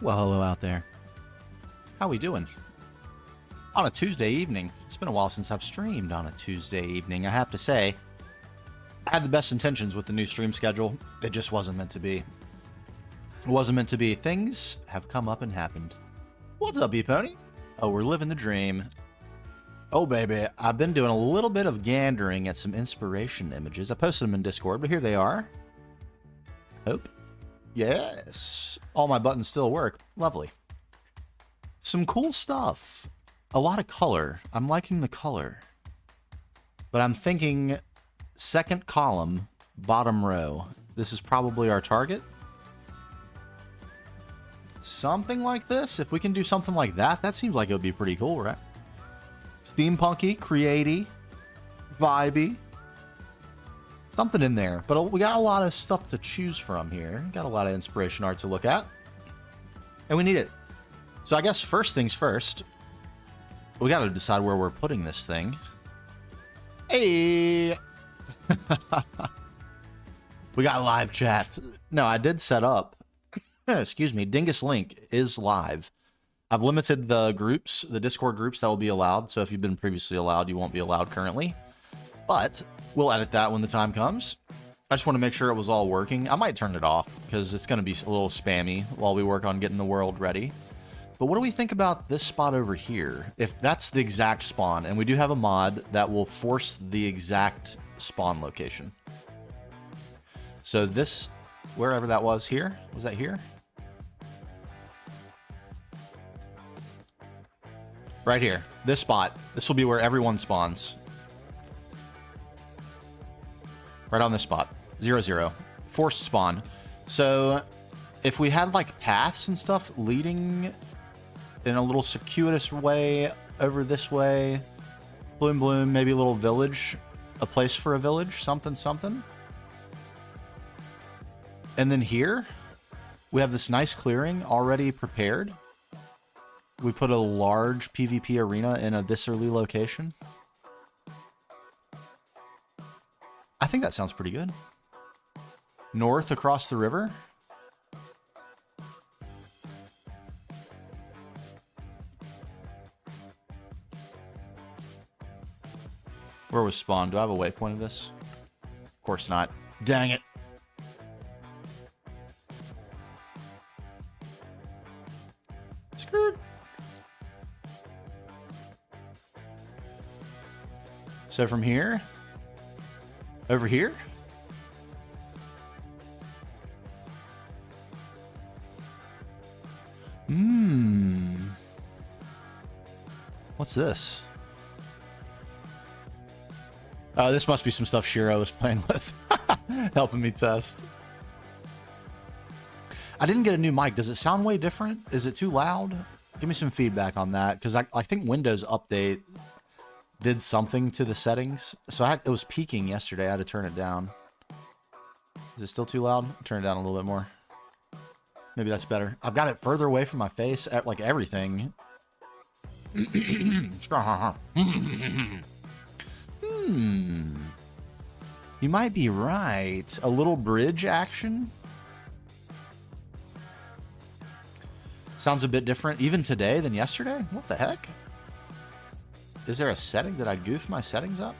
Well, hello out there. How we doing? On a Tuesday evening. It's been a while since I've streamed on a Tuesday evening. I have to say, I had the best intentions with the new stream schedule. It just wasn't meant to be. It wasn't meant to be. Things have come up and happened. What's up, E-Pony? Oh, we're living the dream. Oh, baby. I've been doing a little bit of gandering at some inspiration images. I posted them in Discord, but here they are. Hope. Yes. All my buttons still work. Lovely. Some cool stuff. A lot of color. I'm liking the color. But I'm thinking second column, bottom row. This is probably our target. Something like this. If we can do something like that, that seems like it would be pretty cool, right? Steampunky, creaty, vibey. Something in there. But we got a lot of stuff to choose from here. Got a lot of inspiration art to look at. And we need it. So I guess first things first, we got to decide where we're putting this thing. Hey! We got live chat. No, I did set up. Excuse me. Dingus Link is live. I've limited the groups, the Discord groups that will be allowed. So if you've been previously allowed, you won't be allowed currently. But we'll edit that when the time comes. I just want to make sure it was all working. I might turn it off because it's going to be a little spammy while we work on getting the world ready. But what do we think about this spot over here? If that's the exact spawn, and we do have a mod that will force the exact spawn location. So this, wherever that was here, was that here? Right here, this spot. This will be where everyone spawns. Right on this spot. 0-0. Forced spawn. So if we had like paths and stuff leading in a little circuitous way over this way, bloom bloom, maybe a little village, a place for a village, something something. And then here we have this nice clearing already prepared. We put a large PvP arena in a this early location. I think that sounds pretty good. North across the river. Where was spawn? Do I have a waypoint of this? Of course not. Dang it. Screwed. So from here, over here. What's this? Oh, this must be some stuff Shiro was playing with. Helping me test. I didn't get a new mic. Does it sound way different? Is it too loud? Give me some feedback on that. Because I think Windows Update did something to the settings. So it was peaking yesterday. I had to turn it down. Is it still too loud? Turn it down a little bit more. Maybe that's better. I've got it further away from my face, like everything. You might be right. A little bridge action? Sounds a bit different even today than yesterday? What the heck? Is there a setting? Did I goof my settings up?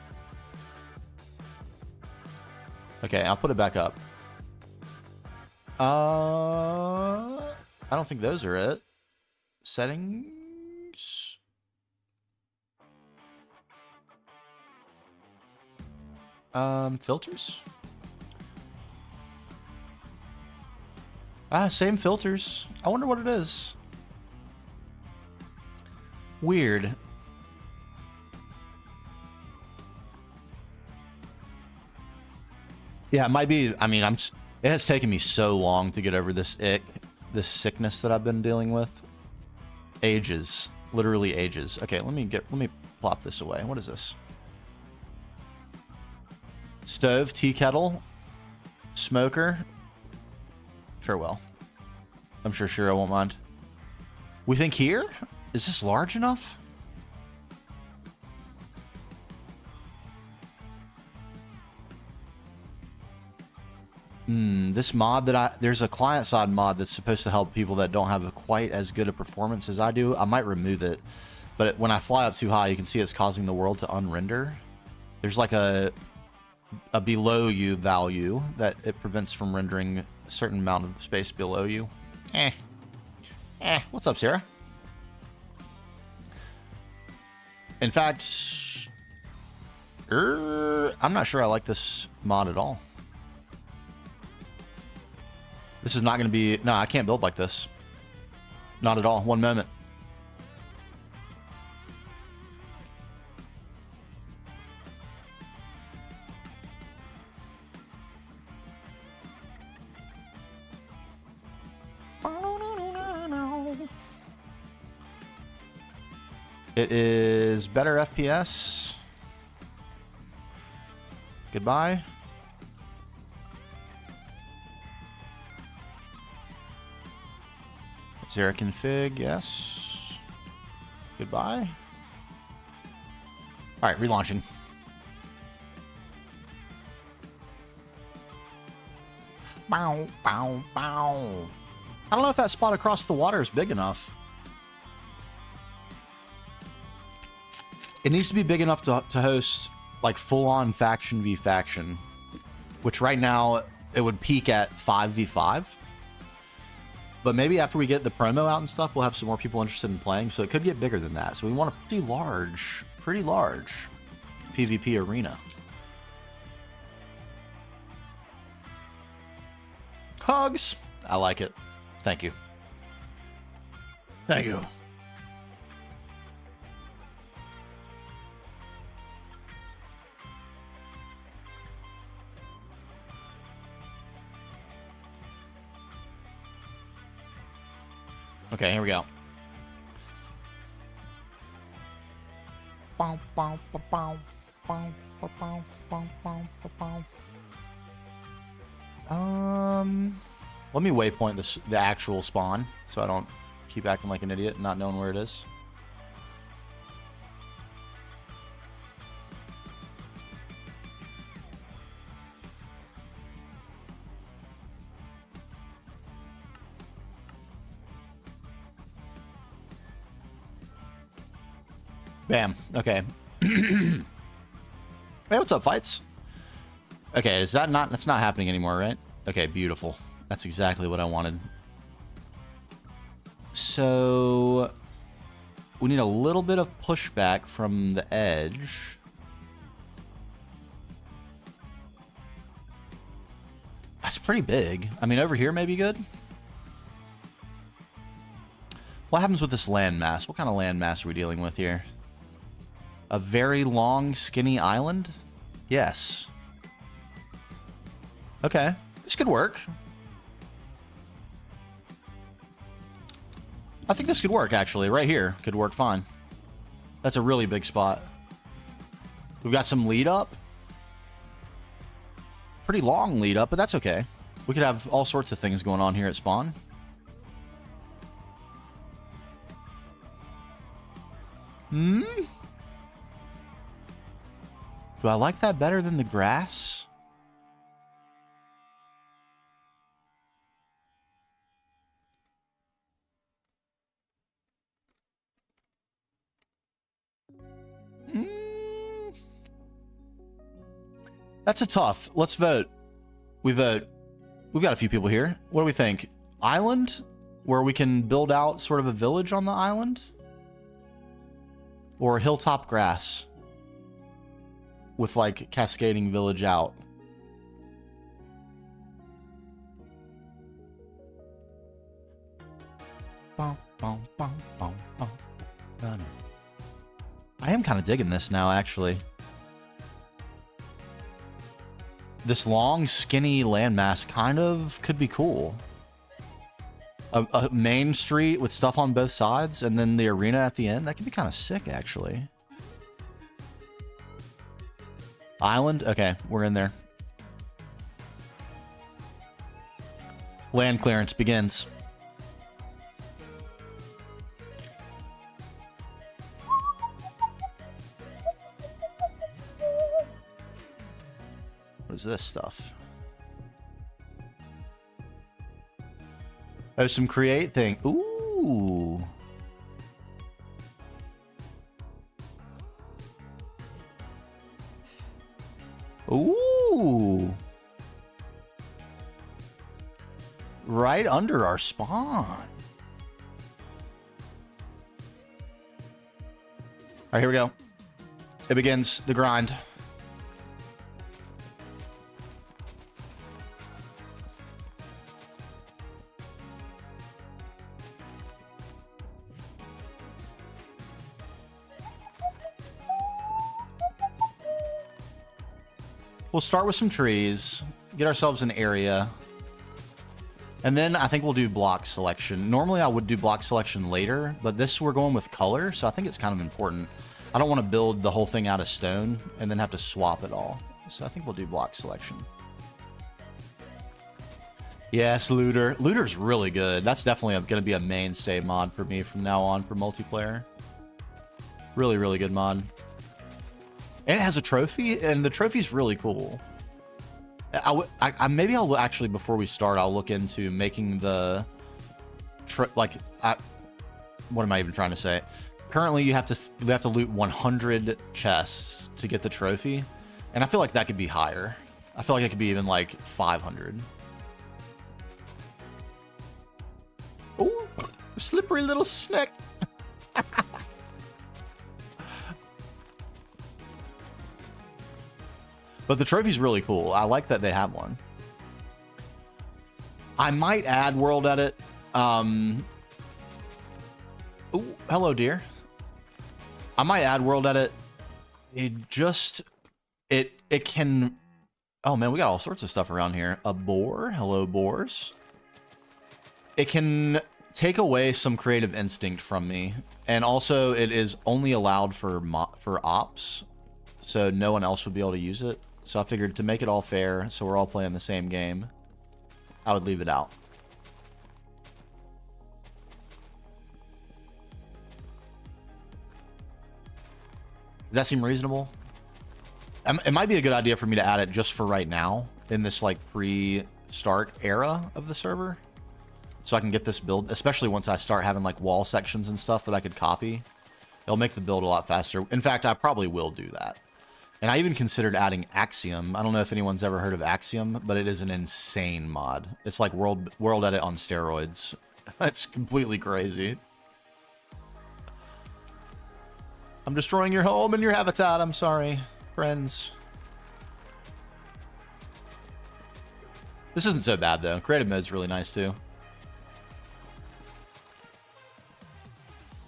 Okay, I'll put it back up. I don't think those are it. Settings. Filters. Same filters. I wonder what it is. Weird. Yeah, it might be. I mean, it has taken me so long to get over this ick, this sickness that I've been dealing with. Ages, literally ages. Okay, let me plop this away. What is this? Stove, tea kettle, smoker. Farewell. I'm sure Shiro won't mind. We think here? Is this large enough? This mod there's a client-side mod that's supposed to help people that don't have quite as good a performance as I do. I might remove it, but when I fly up too high, you can see it's causing the world to unrender. There's like a below you value that it prevents from rendering a certain amount of space below you. What's up, Sarah? In fact, I'm not sure I like this mod at all. This is not going to be... No, I can't build like this. Not at all. One moment. It is better FPS. Goodbye. Zero config, yes. Goodbye. All right, relaunching. Bow, bow, bow. I don't know if that spot across the water is big enough. It needs to be big enough to host like full-on faction v faction, which right now it would peak at 5v5. But maybe after we get the promo out and stuff, we'll have some more people interested in playing, so it could get bigger than that. So we want a pretty large PvP arena. Hugs! I like it. Thank you. Thank you. Okay, here we go. Let me waypoint the actual spawn so I don't keep acting like an idiot and not knowing where it is. Bam. Okay. Hey, what's up, fights? Okay, is that not... That's not happening anymore, right? Okay, beautiful. That's exactly what I wanted. So... we need a little bit of pushback from the edge. That's pretty big. I mean, over here may be good. What happens with this landmass? What kind of landmass are we dealing with here? A very long, skinny island? Yes. Okay. This could work. I think this could work, actually. Right here could work fine. That's a really big spot. We've got some lead up. Pretty long lead up, but that's okay. We could have all sorts of things going on here at spawn. Do I like that better than the grass? That's a tough. Let's vote. We vote. We've got a few people here. What do we think? Island? Where we can build out sort of a village on the island? Or hilltop grass? With like cascading village out. I am kind of digging this now, actually. This long, skinny landmass kind of could be cool. A main street with stuff on both sides, and then the arena at the end. That could be kind of sick, actually. Island? Okay, we're in there. Land clearance begins. What is this stuff? Oh, some create thing. Ooh. Ooh. Right under our spawn. All right, here we go. It begins the grind. We'll start with some trees, get ourselves an area, and then I think we'll do block selection. Normally I would do block selection later, but this we're going with color, so I think it's kind of important. I don't want to build the whole thing out of stone and then have to swap it all. So I think we'll do block selection. Yes, Looter. Looter's really good. That's definitely going to be a mainstay mod for me from now on for multiplayer. Really, really good mod. And it has a trophy, and the trophy's really cool. Maybe I'll actually, before we start, I'll look into making the... what am I even trying to say? Currently, we have to loot 100 chests to get the trophy, and I feel like that could be higher. I feel like it could be even like 500. Oh, slippery little snake. But the trophy's really cool. I like that they have one. I might add world edit. Ooh, hello, dear. I might add world edit. It can... Oh, man, we got all sorts of stuff around here. A boar. Hello, boars. It can take away some creative instinct from me. And also, it is only allowed for ops. So no one else would be able to use it. So I figured to make it all fair, so we're all playing the same game, I would leave it out. Does that seem reasonable? It might be a good idea for me to add it just for right now, in this like pre-start era of the server. So I can get this build, especially once I start having like wall sections and stuff that I could copy. It'll make the build a lot faster. In fact, I probably will do that. And I even considered adding Axiom. I don't know if anyone's ever heard of Axiom, but it is an insane mod. It's like world edit on steroids. It's completely crazy. I'm destroying your home and your habitat. I'm sorry, friends. This isn't so bad, though. Creative mode's really nice, too.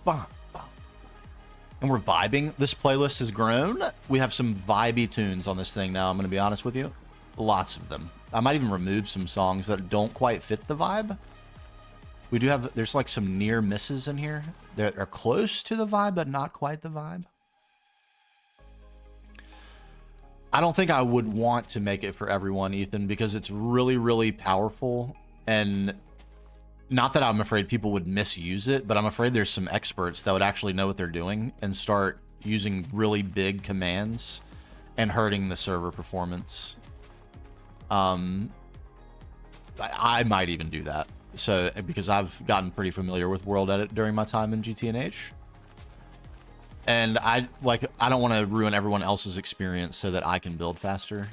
Bah. And we're vibing. This playlist has grown. We have some vibey tunes on this thing now, I'm going to be honest with you. Lots of them. I might even remove some songs that don't quite fit the vibe. We do have... There's like some near misses in here that are close to the vibe, but not quite the vibe. I don't think I would want to make it for everyone, Ethan, because it's really, really powerful. And... Not that I'm afraid people would misuse it, but I'm afraid there's some experts that would actually know what they're doing and start using really big commands and hurting the server performance. I might even do that. So, because I've gotten pretty familiar with world edit during my time in GTNH. And I don't want to ruin everyone else's experience so that I can build faster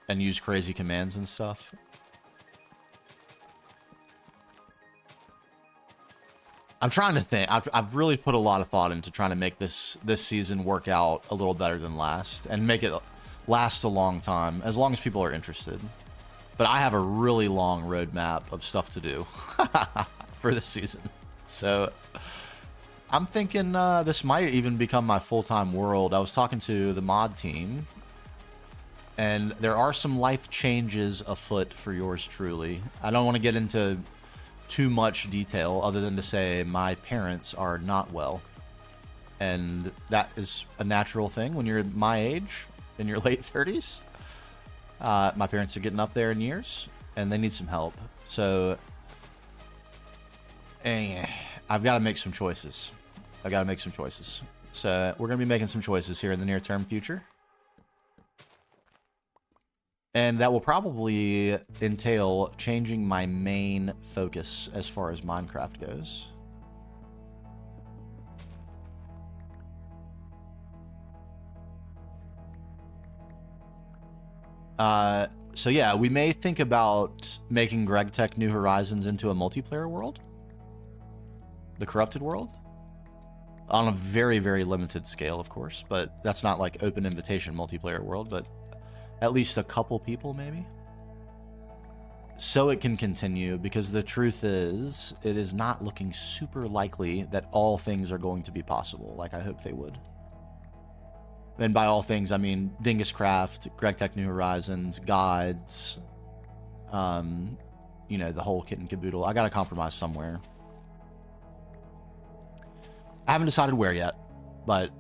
and use crazy commands and stuff. I'm trying to think. I've really put a lot of thought into trying to make this season work out a little better than last and make it last a long time, as long as people are interested. But I have a really long roadmap of stuff to do for this season. So I'm thinking this might even become my full-time world. I was talking to the mod team, and there are some life changes afoot for yours truly. I don't want to get into too much detail other than to say my parents are not well, and that is a natural thing when you're my age in your late 30s. My parents are getting up there in years and they need some help, so I've got to make some choices. So we're gonna be making some choices here in the near term future. And that will probably entail changing my main focus as far as Minecraft goes. So yeah, we may think about making GregTech New Horizons into a multiplayer world. The Corrupted world. On a very, very limited scale, of course. But that's not like open invitation multiplayer world, but at least a couple people maybe. So it can continue, because the truth is, it is not looking super likely that all things are going to be possible, like I hope they would. And by all things, I mean DingusCraft, GregTech New Horizons, Gods, you know, the whole kit and caboodle. I gotta compromise somewhere. I haven't decided where yet, but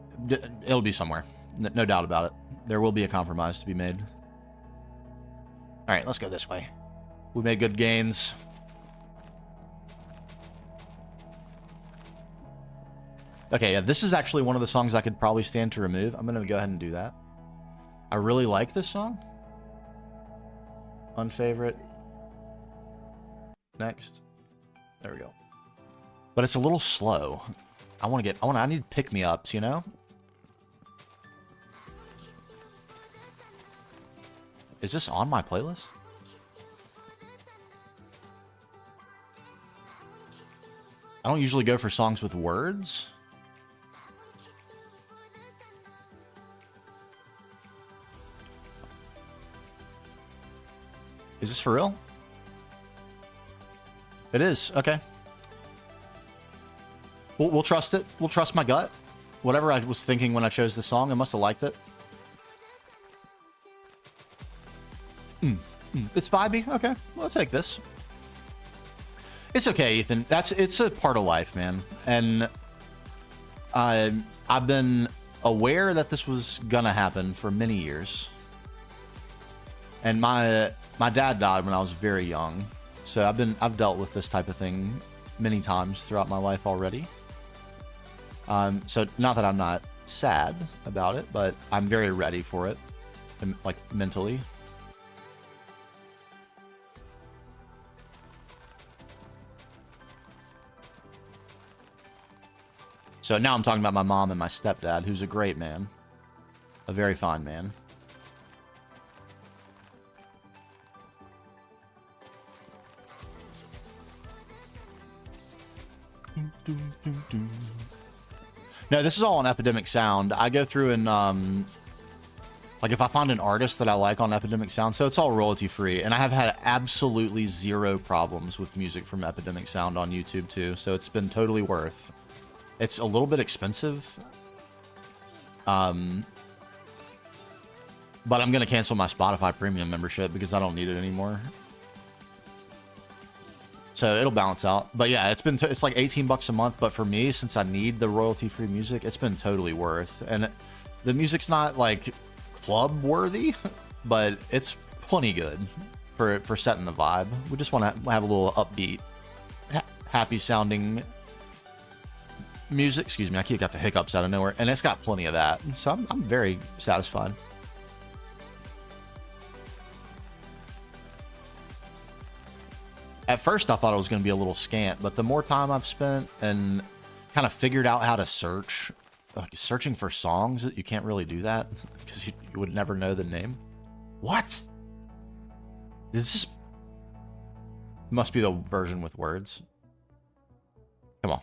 it'll be somewhere. No doubt about it. There will be a compromise to be made. Alright, let's go this way. We made good gains. Okay, yeah, this is actually one of the songs I could probably stand to remove. I'm gonna go ahead and do that. I really like this song. Unfavorite. Next. There we go. But it's a little slow. I need pick-me-ups, you know? Is this on my playlist? I don't usually go for songs with words. Is this for real? It is. Okay. We'll trust it. We'll trust my gut. Whatever I was thinking when I chose this song, I must have liked it. It's vibey. Okay. Well, I'll take this. It's okay, Ethan. It's a part of life, man. And I've been aware that this was gonna happen for many years. And my dad died when I was very young, so I've dealt with this type of thing many times throughout my life already. So not that I'm not sad about it, but I'm very ready for it, like mentally. So now I'm talking about my mom and my stepdad, who's a great man, a very fine man. No, this is all on Epidemic Sound. I go through and, like, if I find an artist that I like on Epidemic Sound, so it's all royalty-free, and I have had absolutely zero problems with music from Epidemic Sound on YouTube, too, so it's been totally worth. It's a little bit expensive, but I'm going to cancel my Spotify Premium membership because I don't need it anymore. So it'll balance out. But yeah, it's like 18 bucks a month. But for me, since I need the royalty-free music, it's been totally worth. And the music's not like club worthy, but it's plenty good for setting the vibe. We just want to have a little upbeat, happy sounding music. Excuse me, I keep got the hiccups out of nowhere, and it's got plenty of that. And so I'm very satisfied. At first, I thought it was going to be a little scant, but the more time I've spent and kind of figured out how to search, like searching for songs, you can't really do that because you would never know the name. What? This must be the version with words. Come on.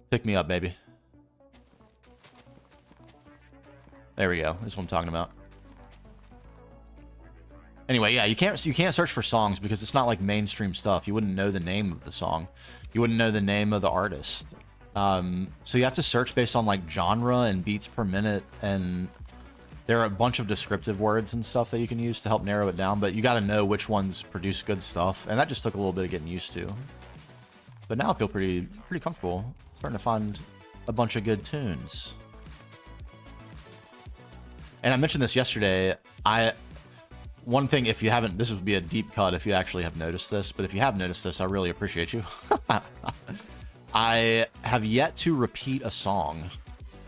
Pick me up, baby. There we go. This is what I'm talking about. Anyway, yeah, you can't search for songs because it's not like mainstream stuff. You wouldn't know the name of the song. You wouldn't know the name of the artist. So you have to search based on like genre and beats per minute, and there are a bunch of descriptive words and stuff that you can use to help narrow it down, but you got to know which ones produce good stuff, and that just took a little bit of getting used to. But now I feel pretty comfortable. Starting to find a bunch of good tunes. And I mentioned this yesterday. One thing, if you haven't, this would be a deep cut if you actually have noticed this, but if you have noticed this, I really appreciate you. I have yet to repeat a song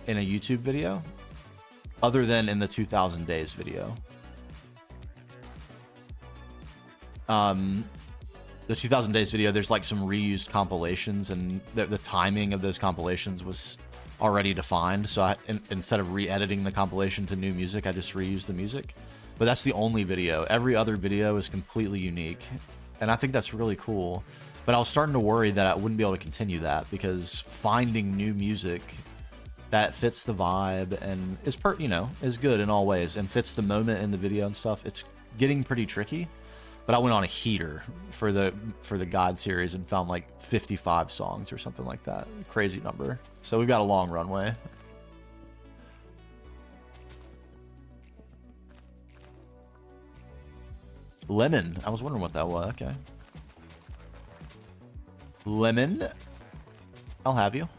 in a YouTube video other than in the 2000 Days video. the 2000 Days video, there's like some reused compilations, and the timing of those compilations was already defined. So instead of re-editing the compilation to new music, I just reused the music. But that's the only video. Every other video is completely unique, and I think that's really cool. But I was starting to worry that I wouldn't be able to continue that, because finding new music that fits the vibe and is is good in all ways and fits the moment in the video and stuff, it's getting pretty tricky. But I went on a heater for the God series and found like 55 songs or something like that. Crazy number. So we've got a long runway. Lemon. I was wondering what that was. Okay. Lemon. I'll have you.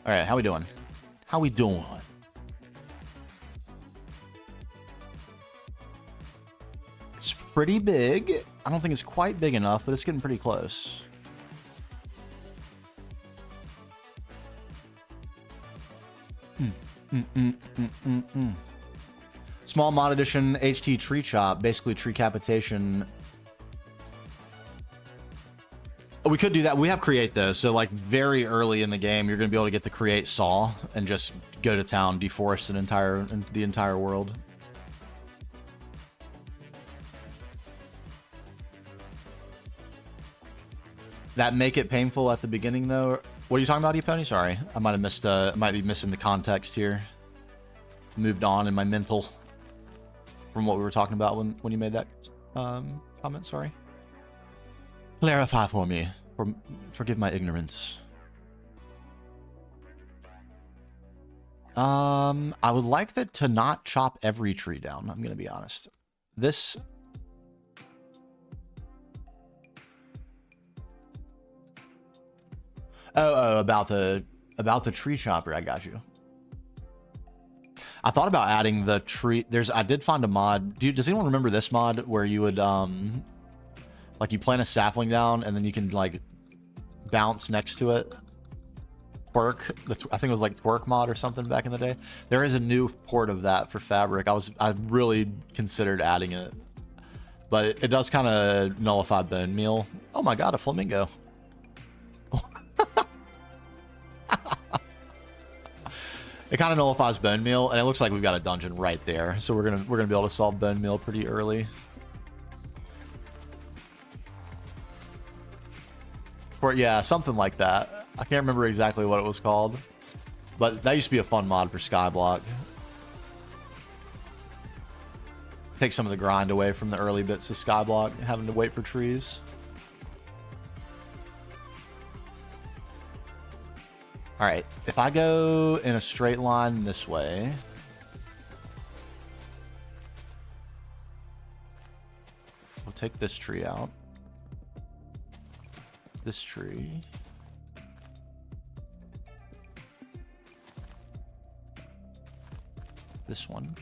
All right, how we doing? How we doing? It's pretty big. I don't think it's quite big enough, but it's getting pretty close. Small mod edition HT tree chop, basically tree capitation. We could do that. We have create though, so like very early in the game, you're gonna be able to get the create saw and just go to town, deforest the entire world. That make it painful at the beginning though. What are you talking about, E-Pony? Sorry, I might have missed. Might be missing the context here. Moved on in my mental from what we were talking about when you made that comment. Sorry. Clarify for me. Forgive my ignorance. I would like that to not chop every tree down. I'm gonna be honest. This. Oh, about the tree chopper. I got you. I thought about adding the tree. I did find a mod. Does anyone remember this mod where you would like you plant a sapling down and then you can like bounce next to it? Twerk. I think it was like twerk mod or something back in the day. There is a new port of that for Fabric. I really considered adding it, but it does kind of nullify bone meal. Oh my god, a flamingo. It kind of nullifies bone meal, and it looks like we've got a dungeon right there, so we're gonna be able to solve bone meal pretty early. Or yeah, something like that. I can't remember exactly what it was called, but that used to be a fun mod for Skyblock. Take some of the grind away from the early bits of Skyblock, having to wait for trees. All right, if I go in a straight line this way, we'll take this tree out. This tree. This one.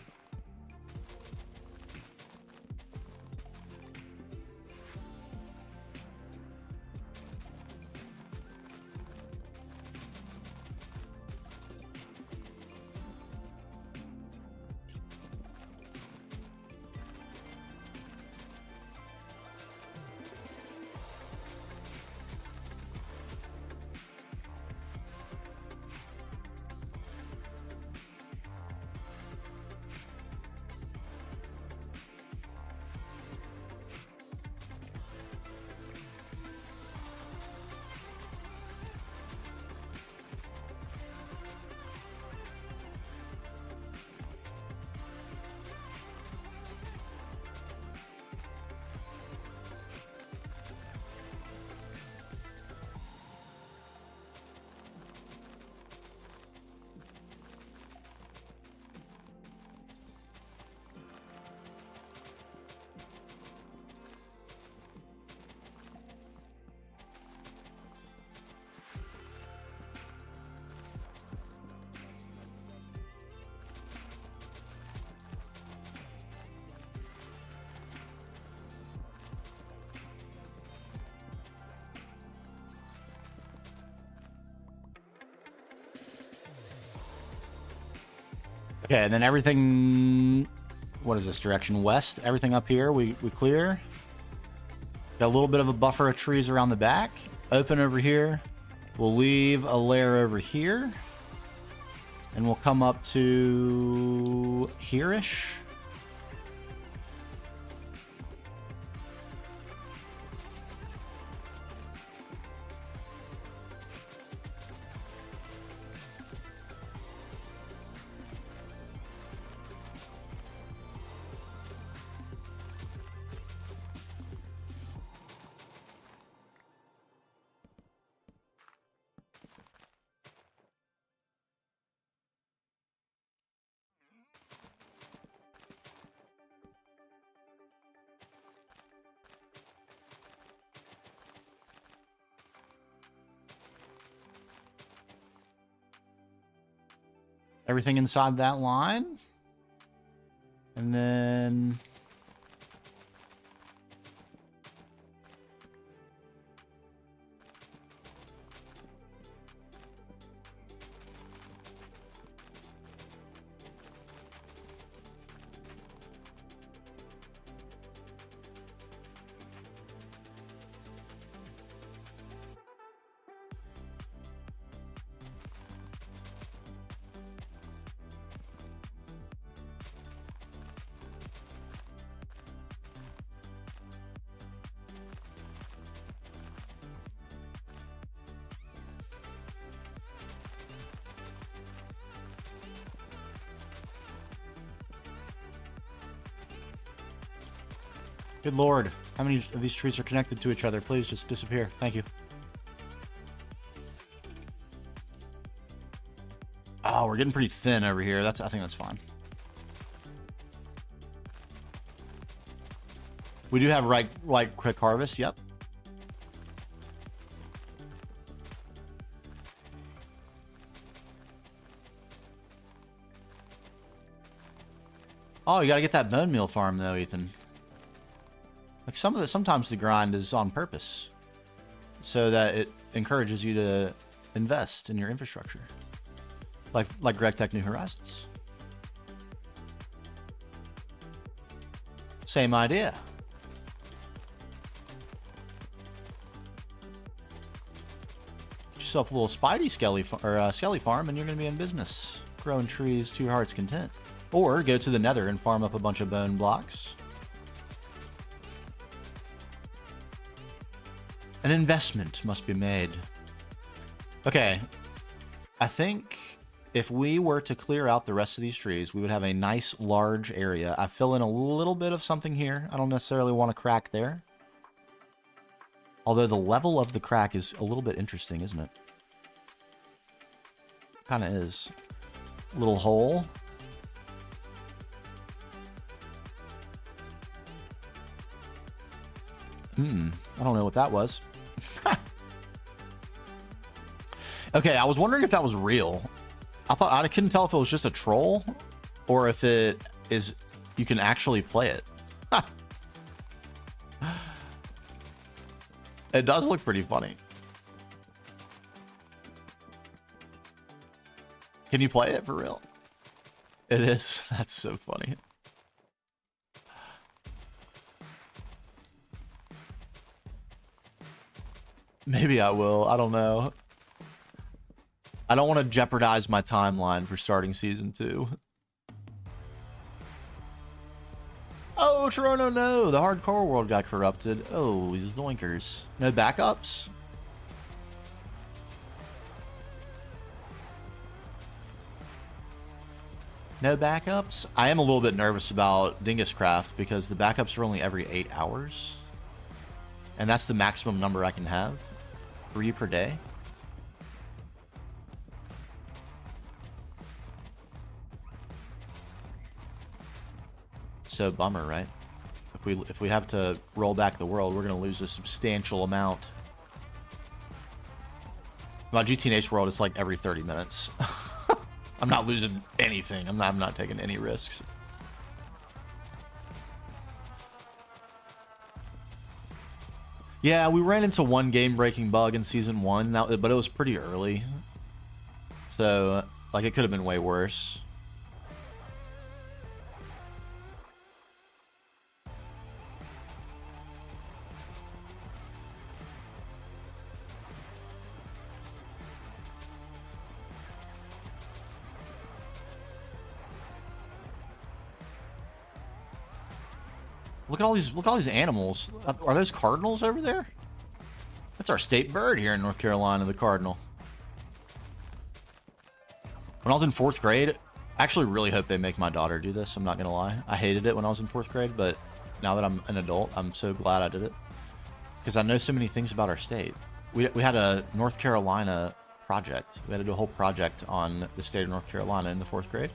Okay, and then everything... What is this direction? West. Everything up here, we clear. Got a little bit of a buffer of trees around the back. Open over here. We'll leave a layer over here. And we'll come up to here-ish. Everything inside that line. And then... Good lord. How many of these trees are connected to each other? Please just disappear. Thank you. Oh, we're getting pretty thin over here. I think that's fine. We do have right quick harvest. Yep. Oh, you gotta get that bone meal farm though, Ethan. Like sometimes the grind is on purpose, so that it encourages you to invest in your infrastructure, like Greg Tech New Horizons. Same idea. Get yourself a little Skelly farm, and you're gonna be in business, growing trees to your heart's content. Or go to the Nether and farm up a bunch of bone blocks. An investment must be made. Okay. I think if we were to clear out the rest of these trees, we would have a nice large area. I fill in a little bit of something here. I don't necessarily want a crack there. Although the level of the crack is a little bit interesting, isn't it? Kind of is. Little hole. I don't know what that was. Okay, I was wondering if that was real. I couldn't tell if it was just a troll or if it is you can actually play it. It does look pretty funny. Can you play it for real? It is. That's so funny. Maybe I will. I don't know. I don't want to jeopardize my timeline for starting season 2. Oh, Toronto, no. The hardcore world got corrupted. Oh, these zoinkers. No backups? No backups? I am a little bit nervous about DingusCraft because the backups are only every 8 hours. And that's the maximum number I can have. 3 per day. So bummer, right? If we have to roll back the world, we're gonna lose a substantial amount. My GTH world, it's like every 30 minutes. I'm not losing anything. I'm not taking any risks. Yeah, we ran into one game-breaking bug in Season 1, but it was pretty early. So, like, it could have been way worse. Look at all these animals. Are those cardinals over there? That's our state bird here in North Carolina, the cardinal. When I was in 4th grade, I actually really hope they make my daughter do this. I'm not gonna lie. I hated it when I was in 4th grade, but now that I'm an adult, I'm so glad I did it. Because I know so many things about our state. We had a North Carolina project. We had to do a whole project on the state of North Carolina in the 4th grade.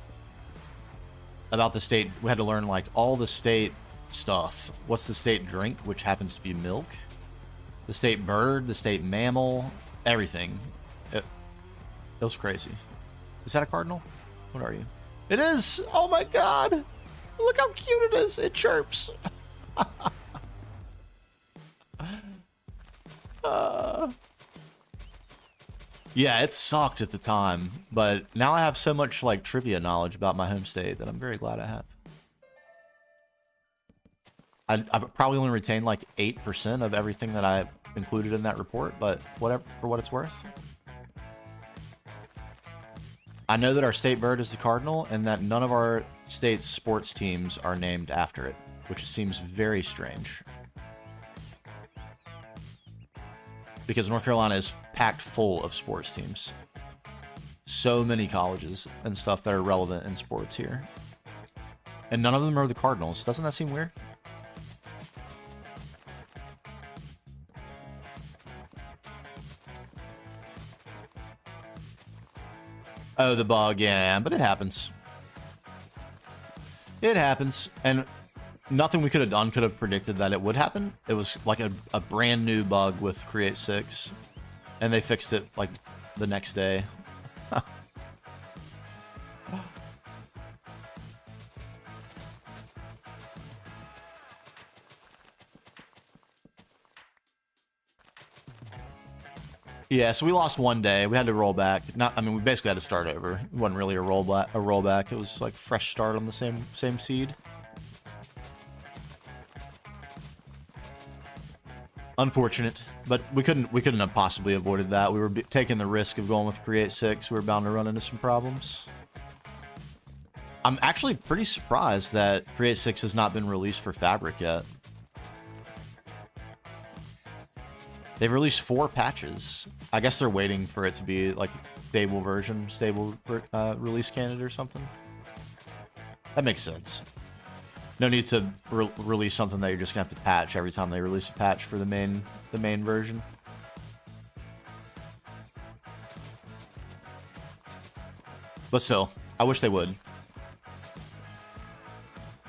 About the state, we had to learn like all the state stuff. What's the state drink, which happens to be milk. The state bird, the state mammal, everything. It was crazy. Is that a cardinal? What are you? It is! Oh my god! Look how cute it is! It chirps! Yeah, it sucked at the time, but now I have so much like trivia knowledge about my home state that I'm very glad I have. I probably only retained like 8% of everything that I included in that report, but whatever, for what it's worth. I know that our state bird is the cardinal and that none of our state's sports teams are named after it, which seems very strange. Because North Carolina is packed full of sports teams. So many colleges and stuff that are relevant in sports here. And none of them are the Cardinals. Doesn't that seem weird? Oh, the bug, yeah, but it happens. It happens, and nothing we could have done could have predicted that it would happen. It was like a brand new bug with Create 6, and they fixed it like the next day. Yeah, so we lost one day. We had to roll back. I mean, we basically had to start over. It wasn't really a rollback. It was like fresh start on the same seed. Unfortunate, but we couldn't have possibly avoided that. We were taking the risk of going with Create 6. We were bound to run into some problems. I'm actually pretty surprised that Create 6 has not been released for Fabric yet. They've released 4 patches. I guess they're waiting for it to be like stable release candidate or something. That makes sense. No need to release something that you're just gonna have to patch every time they release a patch for the main version. But still, I wish they would.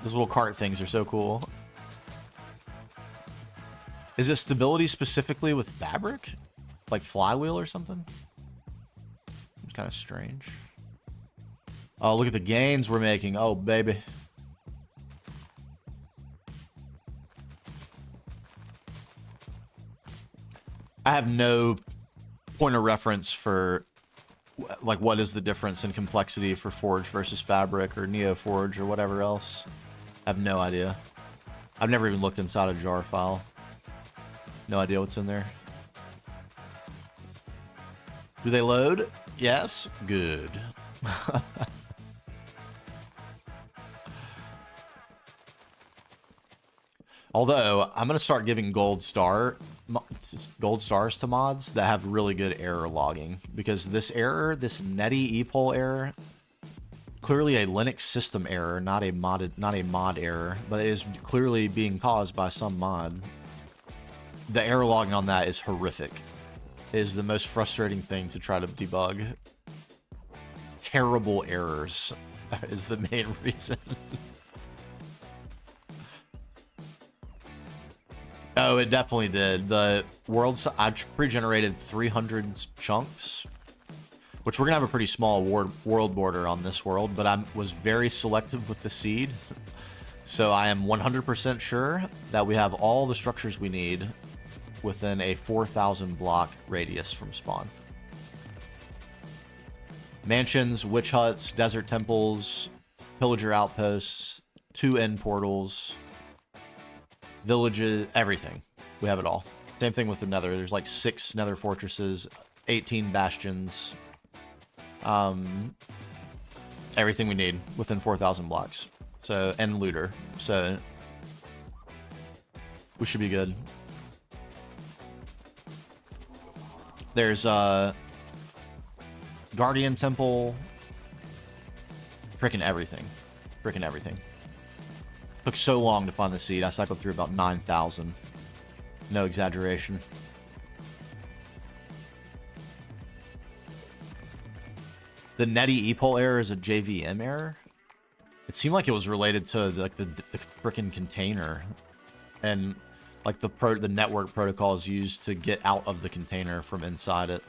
Those little cart things are so cool. Is it stability specifically with fabric? Like flywheel or something? It's kind of strange. Oh, look at the gains we're making. Oh, baby. I have no point of reference for like what is the difference in complexity for Forge versus Fabric or Neo Forge or whatever else. I have no idea. I've never even looked inside a jar file. No idea what's in there. Do they load? Yes. Good. Although, I'm going to start giving gold stars to mods that have really good error logging. Because this error, this netty epoll error, clearly a Linux system error, not a mod error, but it is clearly being caused by some mod. The error logging on that is horrific. It is the most frustrating thing to try to debug. Terrible errors is the main reason. Oh, it definitely did. The I pre-generated 300 chunks, which we're gonna have a pretty small world border on this world, but I was very selective with the seed. So I am 100% sure that we have all the structures we need within a 4,000 block radius from spawn. Mansions, witch huts, desert temples, pillager outposts, 2 end portals, villages, everything. We have it all. Same thing with the nether. There's like 6 nether fortresses, 18 bastions. Everything we need within 4,000 blocks. So, and looter. So, We should be good. There's Guardian Temple. Freaking everything. Freaking everything. Took so long to find the seed. I cycled through about 9,000. No exaggeration. The Netty ePole error is a JVM error? It seemed like it was related to like the freaking container. And like the network protocols used to get out of the container from inside it.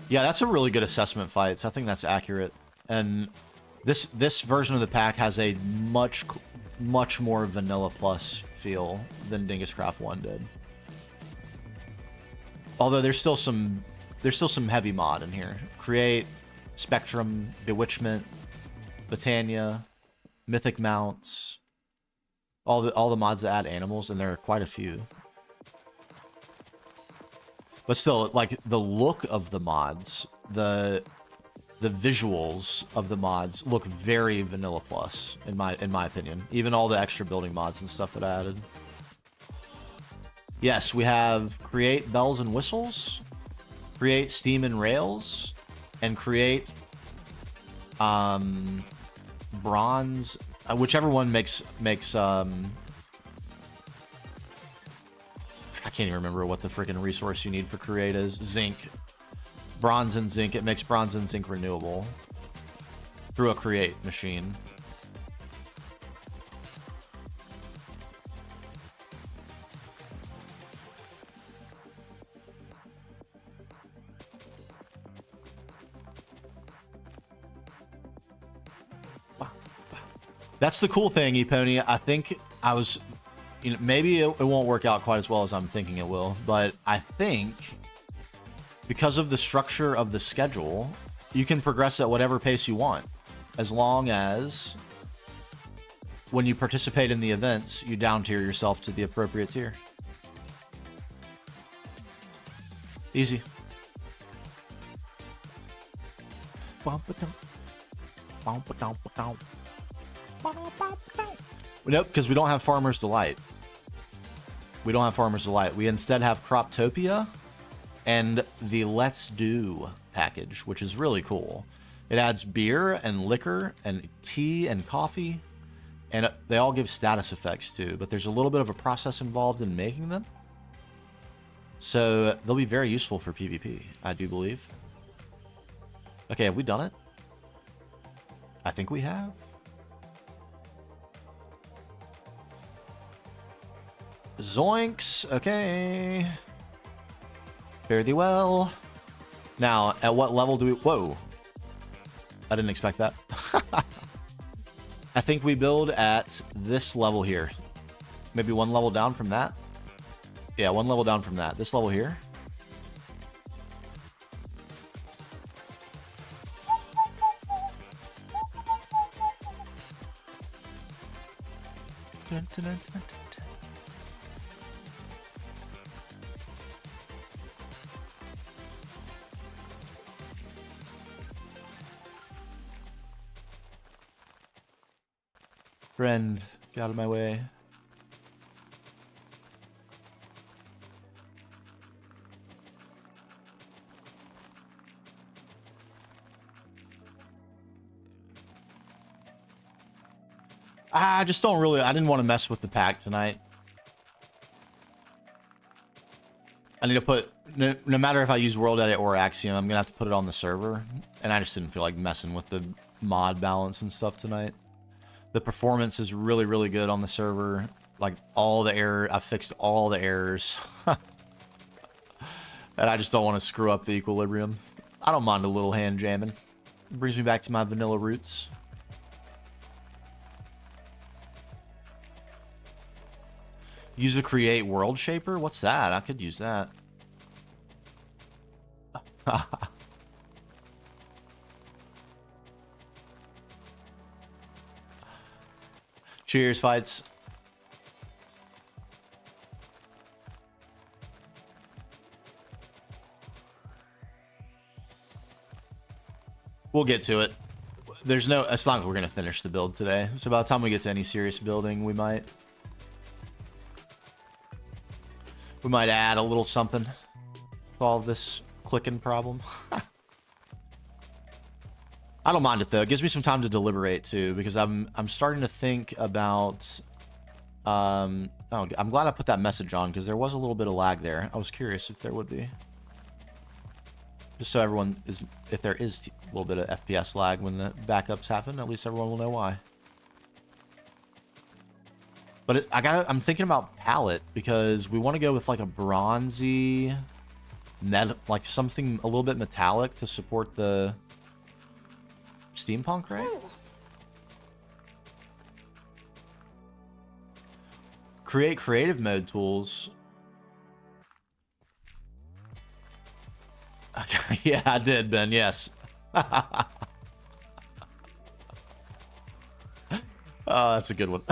Yeah, that's a really good assessment, Fights. I think that's accurate. And this version of the pack has a much more vanilla plus feel than DingusCraft 1 did. Although there's still some heavy mod in here. Create, Spectrum, Bewitchment, Botania, Mythic Mounts, all the mods that add animals, and there are quite a few. But still, like, the look of the mods, the visuals of the mods look very vanilla plus, in my opinion. Even all the extra building mods and stuff that I added. Yes, we have create bells and whistles, create steam and rails, and create bronze, whichever one makes I can't even remember what the freaking resource you need for create is. Zinc. Bronze and zinc. It makes bronze and zinc renewable through a create machine. That's the cool thing, Epony. I think I was... You know, maybe it won't work out quite as well as I'm thinking it will, but I think because of the structure of the schedule, you can progress at whatever pace you want, as long as when you participate in the events, you down tier yourself to the appropriate tier. Easy. Nope, because we don't have Farmer's Delight. We don't have Farmer's Delight. We instead have Croptopia and the Let's Do package, which is really cool. It adds beer and liquor and tea and coffee, and they all give status effects too, but there's a little bit of a process involved in making them. So they'll be very useful for PvP, I do believe. Okay, have we done it? I think we have. Zoinks. Okay. Fare thee well. Now, at what level do we... Whoa. I didn't expect that. I think we build at this level here. Maybe one level down from that. Yeah, one level down from that. This level here. Dun, dun, dun, dun, dun. Friend, get out of my way. I just don't really... I didn't want to mess with the pack tonight. I need to put... No matter if I use World Edit or Axiom, I'm going to have to put it on the server. And I just didn't feel like messing with the mod balance and stuff tonight. The performance is really, really good on the server. Like, all the error... I fixed all the errors. And I just don't want to screw up the equilibrium. I don't mind a little hand jamming. It brings me back to my vanilla roots. Use a create world shaper? What's that? I could use that. Cheers, fights. We'll get to it. There's no, as long as we're gonna finish the build today. So by the time we get to any serious building, we might add a little something to solve this clicking problem. I don't mind it though. It gives me some time to deliberate too, because I'm starting to think about. Oh, I'm glad I put that message on because there was a little bit of lag there. I was curious if there would be. Just so everyone is, if there is a little bit of FPS lag when the backups happen, at least everyone will know why. But I'm thinking about palette because we want to go with like a bronzy, like something a little bit metallic to support the steampunk, right? Create creative mode tools. Okay, yeah, I did, Ben. Yes. Oh, that's a good one.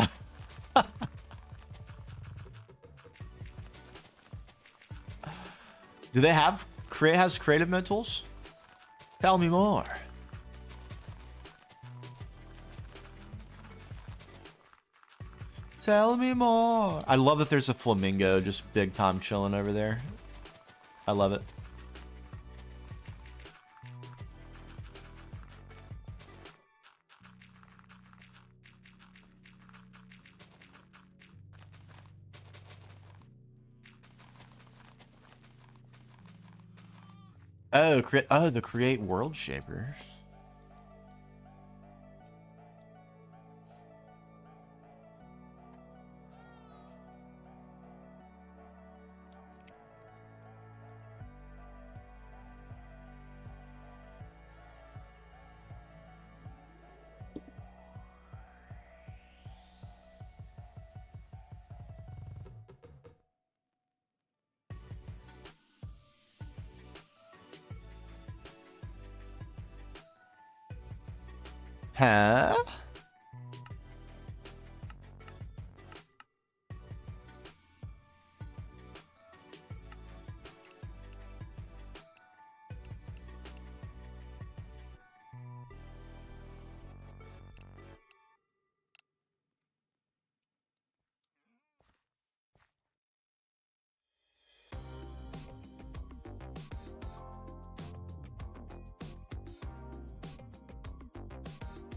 Do they have has creative mode tools? Tell me more. Tell me more. I love that there's a flamingo just big time chilling over there. I love it. Oh, the create world shapers. Huh?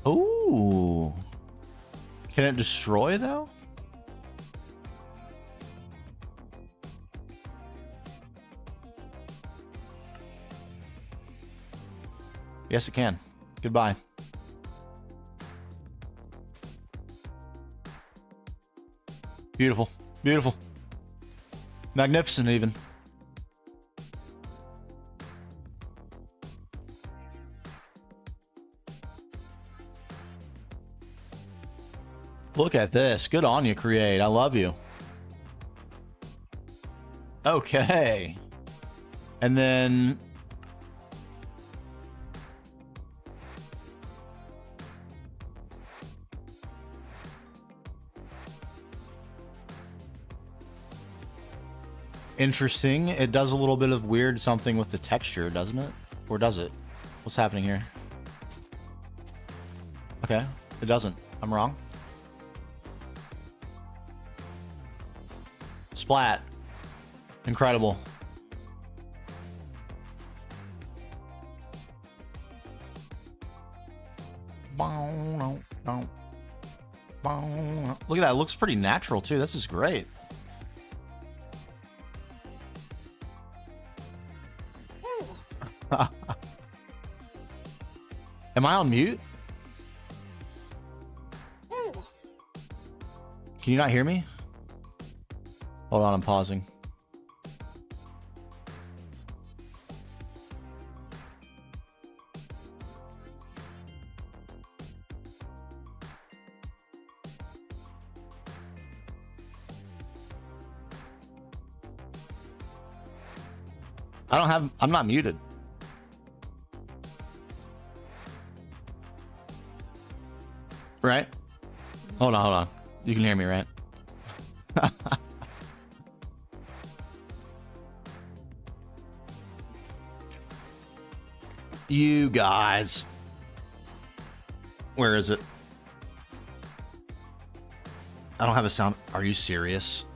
Ooh. Can it destroy though? Yes, it can. Goodbye. Beautiful. Beautiful. Magnificent even. Look at this. Good on you, Create. I love you. Okay. And then... Interesting. It does a little bit of weird something with the texture, doesn't it? Or does it? What's happening here? Okay. It doesn't. I'm wrong. Splat. Incredible. Look at that. It looks pretty natural too. This is great. Am I on mute? Can you not hear me? Hold on, I'm pausing. I'm not muted. Right? Hold on. You can hear me, right? You guys. Where is it? I don't have a sound. Are you serious?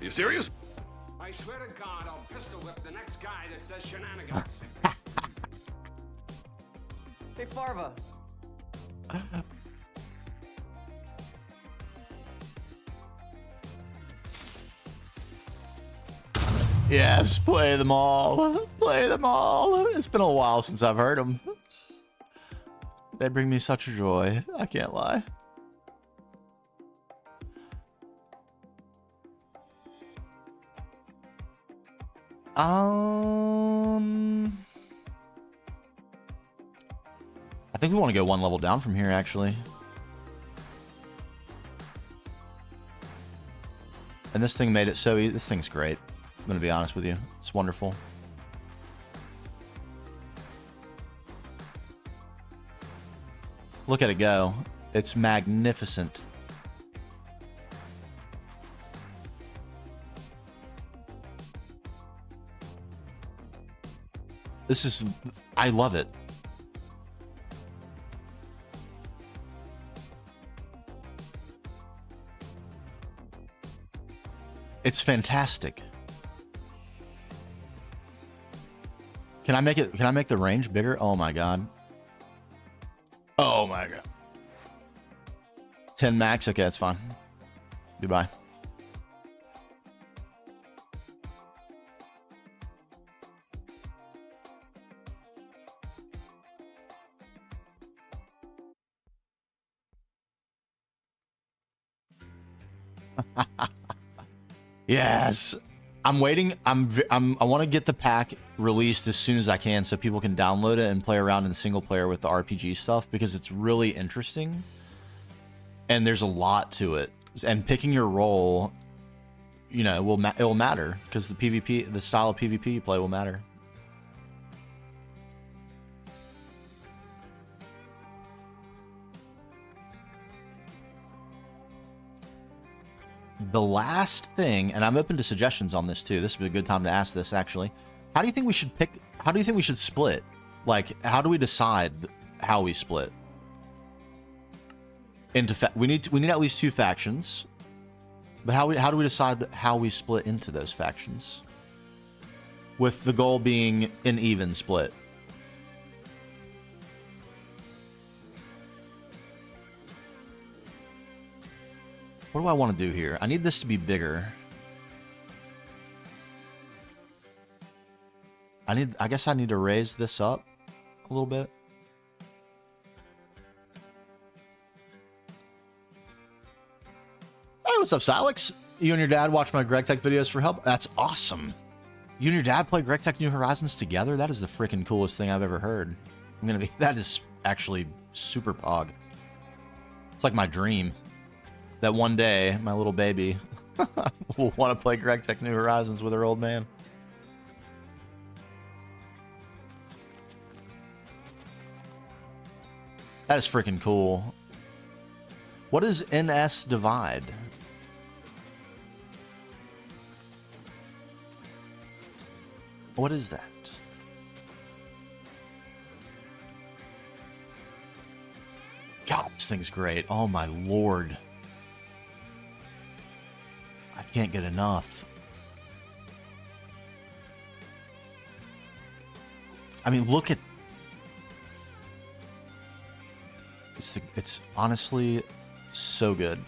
You serious? I swear to God, I'll pistol whip the next guy that says shenanigans. Hey, Farva. Yes, play them all. Play them all. It's been a while since I've heard them. They bring me such joy. I can't lie. I think we want to go one level down from here, actually. And this thing made it so easy. This thing's great. I'm going to be honest with you. It's wonderful. Look at it go. It's magnificent. This is... I love it. It's fantastic. Can I make it? Can I make the range bigger? Oh my god. Oh my god. 10 max? Okay, that's fine. Goodbye. Yes. I'm waiting. I want to get the pack released as soon as I can so people can download it and play around in single player with the RPG stuff, because it's really interesting and there's a lot to it. And picking your role, you know, it will matter, because the PvP, the style of PvP you play will matter. The last thing, and I'm open to suggestions on this too. This would be a good time to ask this, actually. How do you think we should pick? How do you think we should split? Like, how do we decide how we split? Into we need at least 2 factions. But how do we decide how we split into those factions? With the goal being an even split. What do I want to do here? I need this to be bigger. I guess I need to raise this up a little bit. Hey, what's up, Silex? You and your dad watch my Greg Tech videos for help? That's awesome. You and your dad play Greg Tech New Horizons together? That is the freaking coolest thing I've ever heard. That is actually super pog. It's like my dream. That one day, my little baby will want to play Greg Tech New Horizons with her old man. That is freaking cool. What is NS divide? What is that? God, this thing's great. Oh my lord. I can't get enough. I mean, look at... It's honestly so good.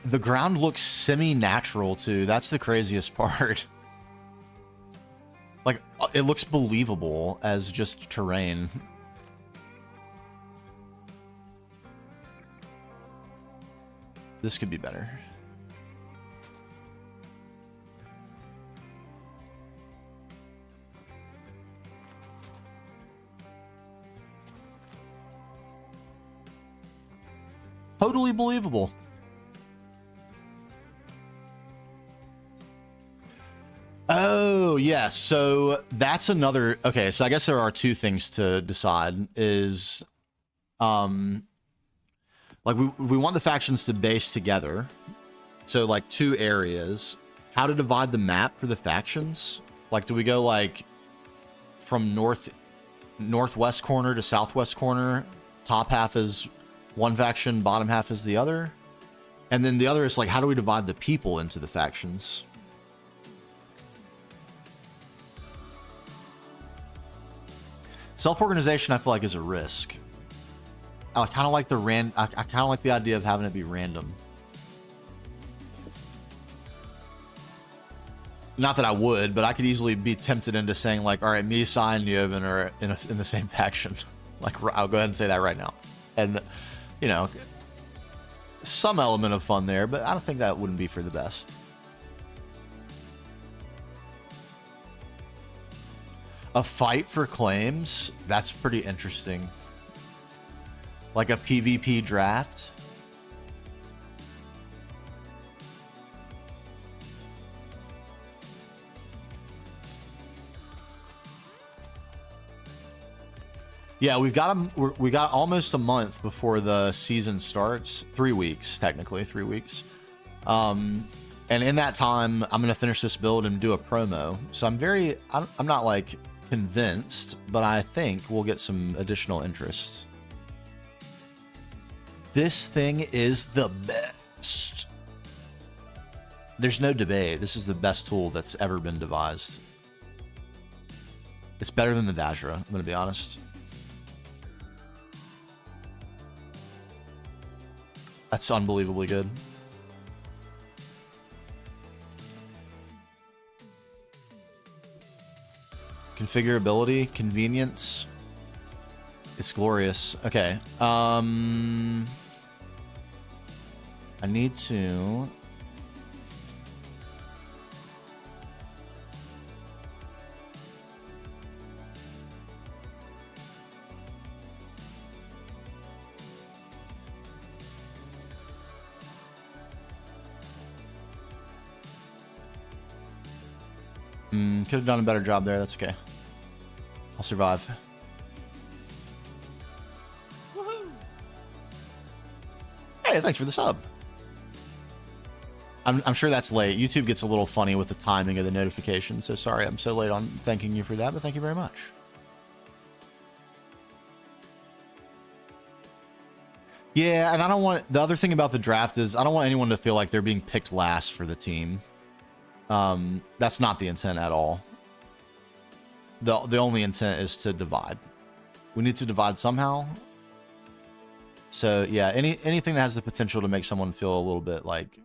The ground looks semi-natural, too. That's the craziest part. Like, it looks believable as just terrain. This could be better. Totally believable. Oh, yeah. So that's another... Okay, so I guess there are 2 things to decide. Is... Like, we want the factions to base together. So, like, 2 areas. How to divide the map for the factions? Like, do we go, like, from northwest corner to southwest corner? Top half is one faction, bottom half is the other? And then the other is, like, how do we divide the people into the factions? Self-organization, I feel like, is a risk. I kind of like the I kind of like the idea of having it be random. Not that I would, but I could easily be tempted into saying, like, all right, Misa and Yevon are in the same faction. Like, I'll go ahead and say that right now. And, you know, some element of fun there, but I don't think that wouldn't be for the best. A fight for claims? That's pretty interesting. Like a PvP draft? Yeah, we got almost a month before the season starts. 3 weeks, technically, 3 weeks. And in that time, I'm gonna finish this build and do a promo. So I'm not like convinced, but I think we'll get some additional interest. This thing is the best. There's no debate. This is the best tool that's ever been devised. It's better than the Vajra, I'm gonna be honest. That's unbelievably good. Configurability, convenience. It's glorious. Okay. I need to... could have done a better job there. That's okay. I'll survive. Woohoo! Hey, thanks for the sub. I'm sure that's late. YouTube gets a little funny with the timing of the notification, so sorry I'm so late on thanking you for that, but thank you very much. Yeah, and I don't want... The other thing about the draft is I don't want anyone to feel like they're being picked last for the team. That's not the intent at all. The only intent is to divide. We need to divide somehow. So yeah, anything that has the potential to make someone feel a little bit like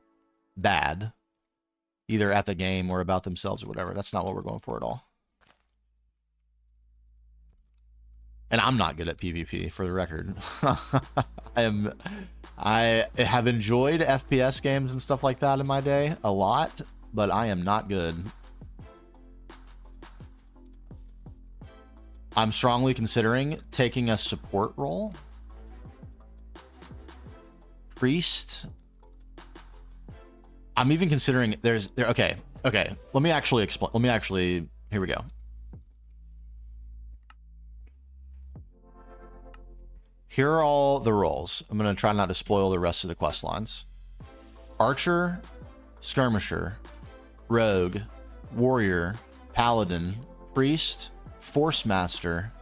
bad, either at the game or about themselves or whatever, that's not what we're going for at all. And I'm not good at PvP, for the record. I have enjoyed FPS games and stuff like that in my day a lot, but I am not good. I'm strongly considering taking a support role. Priest. I'm even considering okay. Let me actually explain. Here we go. Here are all the roles. I'm going to try not to spoil the rest of the quest lines. Archer, Skirmisher, Rogue, Warrior, Paladin, Priest, Force Master.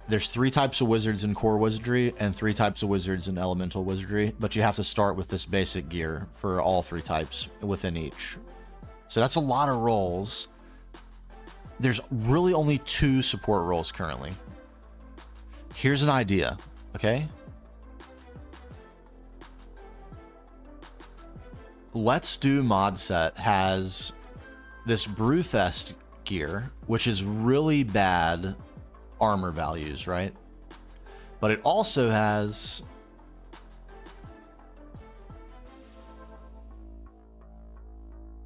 There's 3 types of wizards in core wizardry and 3 types of wizards in elemental wizardry, but you have to start with this basic gear for all 3 types within each. So that's a lot of roles. There's really only 2 support roles currently. Here's an idea, okay? Let's Do Mod Set has this Brewfest gear, which is really bad armor values, right? But it also has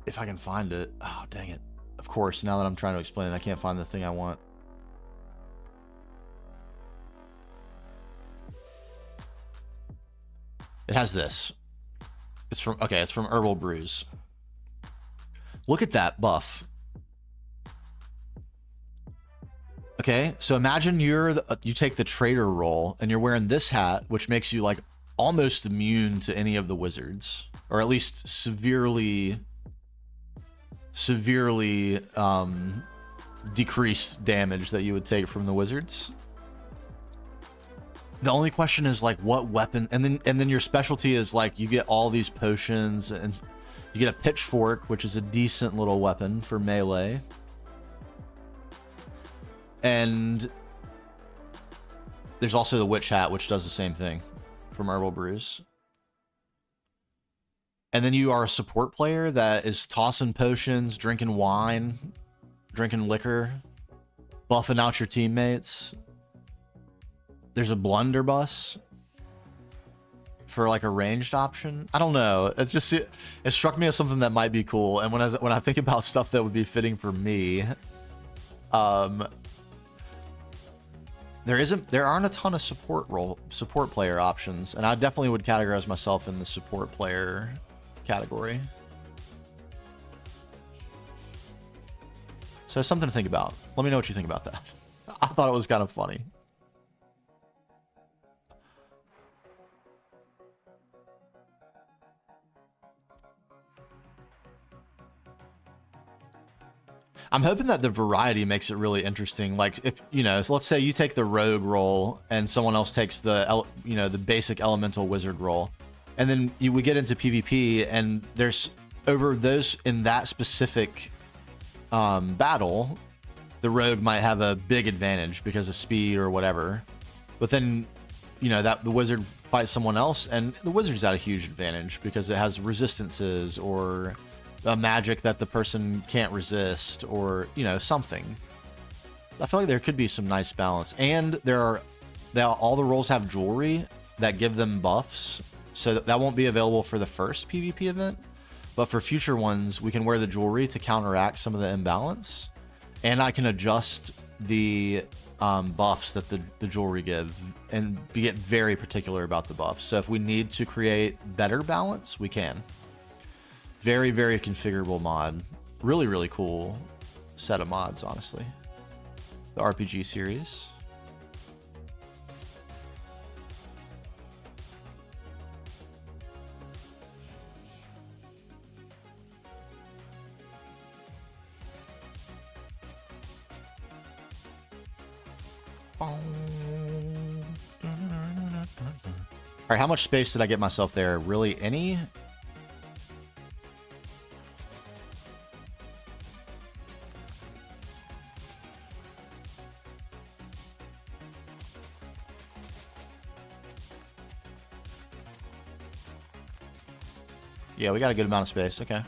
if I can find it. Oh, dang it. Of course, now that I'm trying to explain it, I can't find the thing I want. It has this. It's from Herbal Brews. Look at that buff. Okay, so imagine you take the trader role and you're wearing this hat, which makes you like almost immune to any of the wizards, or at least severely decreased damage that you would take from the wizards. The only question is like what weapon, and then your specialty is like you get all these potions, and you get a pitchfork, which is a decent little weapon for melee. And there's also the witch hat, which does the same thing from Herbal Brews. And then you are a support player that is tossing potions, drinking wine, drinking liquor, buffing out your teammates. There's a blunderbuss for like a ranged option. I don't know. It's just, it struck me as something that might be cool. And when I think about stuff that would be fitting for me, there aren't a ton of support player options, and I definitely would categorize myself in the support player category. So something to think about. Let me know what you think about that. I thought it was kind of funny. I'm hoping that the variety makes it really interesting. Like if, you know, so let's say you take the rogue role and someone else takes the, you know, the basic elemental wizard role. And then we get into PvP, and there's over those in that specific battle, the rogue might have a big advantage because of speed or whatever. But then, you know, that the wizard fights someone else, and the wizard's at a huge advantage because it has resistances or a magic that the person can't resist, or, you know, something. I feel like there could be some nice balance. And all the roles have jewelry that give them buffs, so that won't be available for the first PvP event, but for future ones we can wear the jewelry to counteract some of the imbalance, and I can adjust the buffs that the jewelry give and get very particular about the buffs. So if we need to create better balance, we can. Very, very configurable mod. Really, really cool set of mods, honestly. The RPG series. All right, how much space did I get myself there? Really, any? Yeah, we got a good amount of space. Okay.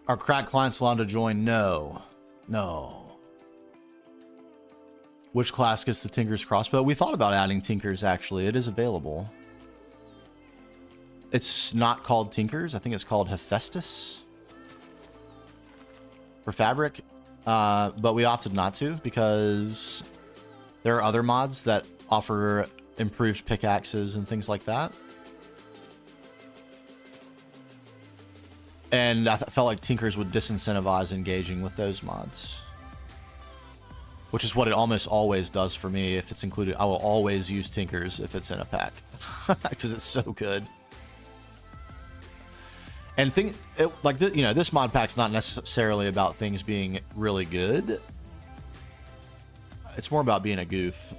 Are crack clients allowed to join? No. No. Which class gets the Tinker's Crossbow? We thought about adding Tinkers, actually. It is available. It's not called Tinkers. I think it's called Hephaestus for fabric. But we opted not to because there are other mods that offer improved pickaxes and things like that. And I felt like Tinkers would disincentivize engaging with those mods. Which is what it almost always does for me if it's included. I will always use Tinkers if it's in a pack. Because it's so good. And this mod pack's not necessarily about things being really good. It's more about being a goof.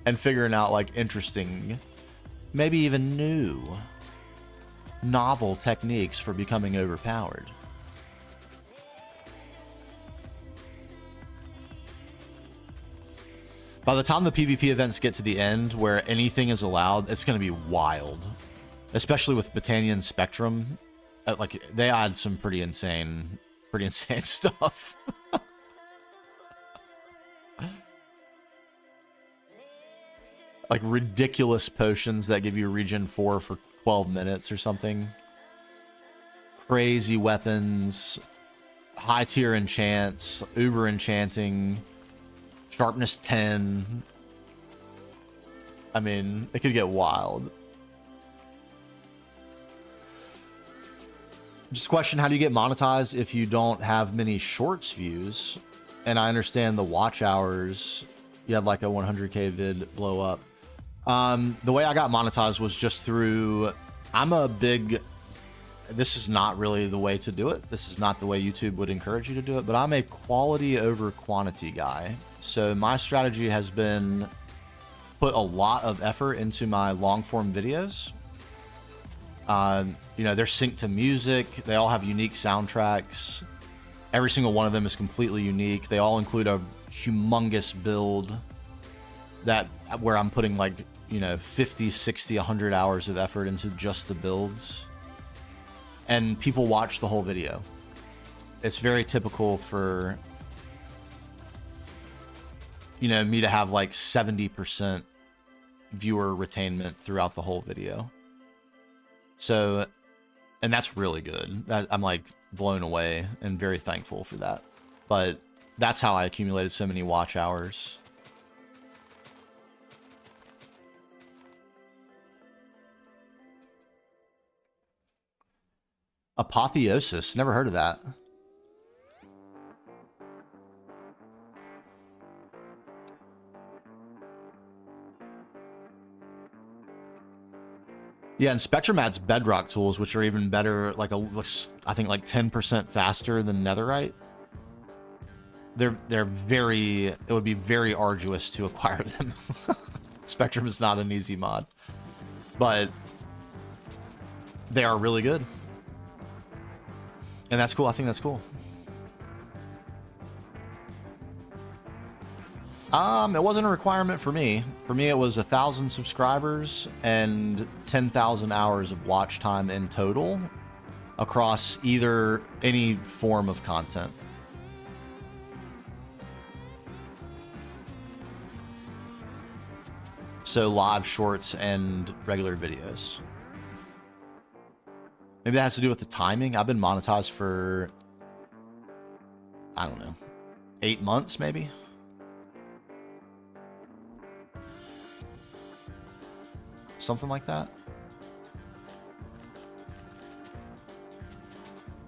And figuring out, like, interesting, maybe even new, novel techniques for becoming overpowered. By the time the PvP events get to the end where anything is allowed, it's going to be wild. Especially with Botania and Spectrum. Like, they add some pretty insane stuff. Like ridiculous potions that give you regen 4 for 12 minutes or something. Crazy weapons. High tier enchants. Uber enchanting. Sharpness 10. I mean, it could get wild. Just question, how do you get monetized if you don't have many shorts views? And I understand the watch hours. You had like a 100K vid blow up. The way I got monetized was just through... This is not really the way to do it. This is not the way YouTube would encourage you to do it, but I'm a quality over quantity guy. So my strategy has been put a lot of effort into my long form videos. You know, they're synced to music. They all have unique soundtracks. Every single one of them is completely unique. They all include a humongous build where I'm putting like, you know, 50, 60, 100 hours of effort into just the builds. And people watch the whole video. It's very typical for, you know, me to have like 70% viewer retainment throughout the whole video. So, and that's really good. I'm like blown away and very thankful for that. But that's how I accumulated so many watch hours. Apotheosis, never heard of that. Yeah, and Spectrum adds bedrock tools, which are even better, like I think like 10% faster than netherite. They're very, it would be very arduous to acquire them. Spectrum is not an easy mod, but they are really good. And that's cool. I think that's cool. It wasn't a requirement for me. For me, it was 1,000 subscribers and 10,000 hours of watch time in total across either any form of content. So live shorts and regular videos. Maybe that has to do with the timing. I've been monetized for, I don't know, 8 months maybe. Something like that.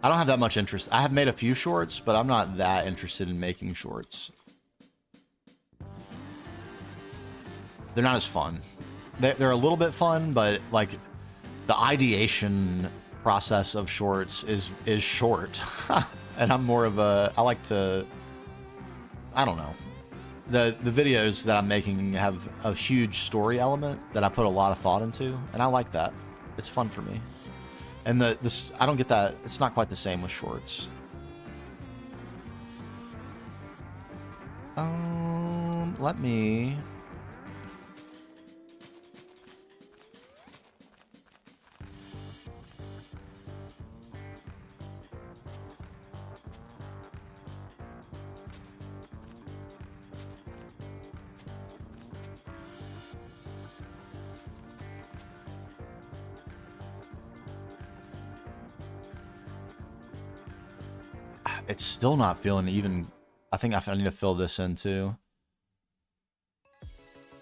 I don't have that much interest. I have made a few shorts, but I'm not that interested in making shorts. They're not as fun. They're a little bit fun, but like the ideation process of shorts is short. And I'm more of a, I like to, I don't know. The videos that I'm making have a huge story element that I put a lot of thought into, and I like that. It's fun for me. And this, I don't get that. It's not quite the same with shorts. Let me... It's still not feeling even... I think I need to fill this in too.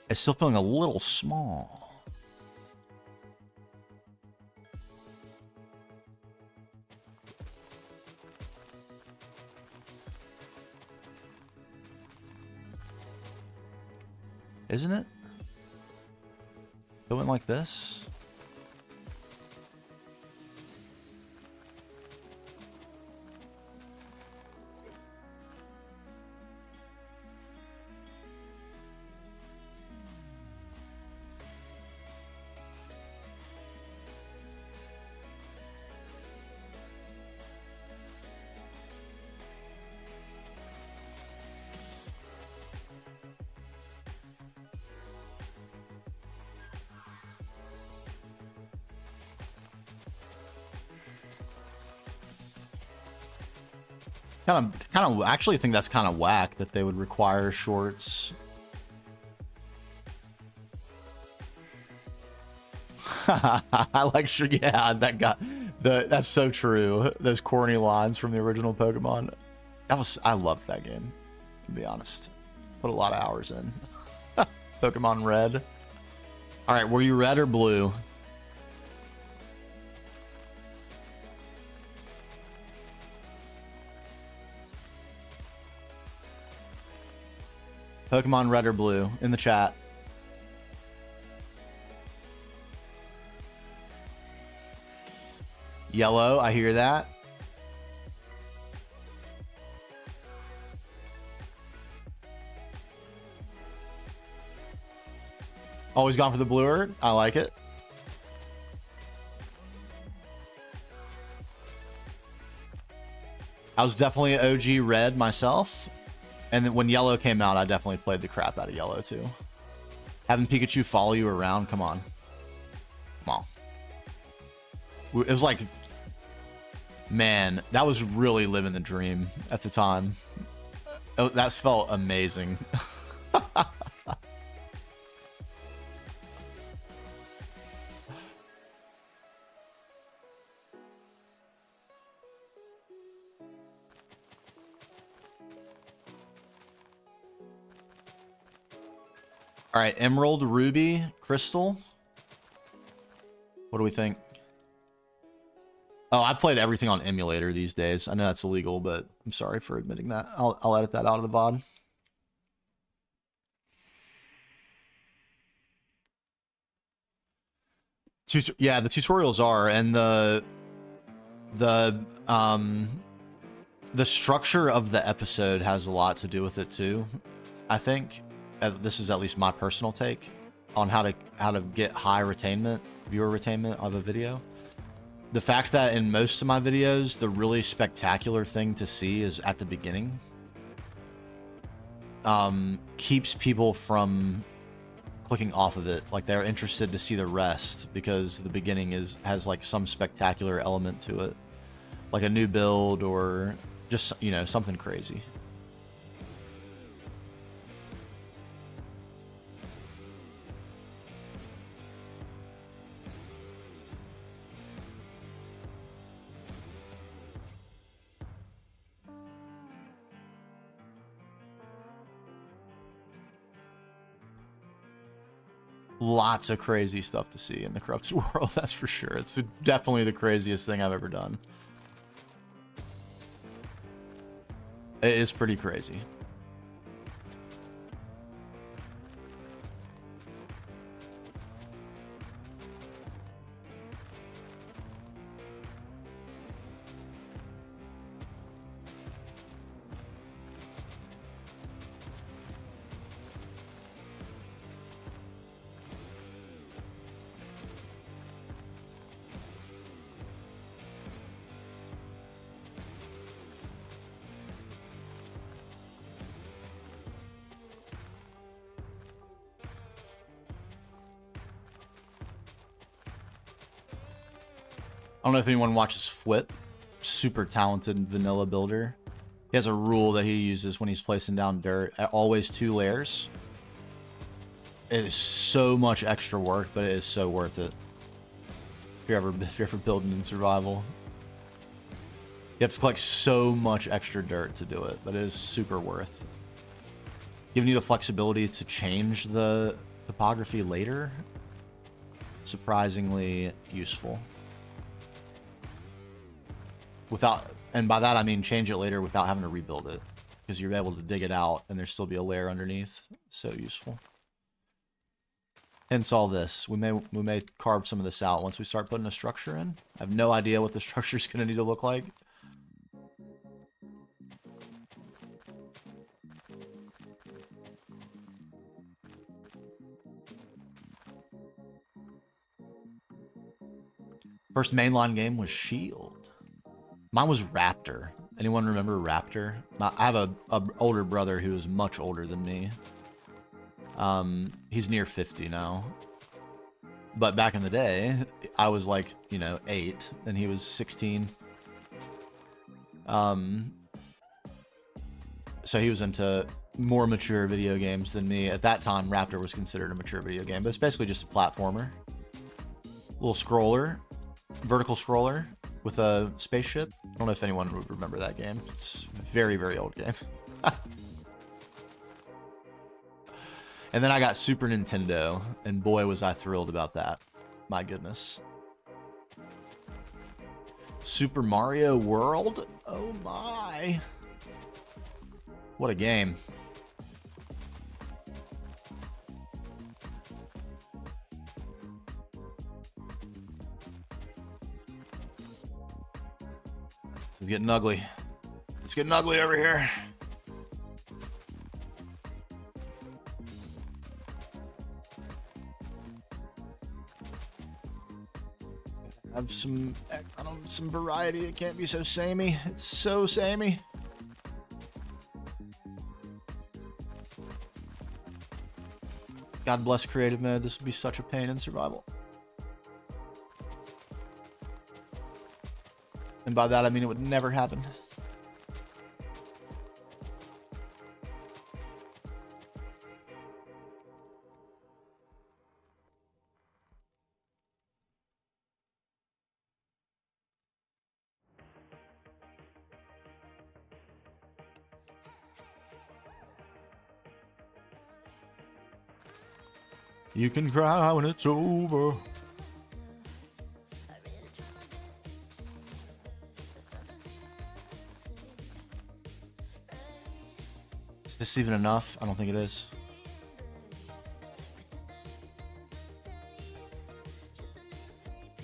It's still feeling a little small. Isn't it? It went like this. kind of actually think that's kind of whack that they would require shorts. I like sure, yeah, that guy. That's so true. Those corny lines from the original Pokemon. I loved that game, to be honest. Put a lot of hours in. Pokemon Red. All right, were you red or blue? Pokemon Red or blue in the chat. Yellow, I hear that. Always gone for the bluer. I like it. I was definitely an OG red myself. And then when yellow came out, I definitely played the crap out of yellow too. Having Pikachu follow you around, come on. Come on. It was like, man, that was really living the dream at the time. That felt amazing. All right, Emerald, Ruby, Crystal. What do we think? Oh, I played everything on emulator these days. I know that's illegal, but I'm sorry for admitting that. I'll edit that out of the VOD. Yeah, the tutorials are, and the structure of the episode has a lot to do with it too. I think this is at least my personal take on how to get high retainment, viewer retainment of a video. The fact that in most of my videos, the really spectacular thing to see is at the beginning, keeps people from clicking off of it. Like they're interested to see the rest because the beginning has like some spectacular element to it, like a new build or just, you know, something crazy. Lots of crazy stuff to see in the Corrupted World, that's for sure. It's definitely the craziest thing I've ever done. It is pretty crazy. I don't know if anyone watches Flip. Super talented vanilla builder. He has a rule that he uses when he's placing down dirt. Always 2 layers. It is so much extra work, but it is so worth it. If you're ever building in survival. You have to collect so much extra dirt to do it, but it is super worth. Giving you the flexibility to change the topography later. Surprisingly useful. And by that I mean change it later without having to rebuild it, because you're able to dig it out and there still be a layer underneath. So useful. Hence all this. We may carve some of this out once we start putting a structure in. I have no idea what the structure is going to need to look like. First mainline game was Shield. Mine was Raptor. Anyone remember Raptor? I have a older brother who is much older than me. He's near 50 now. But back in the day, I was like, you know, 8 and he was 16. So he was into more mature video games than me. At that time, Raptor was considered a mature video game, but it's basically just a platformer. Little scroller, vertical scroller with a spaceship. I don't know if anyone would remember that game. It's a very, very old game. And then I got Super Nintendo, and boy was I thrilled about that. My goodness. Super Mario World? Oh my. What a game. It's getting ugly. It's getting ugly over here. Have some, I don't, some variety. It can't be so samey. It's so samey. God bless creative mode. This would be such a pain in survival. And by that I mean it would never happen. You can cry when it's over. Is this even enough? I don't think it is.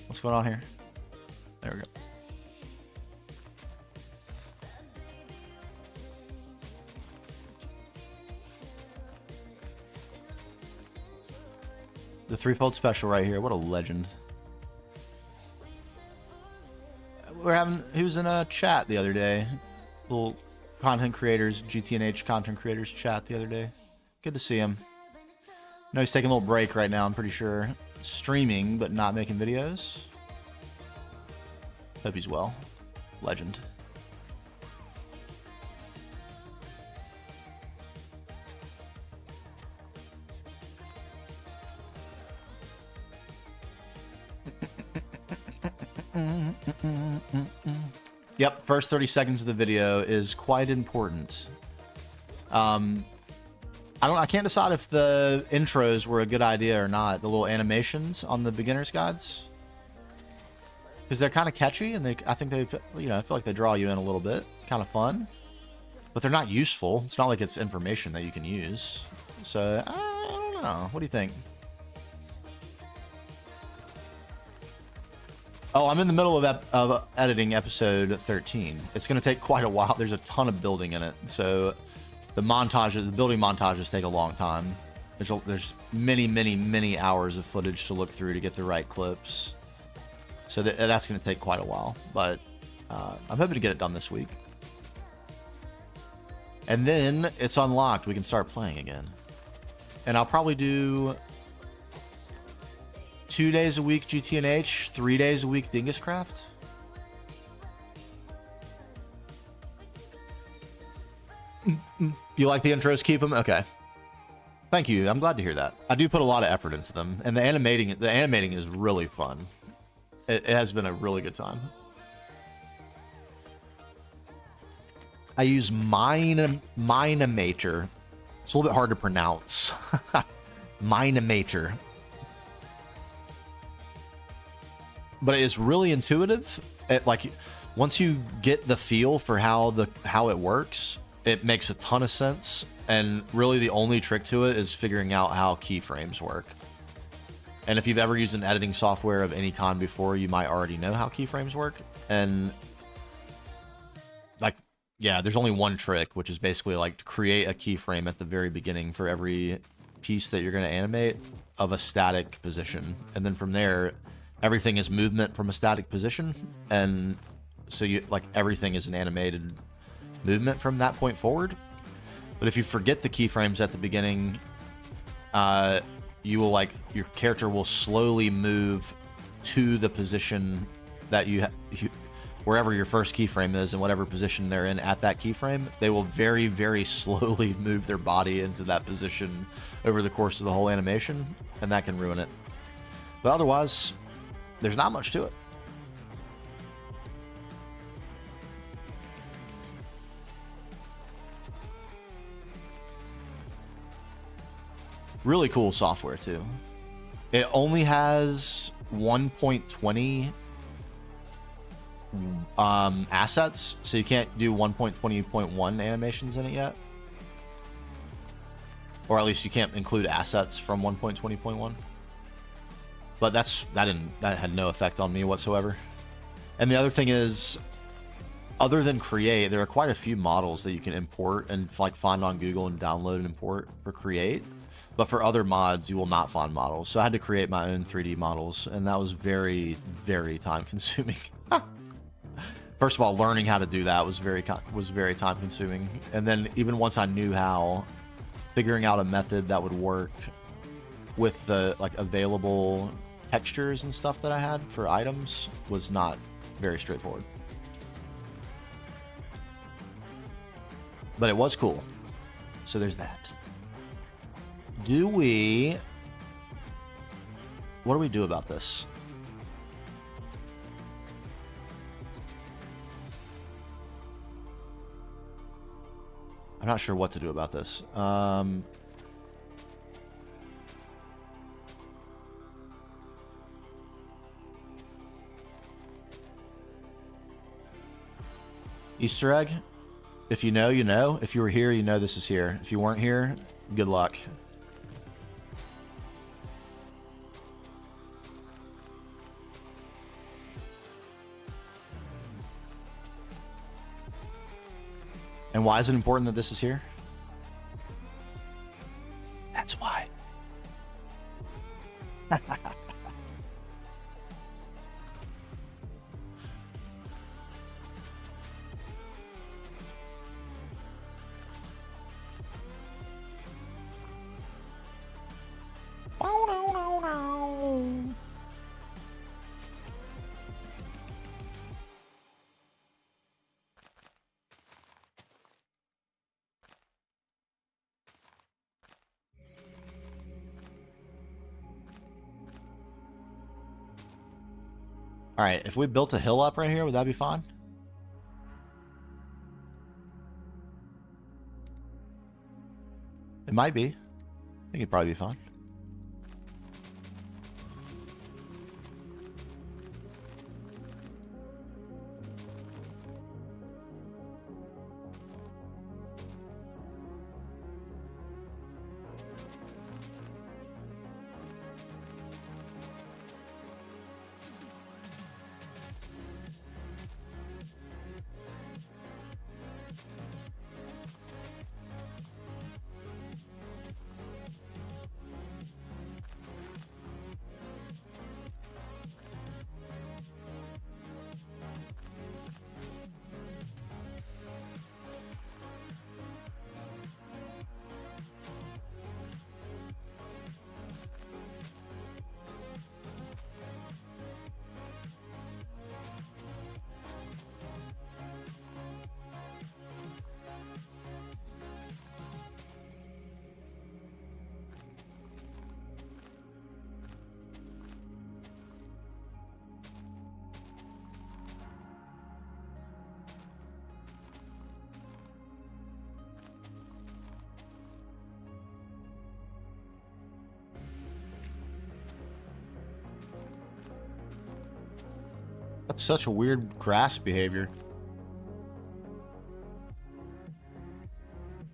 What's going on here? There we go. The threefold special right here. What a legend. He was in a chat the other day. Little content creators, GTNH content creators chat the other day. Good to see him. No, he's taking a little break right now, I'm pretty sure. Streaming, but not making videos. Hope he's well. Legend. Yep, first 30 seconds of the video is quite important. I can't decide if the intros were a good idea or not. The little animations on the beginner's guides, because they're kind of catchy and I think they, I feel like they draw you in a little bit. Kind of fun, but they're not useful. It's not like it's information that you can use. So I don't know. What do you think? Oh, I'm in the middle of editing episode 13. It's going to take quite a while. There's a ton of building in it, so the building montages take a long time. There's many hours of footage to look through to get the right clips. So that's going to take quite a while, but I'm hoping to get it done this week. And then it's unlocked. We can start playing again. And I'll probably do 2 days a week GTNH, 3 days a week DingusCraft. You like the intros? Keep them? Okay. Thank you. I'm glad to hear that. I do put a lot of effort into them, and the animating is really fun. It has been a really good time. I use Minimator. It's a little bit hard to pronounce. Minimator. But it is really intuitive. Once you get the feel for how it works, it makes a ton of sense. And really the only trick to it is figuring out how keyframes work. And if you've ever used an editing software of any kind before, you might already know how keyframes work. And yeah, there's only one trick, which is basically to create a keyframe at the very beginning for every piece that you're going to animate of a static position. And then from there, everything is movement from a static position. And so everything is an animated movement from that point forward. But if you forget the keyframes at the beginning, you will your character will slowly move to the position that wherever your first keyframe is and whatever position they're in at that keyframe, they will very, very slowly move their body into that position over the course of the whole animation, and that can ruin it. But otherwise, there's not much to it. Really cool software too. It only has 1.20 assets, so you can't do 1.20.1 animations in it yet, or at least you can't include assets from 1.20.1. But that had no effect on me whatsoever. And the other thing is, other than Create, there are quite a few models that you can import and like find on Google and download and import for Create. But for other mods, you will not find models. So I had to create my own 3D models, and that was very, very time consuming. First of all, learning how to do that was very time consuming. And then even once I knew how, figuring out a method that would work with the like available textures and stuff that I had for items was not very straightforward. But it was cool. So there's that. What do we do about this? I'm not sure what to do about this. Easter egg? If you know, you know. If you were here, you know this is here. If you weren't here, good luck. And why is it important that this is here? That's why. All right, if we built a hill up right here, would that be fine? It might be. I think it'd probably be fine. That's such a weird grass behavior.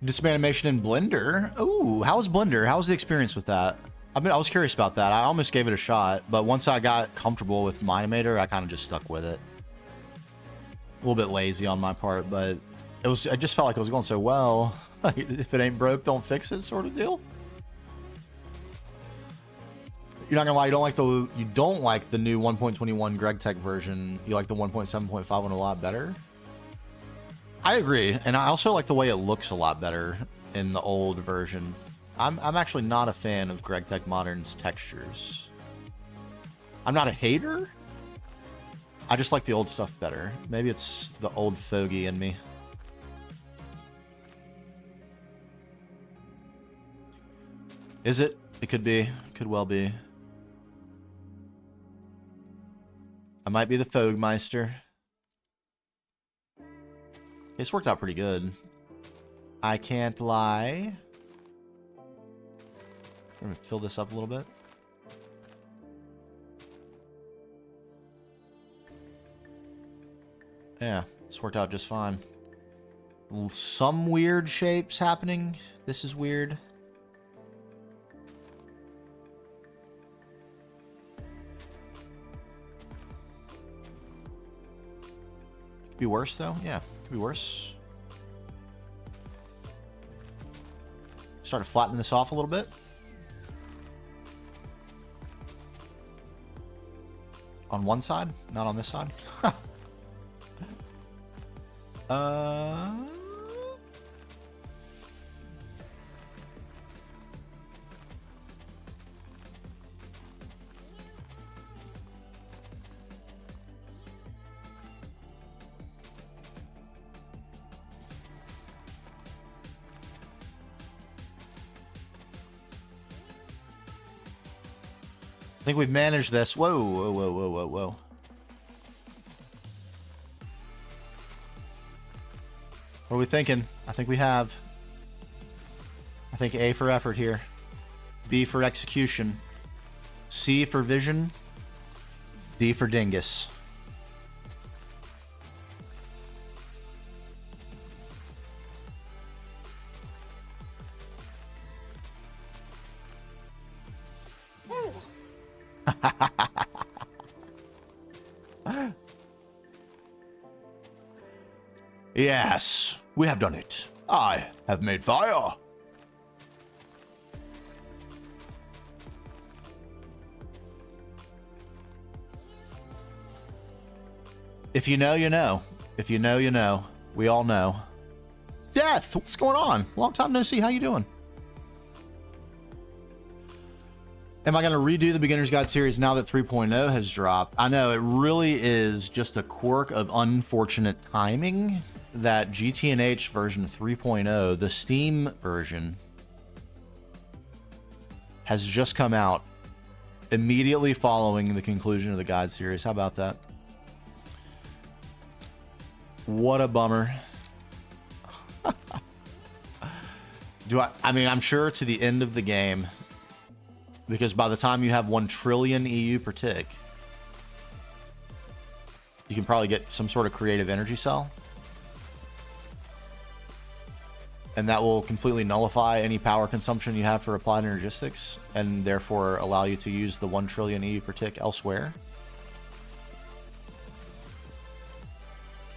Did some animation in Blender. Ooh, how was Blender? How was the experience with that? I was curious about that. I almost gave it a shot, but once I got comfortable with Minimator, I kind of just stuck with it. A little bit lazy on my part, but I just felt like it was going so well. Like, if it ain't broke, don't fix it, sort of deal. You're not gonna lie, you don't like the new 1.21 GregTech version. You like the 1.7.5 one a lot better. I agree, and I also like the way it looks a lot better in the old version. I'm actually not a fan of GregTech Modern's textures. I'm not a hater, I just like the old stuff better. Maybe it's the old fogey in me. Is it? It could be. Could well be. I might be the Fogmeister. It's worked out pretty good. I can't lie. I'm gonna fill this up a little bit. Yeah, it's worked out just fine. Some weird shapes happening. This is weird. Could be worse, though. Yeah, could be worse. Started flattening this off a little bit. On one side, not on this side. I think we've managed this. Whoa, whoa, whoa, whoa, whoa, whoa. What are we thinking? I think we have. I think A for effort here. B for execution. C for vision. D for dingus. Yes, we have done it. I have made fire. If you know, you know. If you know, you know. We all know. Death, what's going on? Long time no see. How you doing? Am I going to redo the Beginner's Guide series now that 3.0 has dropped? I know, it really is just a quirk of unfortunate timing that GTNH version 3.0, the Steam version, has just come out immediately following the conclusion of the guide series. How about that? What a bummer. I mean, I'm sure to the end of the game, because by the time you have 1 trillion EU per tick, you can probably get some sort of creative energy cell. And that will completely nullify any power consumption you have for applied energistics, and therefore allow you to use the 1 trillion EU per tick elsewhere.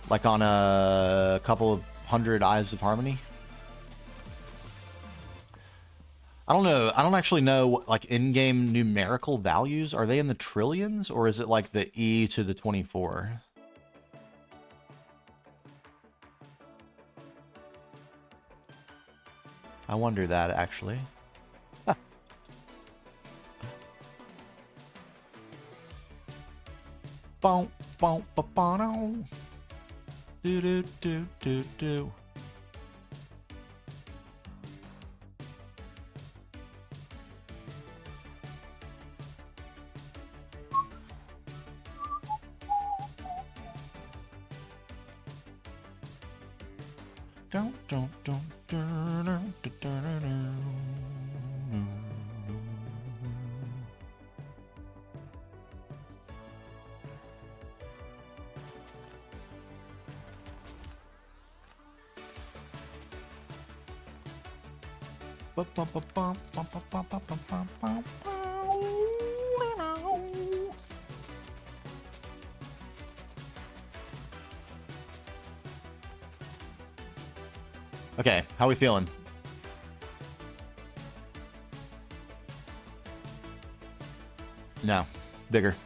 Like on a couple of 100 Eyes of Harmony. I don't know. I don't actually know, like, in-game numerical values. Are they in the trillions, or is it like the E to the 24? I wonder that, actually. Boom, boom, boom, do do do do do. Okay, how we feeling? No, bigger.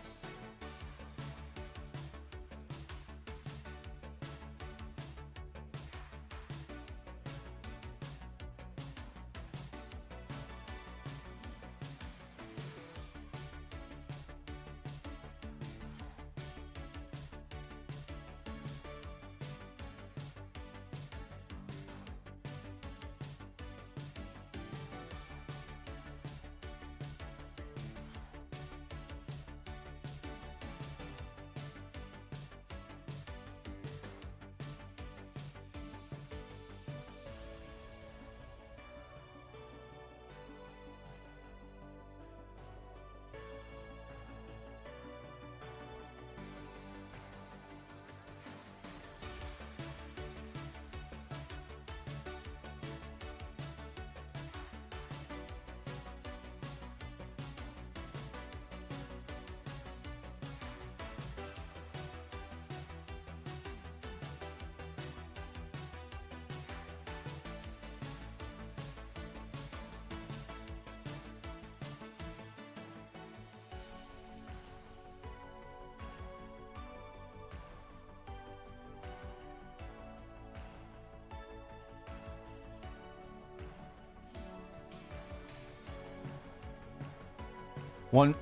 1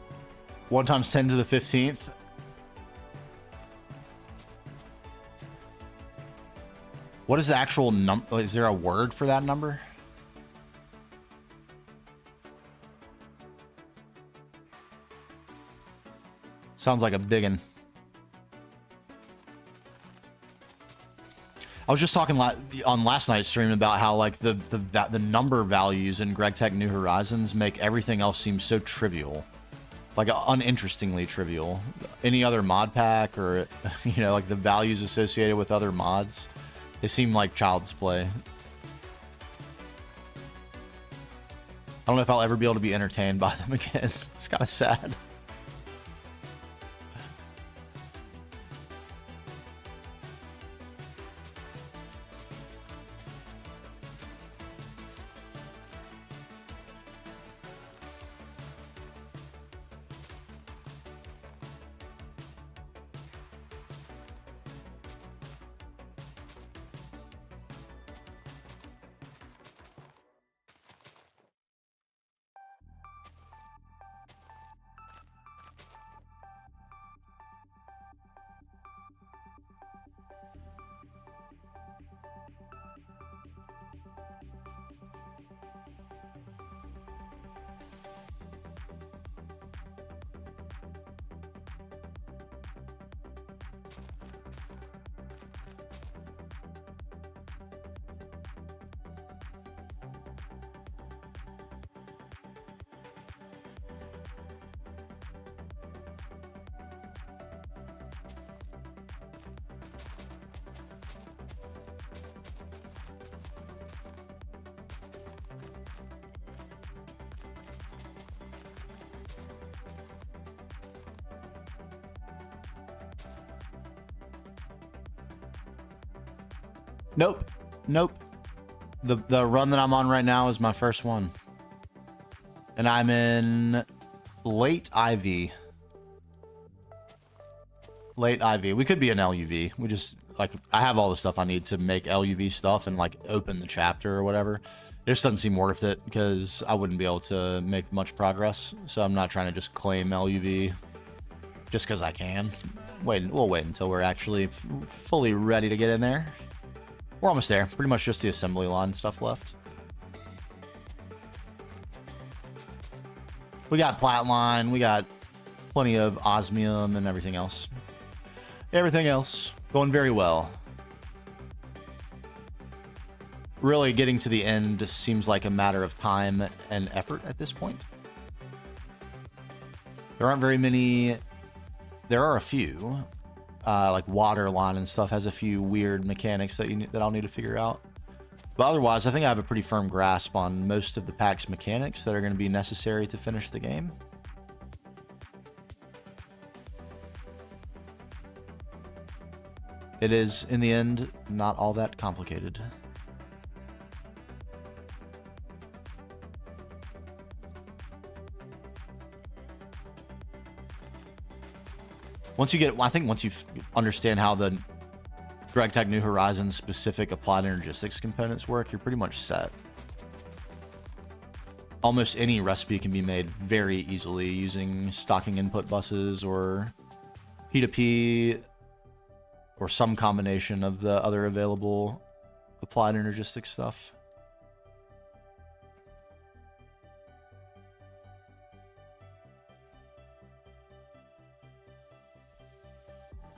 times 10 to the 15th. What is the actual number? Is there a word for that number? Sounds like a biggin. I was just talking on last night's stream about how like the number values in GregTech New Horizons make everything else seem so trivial, like uninterestingly trivial. Any other mod pack or you know like the values associated with other mods, they seem like child's play. I don't know if I'll ever be able to be entertained by them again. It's kind of sad. Nope. Nope. The run that I'm on right now is my first one. And I'm in late IV. Late IV. We could be an LUV. We just, like, I have all the stuff I need to make LUV stuff and, like, open the chapter or whatever. It just doesn't seem worth it because I wouldn't be able to make much progress. So I'm not trying to just claim LUV just because I can. We'll wait until we're actually fully ready to get in there. We're almost there. Pretty much just the assembly line stuff left. We got Platline. We got plenty of osmium and everything else. Everything else going very well. Really getting to the end seems like a matter of time and effort at this point. There aren't very many. There are a few. Like Waterline and stuff has a few weird mechanics that I'll need to figure out. But otherwise, I think I have a pretty firm grasp on most of the pack's mechanics that are going to be necessary to finish the game. It is, in the end, not all that complicated. Once you get, I think once you understand how the GregTech New Horizons specific applied energistics components work, you're pretty much set. Almost any recipe can be made very easily using stocking input buses or P2P or some combination of the other available applied energistics stuff.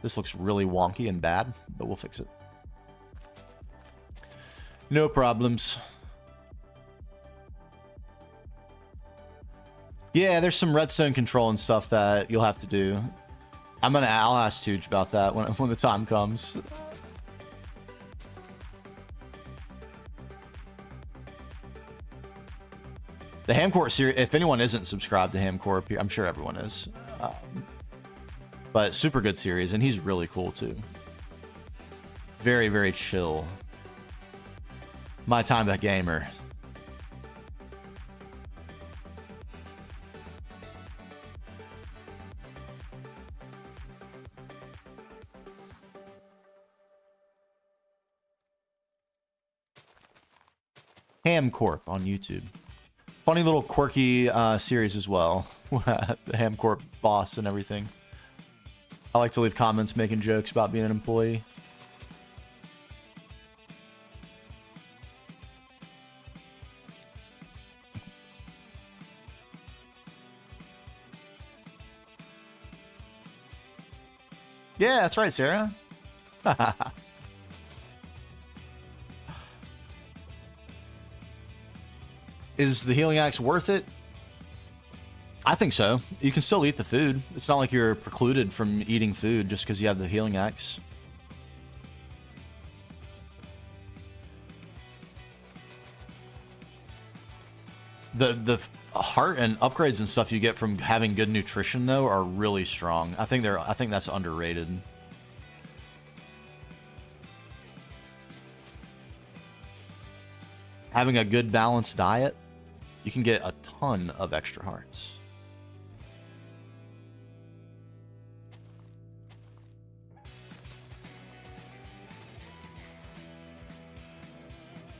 This looks really wonky and bad, but we'll fix it. No problems. Yeah, there's some redstone control and stuff that you'll have to do. I'll ask Tooch about that when the time comes. The Hamcore series, if anyone isn't subscribed to Hamcore, I'm sure everyone is. But super good series, and he's really cool too. Very, very chill. My time a gamer. Ham Corp on YouTube. funny little quirky series as well. The Hamcorp boss and everything. I like to leave comments making jokes about being an employee. Yeah, that's right, Sarah. Is the healing axe worth it? I think so. You can still eat the food. It's not like you're precluded from eating food just because you have the healing axe. The heart and upgrades and stuff you get from having good nutrition though are really strong. I think that's underrated. Having a good balanced diet, you can get a ton of extra hearts.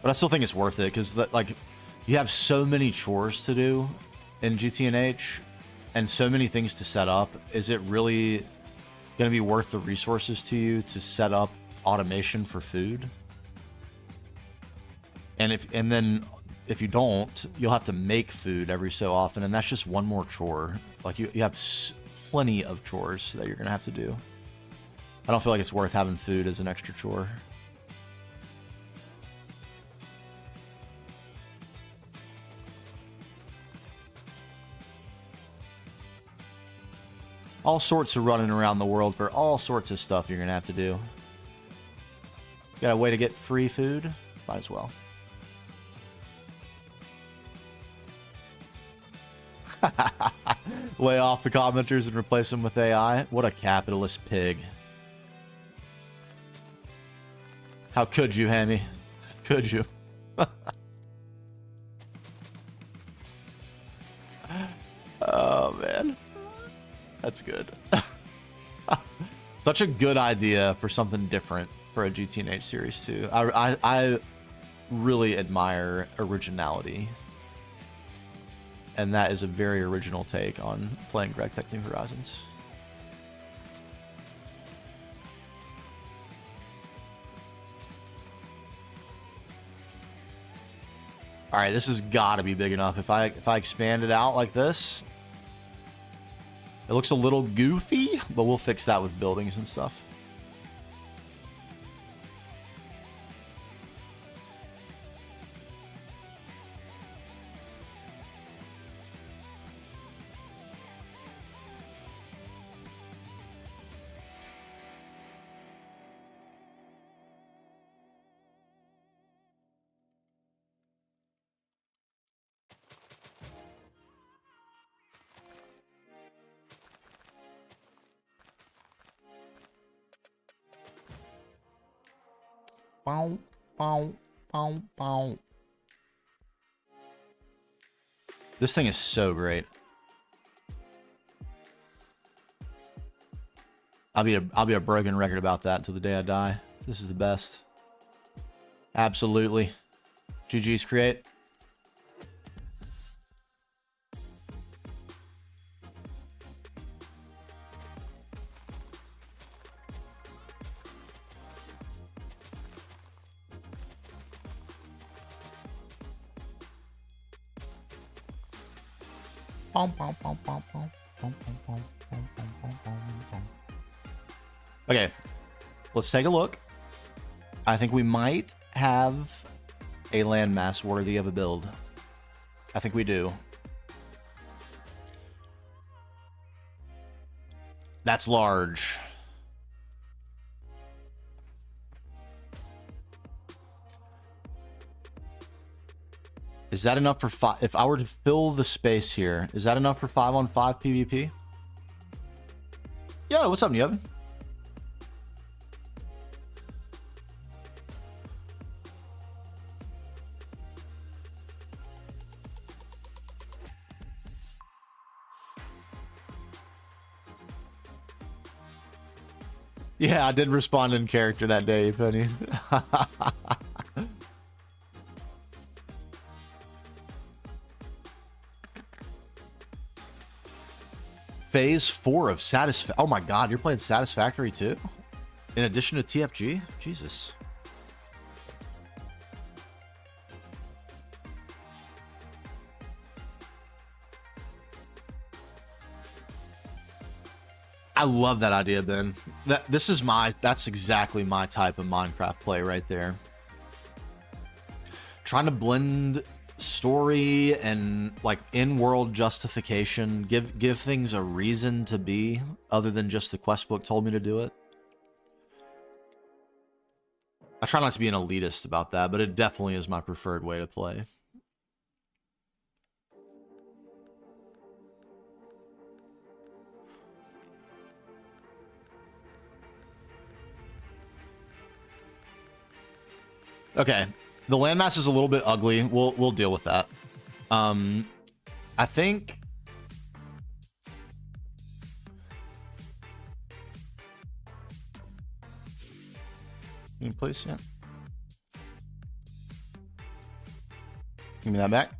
But I still think it's worth it because like you have so many chores to do in GTNH and so many things to set up. Is it really going to be worth the resources to you to set up automation for food? And then if you don't, you'll have to make food every so often, and that's just one more chore. Like you have plenty of chores that you're gonna have to do. I don't feel like it's worth having food as an extra chore. All sorts of running around the world for all sorts of stuff you're gonna have to do. Got a way to get free food? Might as well. Lay off the commenters and replace them with AI. What a capitalist pig. How could you, Hammy? Could you? Oh, man. That's good. Such a good idea for something different for a GTNH series, too. I really admire originality. And that is a very original take on playing Greg Tech New Horizons. All right, this has got to be big enough. If I expand it out like this, it looks a little goofy, but we'll fix that with buildings and stuff. Bow, bow, bow, bow. This thing is so great. I'll be a broken record about that until the day I die. This is the best. Absolutely. GG's create. Okay, let's take a look. I think we might have a landmass worthy of a build. I think we do. That's large. Is that enough for 5? If I were to fill the space here, is that enough for 5-on-5 PvP? Yo, what's up, Neven? Yeah, I did respond in character that day, Penny. Phase 4 of Satisfactory. Oh my god, you're playing Satisfactory too? In addition to TFG? Jesus. I love that idea, Ben. That's exactly my type of Minecraft play right there. Trying to blend story and like in-world justification, give things a reason to be other than just the quest book told me to do it. I try not to be an elitist about that, but it definitely is my preferred way to play. Okay, the landmass is a little bit ugly. We'll deal with that. I think can you please, yeah. Give me that back.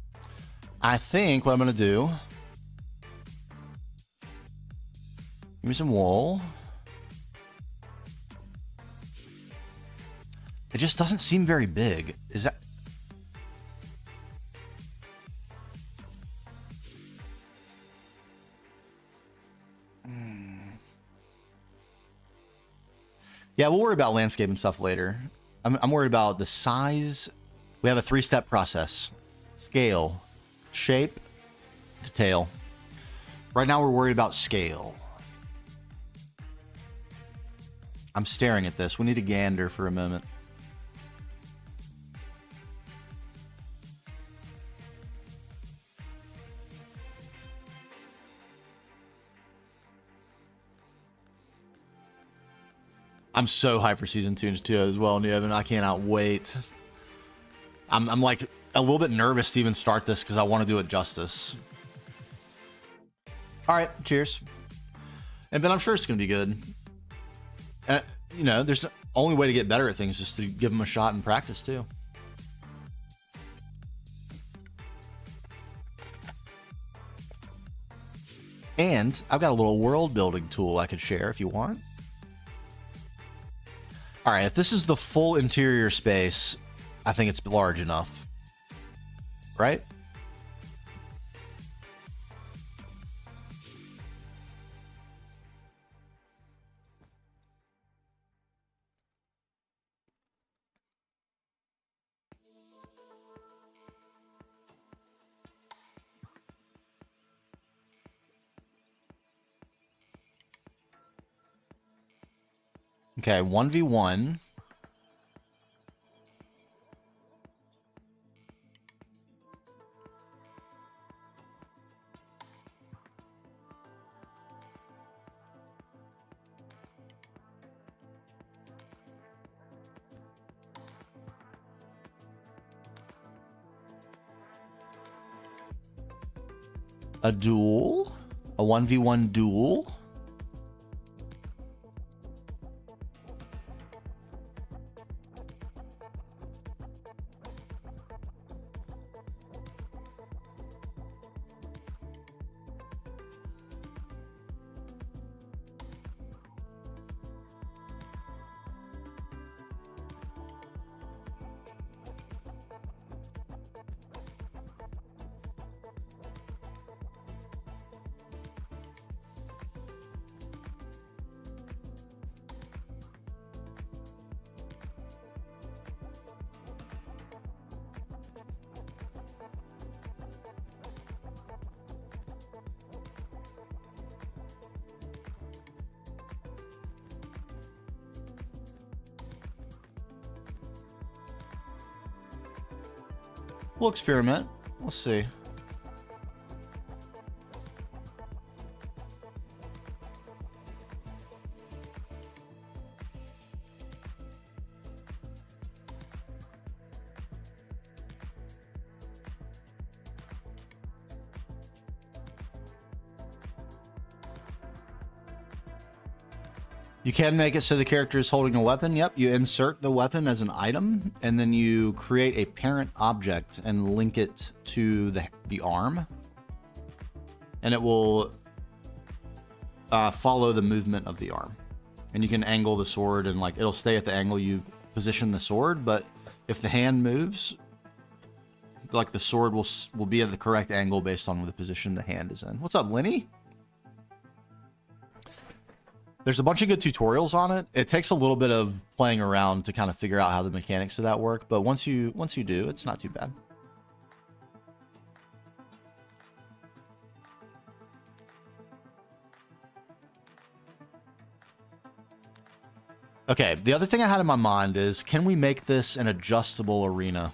I think what I'm gonna do. Give me some wool. It just doesn't seem very big. Is that? Yeah, we'll worry about landscape and stuff later. I'm worried about the size. We have a 3-step process. Scale, shape, detail. Right now we're worried about scale. I'm staring at this. We need a gander for a moment. I'm so hyped for season 2 as well, Neven. I cannot wait. I'm like a little bit nervous to even start this because I want to do it justice. All right, cheers. And Ben, I'm sure it's gonna be good. You know, there's the only way to get better at things is to give them a shot and practice too. And I've got a little world building tool I could share if you want. All right, if this is the full interior space, I think it's large enough, right? Okay, 1v1. A duel? A 1v1 duel? We'll experiment. We'll see. You can make it so the character is holding a weapon. Yep, you insert the weapon as an item, and then you create a parent object and link it to the arm. And it will follow the movement of the arm. And you can angle the sword and like it'll stay at the angle you position the sword, but if the hand moves, like the sword will be at the correct angle based on the position the hand is in. What's up, Lenny? There's a bunch of good tutorials on it. It takes a little bit of playing around to kind of figure out how the mechanics of that work, but once you do, it's not too bad. Okay, the other thing I had in my mind is, can we make this an adjustable arena?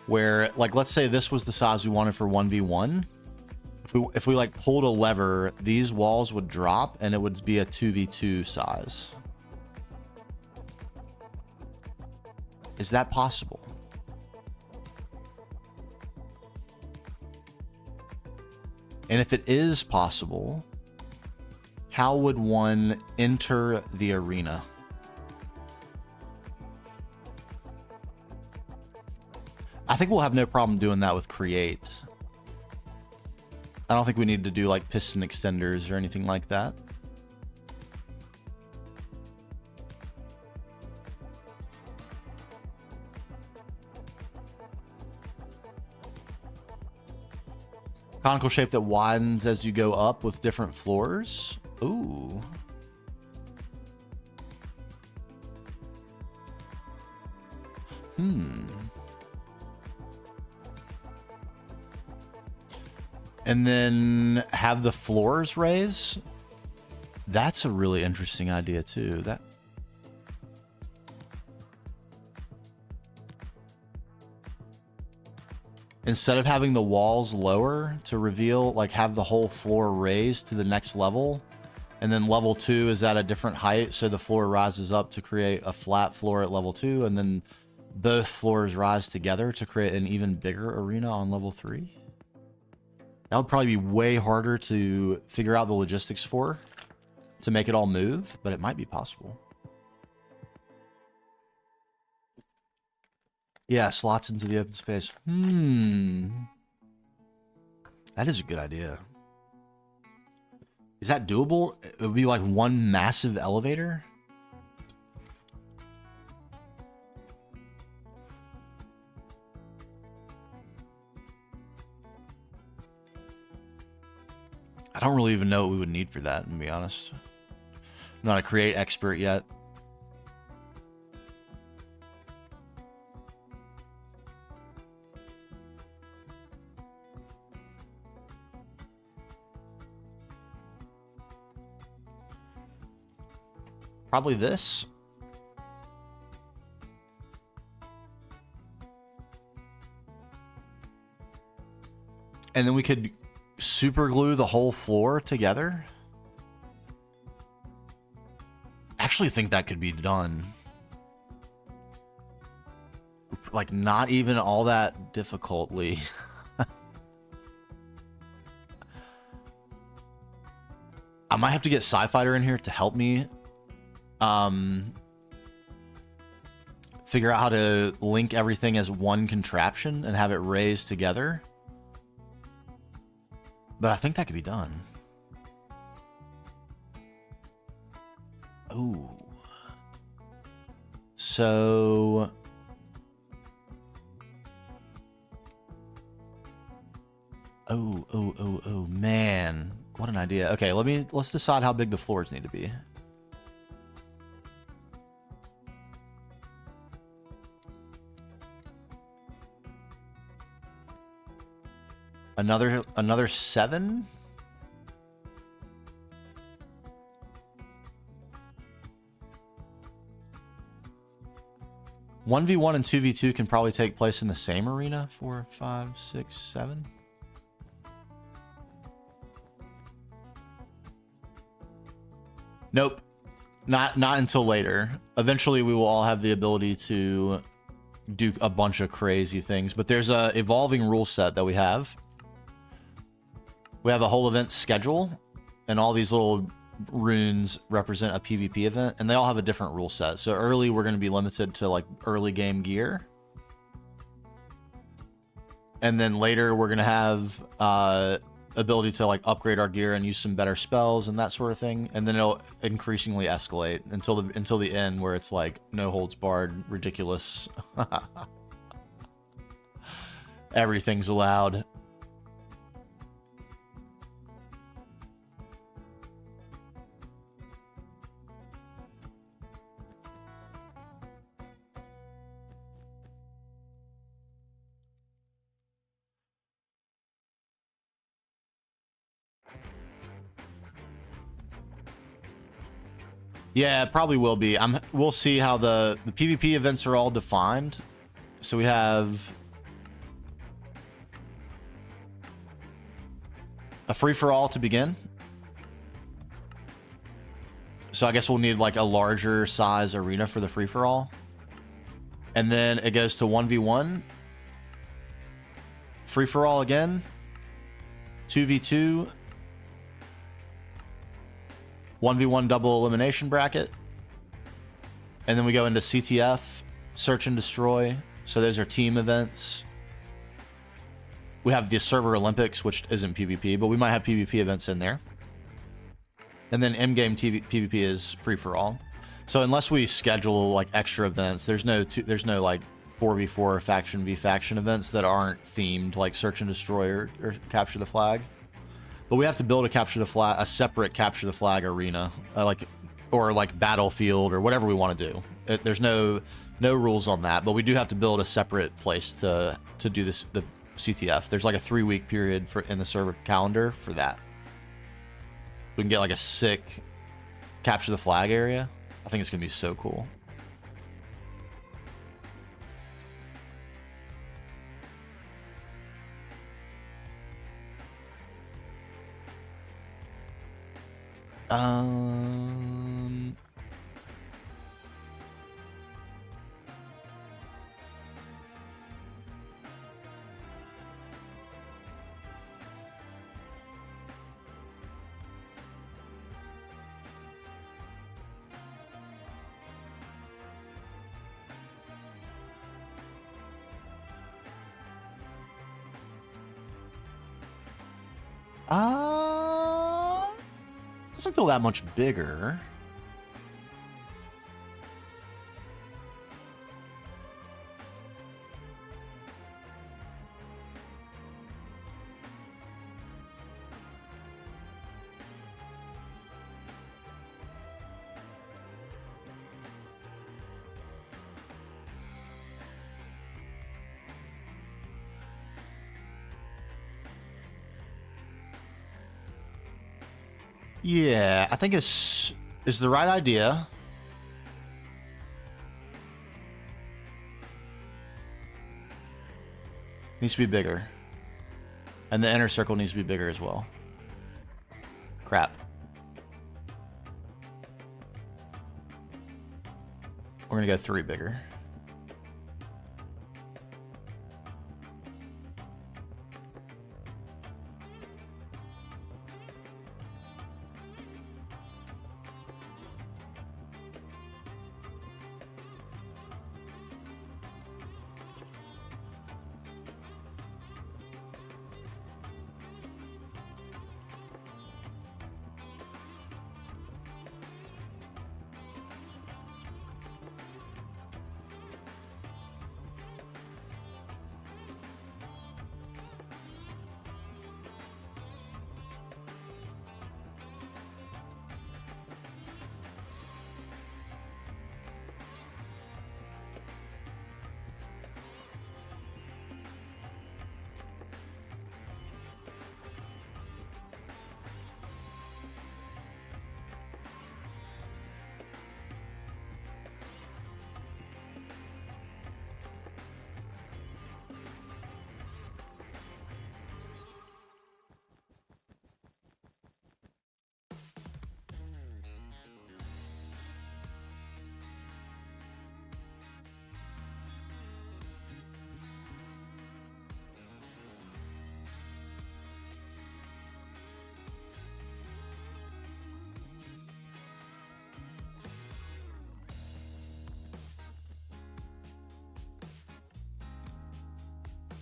Where, like, let's say this was the size we wanted for 1v1. If we like pulled a lever, these walls would drop and it would be a 2v2 size. Is that possible? And if it is possible, how would one enter the arena? I think we'll have no problem doing that with create. I don't think we need to do like piston extenders or anything like that. Conical shape that widens as you go up with different floors. Ooh. And then have the floors raise. That's a really interesting idea too. That instead of having the walls lower to reveal, like have the whole floor raised to the next level, and then level 2 is at a different height, so the floor rises up to create a flat floor at level 2, and then both floors rise together to create an even bigger arena on level 3. That would probably be way harder to figure out the logistics for, to make it all move, but it might be possible. Yeah, slots into the open space. That is a good idea. Is that doable? It would be like one massive elevator? I don't really even know what we would need for that, to be honest. I'm not a create expert yet. Probably this. And then we could super glue the whole floor together. Actually think that could be done. Like not even all that difficultly. I might have to get Sci-Fighter in here to help me figure out how to link everything as one contraption and have it raised together. But I think that could be done. Ooh. So oh man. What an idea. Okay, let's decide how big the floors need to be. Another 7? (1v1) and 2v2 can probably take place in the same arena. 4, 5, 6, 7. Nope. Not until later. Eventually we will all have the ability to do a bunch of crazy things, but there's a evolving rule set that we have. We have a whole event schedule, and all these little runes represent a PvP event, and they all have a different rule set. So early, we're going to be limited to like early game gear. And then later, we're going to have ability to like upgrade our gear and use some better spells and that sort of thing, and then it'll increasingly escalate until the end where it's like no holds barred, ridiculous. Everything's allowed. Yeah, it probably will be. We'll see how the PvP events are all defined. So we have a free-for-all to begin. So I guess we'll need like a larger size arena for the free-for-all. And then it goes to 1v1. Free-for-all again. 2v2. 1v1 double elimination bracket. And then we go into CTF, search and destroy. So those are team events. We have the server Olympics, which isn't PvP, but we might have PvP events in there. And then in-game PvP is free for all. So unless we schedule like extra events, there's no like 4v4 faction v faction events that aren't themed like search and destroy or capture the flag. But we have to build a separate capture the flag arena, or like battlefield or whatever we want to do. There's no rules on that, but we do have to build a separate place to do this, the CTF. There's like a 3-week period in the server calendar for that. We can get like a sick capture the flag area. I think it's gonna be so cool. Doesn't feel that much bigger. Yeah, I think is the right idea. Needs to be bigger. And the inner circle needs to be bigger as well. Crap. We're gonna go 3 bigger.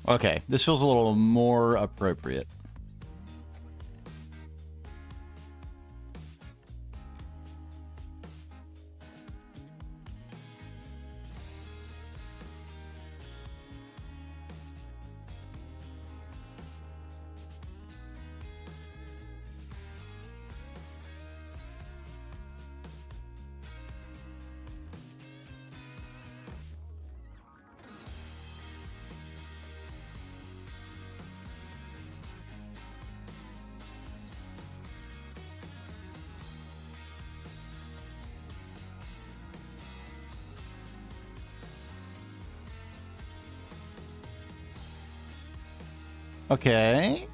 Okay, this feels a little more appropriate. Okay.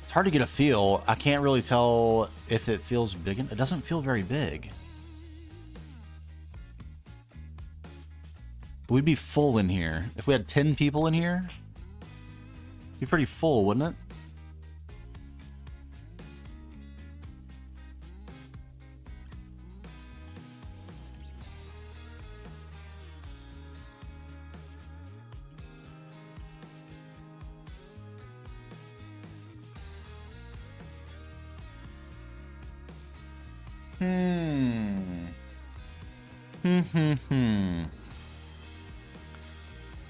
It's hard to get a feel. I can't really tell if it feels big. It doesn't feel very big. We'd be full in here. If we had 10 people in here, it'd be pretty full, wouldn't it?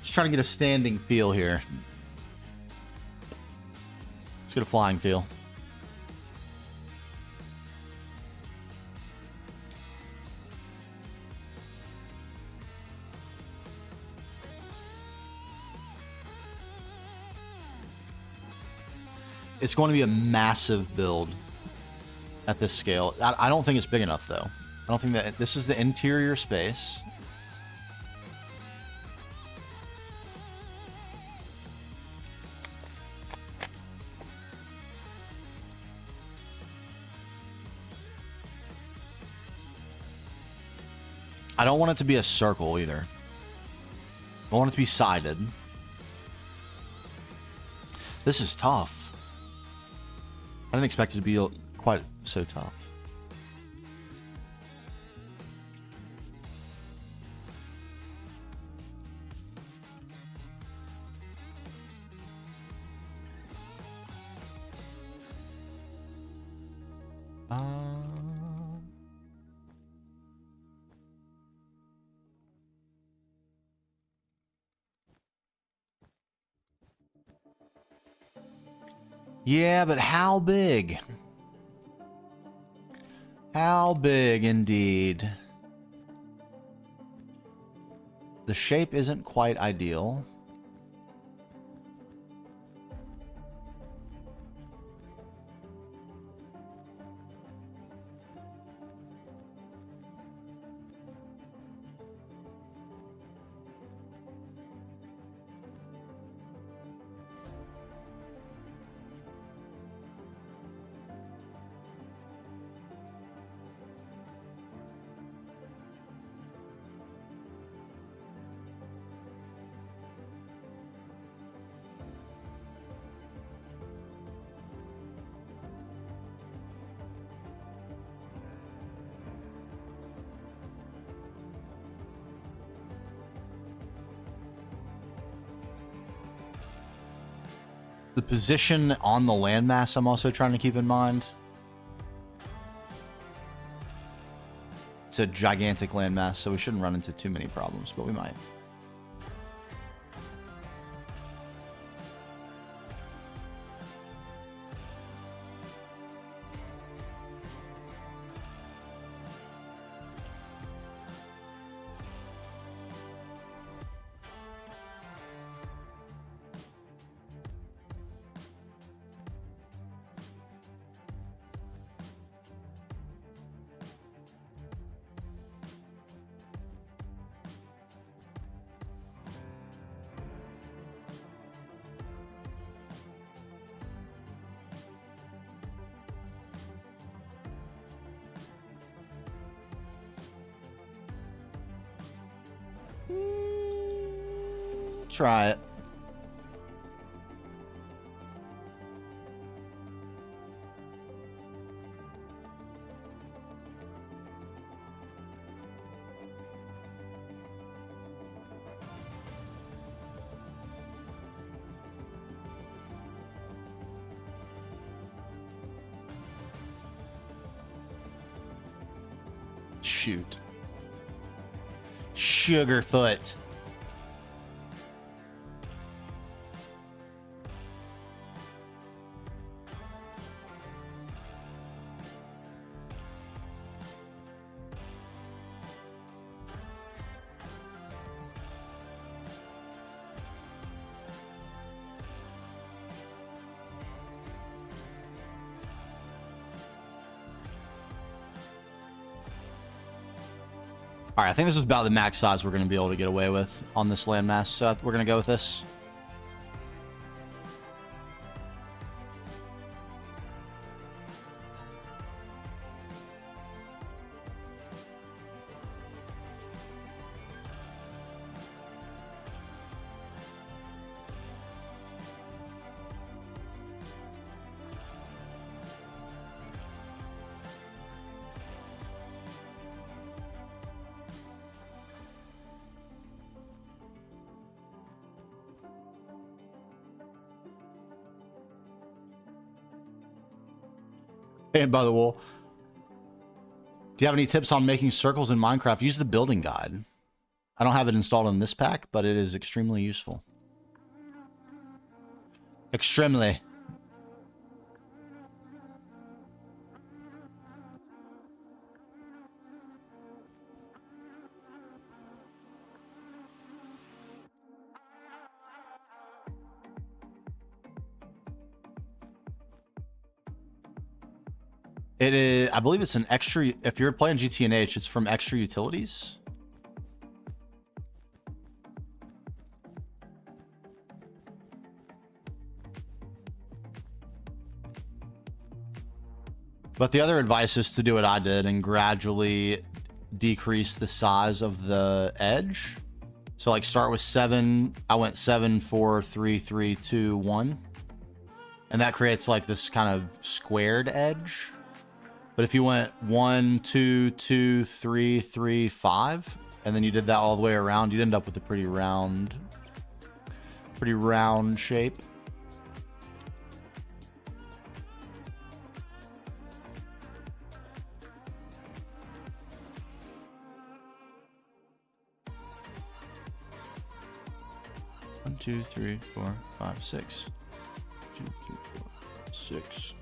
Just trying to get a standing feel here. Let's get a flying feel. It's going to be a massive build at this scale. I don't think it's big enough, though. I don't think that this is the interior space. I don't want it to be a circle either. I want it to be sided. This is tough. I didn't expect it to be quite so tough. Yeah, but how big? How big indeed? The shape isn't quite ideal. The position on the landmass I'm also trying to keep in mind. It's a gigantic landmass, so we shouldn't run into too many problems, but we might. Try it. Shoot. Sugarfoot. All right, I think this is about the max size we're going to be able to get away with on this landmass, so we're going to go with this. And by the wall. Do you have any tips on making circles in Minecraft? Use the building guide. I don't have it installed in this pack, but it is extremely useful. Extremely. It is, I believe it's an extra, if you're playing GTNH, it's from extra utilities. But the other advice is to do what I did and gradually decrease the size of the edge. So like start with 7, I went 7, 4, 3, 3, 2, 1. And that creates like this kind of squared edge. But if you went 1, 2, 2, 3, 3, 5, and then you did that all the way around, you'd end up with a pretty round shape. One, 2, 3, 4, 5, 6. 2, 3, 4, 5, 6.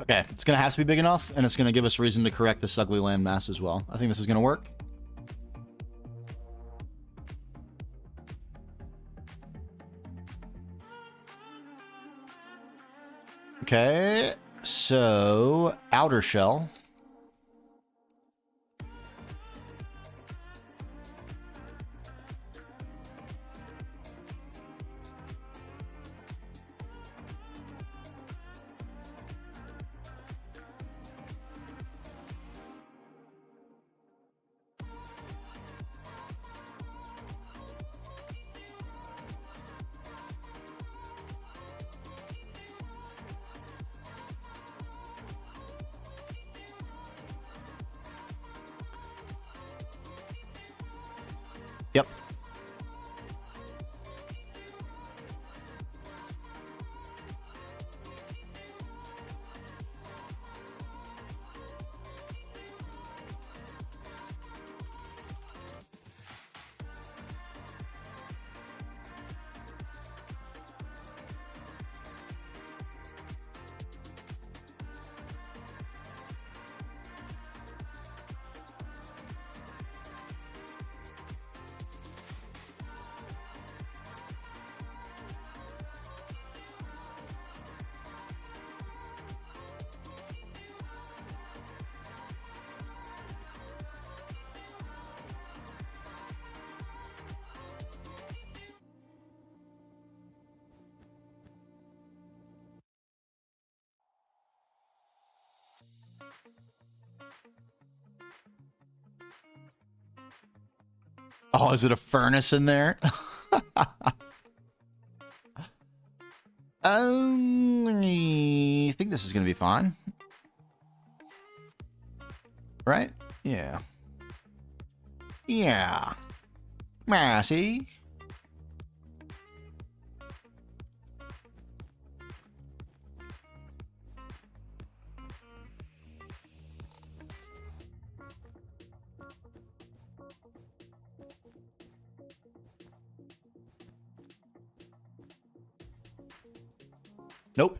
Okay, it's going to have to be big enough, and it's going to give us reason to correct this ugly landmass as well. I think this is going to work. Okay, so outer shell. Yep. Oh, is it a furnace in there? I think this is going to be fine. Right? Yeah. Yeah. See? Nope.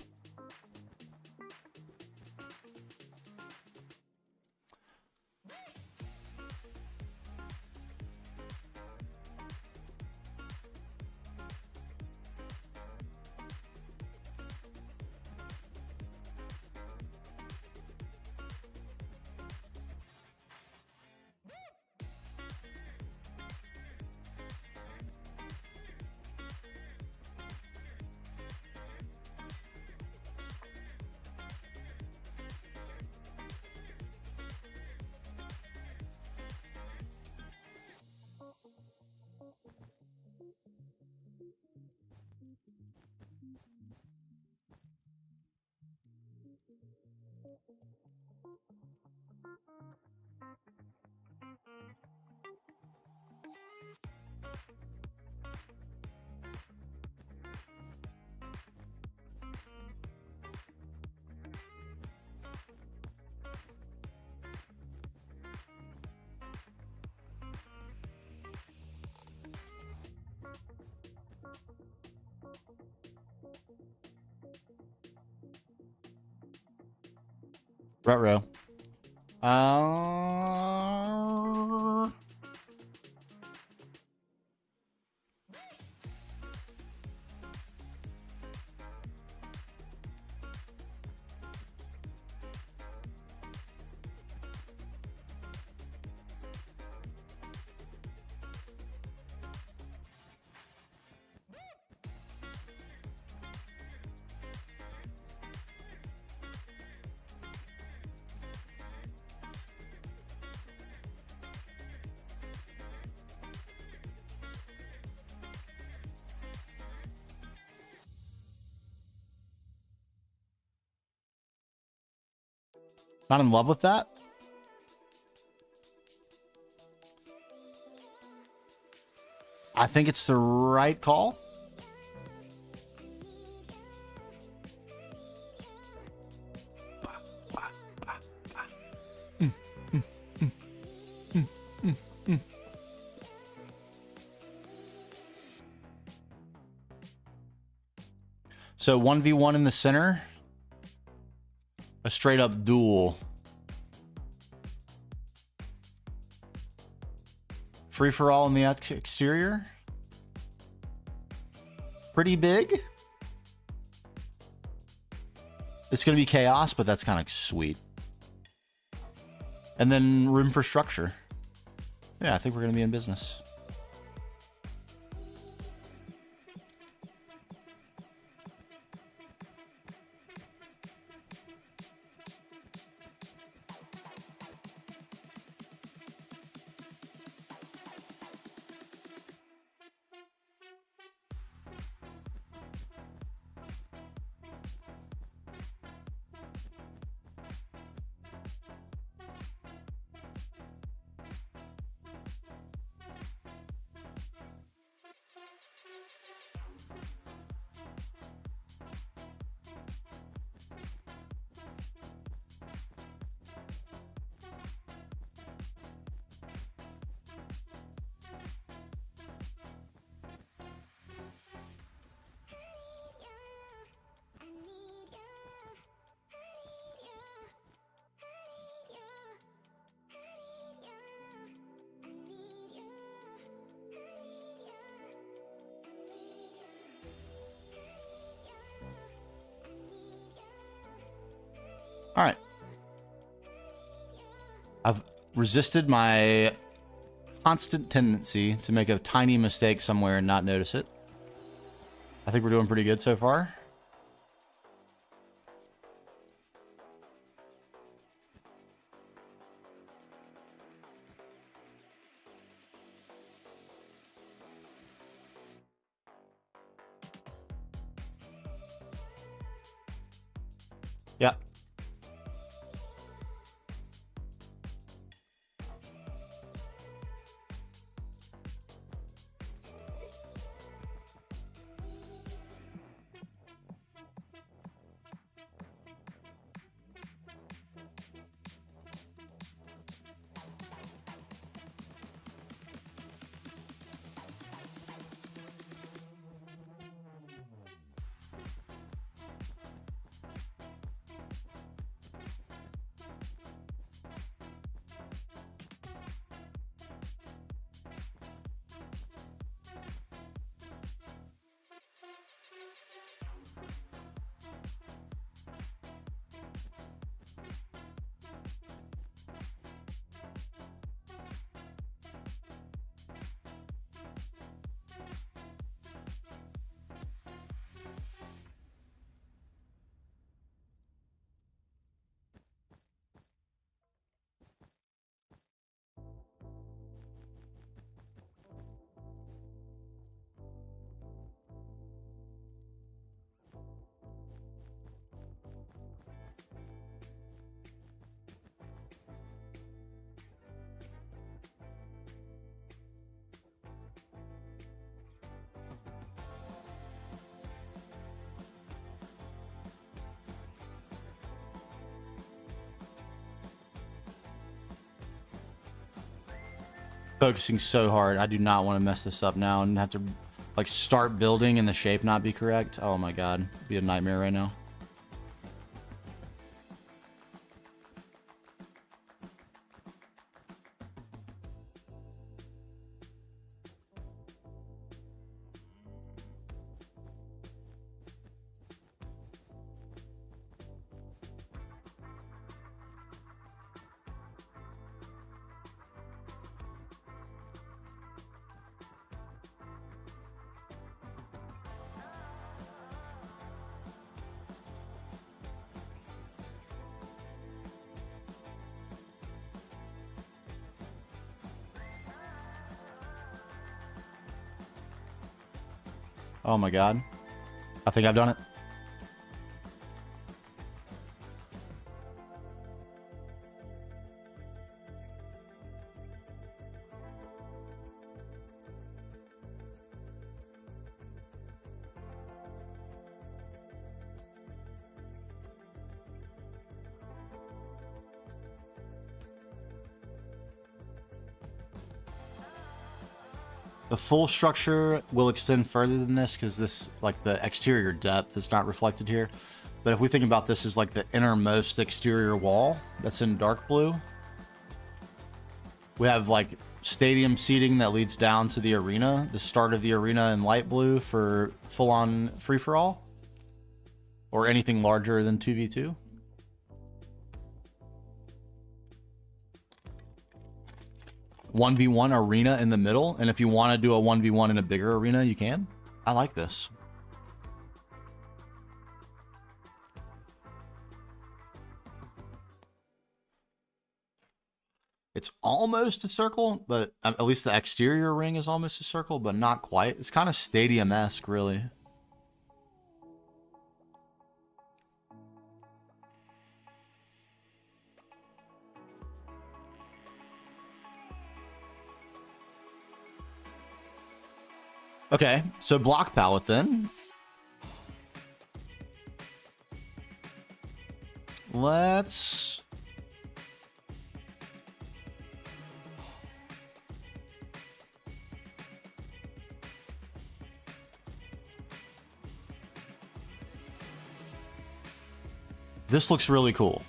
Retro. Not in love with that? I think it's the right call. So 1v1 in the center. A straight up duel. Free for all in the exterior. Pretty big. It's going to be chaos, but that's kind of sweet. And then room for structure. Yeah, I think we're going to be in business. All right. I've resisted my constant tendency to make a tiny mistake somewhere and not notice it. I think we're doing pretty good so far. Yeah. Focusing so hard. I do not want to mess this up now and have to like start building and the shape not be correct. Oh my god. It'd be a nightmare right now. Oh my god. I think I've done it. The full structure will extend further than this because this, like the exterior depth is not reflected here. But if we think about this as like the innermost exterior wall that's in dark blue, we have like stadium seating that leads down to the arena, the start of the arena in light blue for full-on free-for-all, or anything larger than 2v2. One v one arena in the middle, and if you want to do a 1v1 in a bigger arena, you can. I like this. It's almost a circle, but at least the exterior ring is almost a circle, but not quite. It's kind of stadium-esque, really. Okay, so block palette then. Let's... This looks really cool.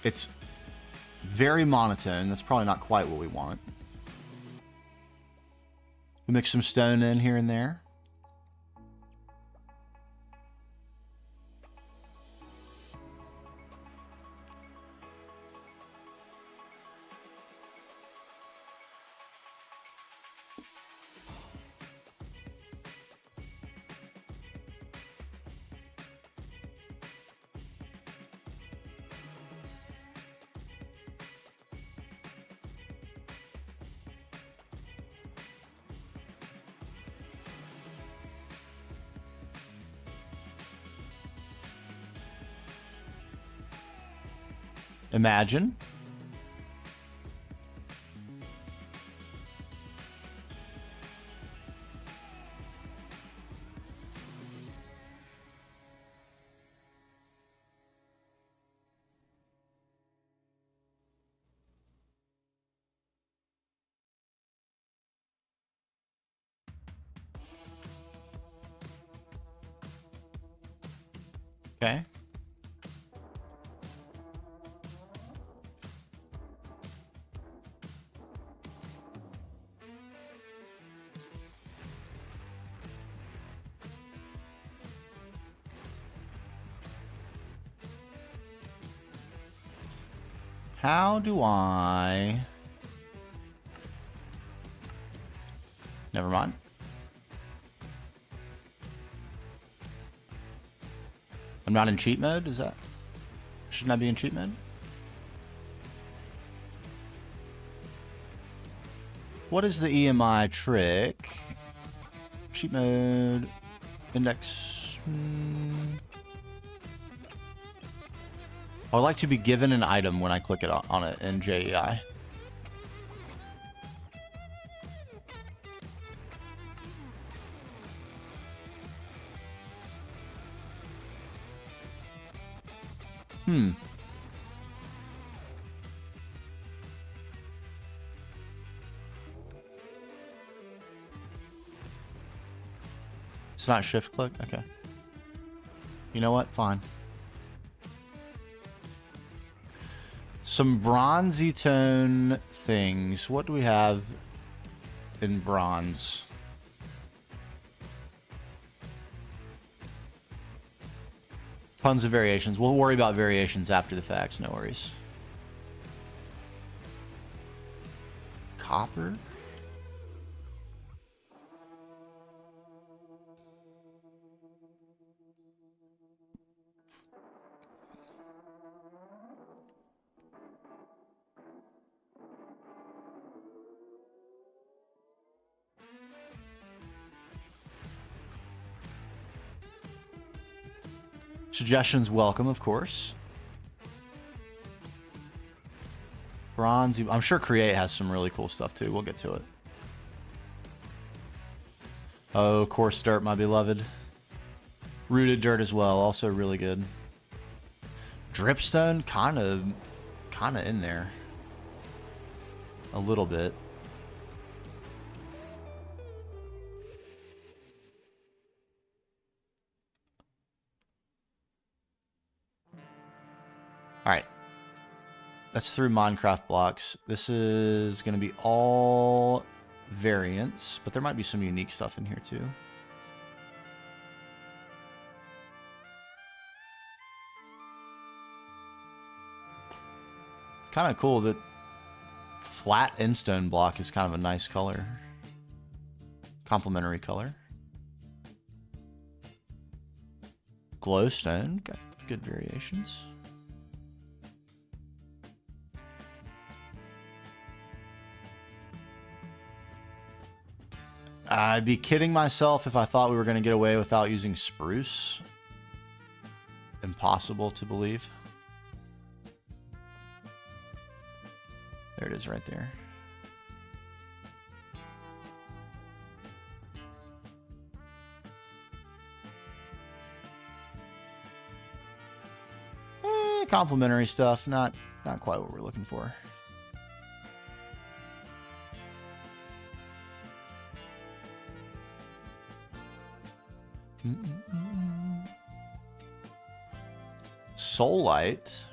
It's very monotone. That's probably not quite what we want. We mix some stone in here and there. Imagine. Okay. How do I... Never mind. I'm not in cheat mode? Is that... Shouldn't I be in cheat mode? What is the EMI trick? Cheat mode... Index... I would like to be given an item when I click it on it in JEI. It's not shift click? Okay. You know what? Fine. Some bronzy tone things. What do we have in bronze? Tons of variations. We'll worry about variations after the fact. No worries. Copper? Suggestions welcome, of course. Bronze. I'm sure Create has some really cool stuff too. We'll get to it. Oh, Coarse Dirt, my beloved. Rooted Dirt as well. Also really good. Dripstone, kind of in there. A little bit. Alright. That's through Minecraft blocks. This is going to be all variants, but there might be some unique stuff in here too. Kind of cool that flat endstone block is kind of a nice color. Complementary color. Glowstone, got good variations. I'd be kidding myself if I thought we were going to get away without using spruce. Impossible to believe. There it is right there. Complimentary stuff, not quite what we're looking for. Soulite.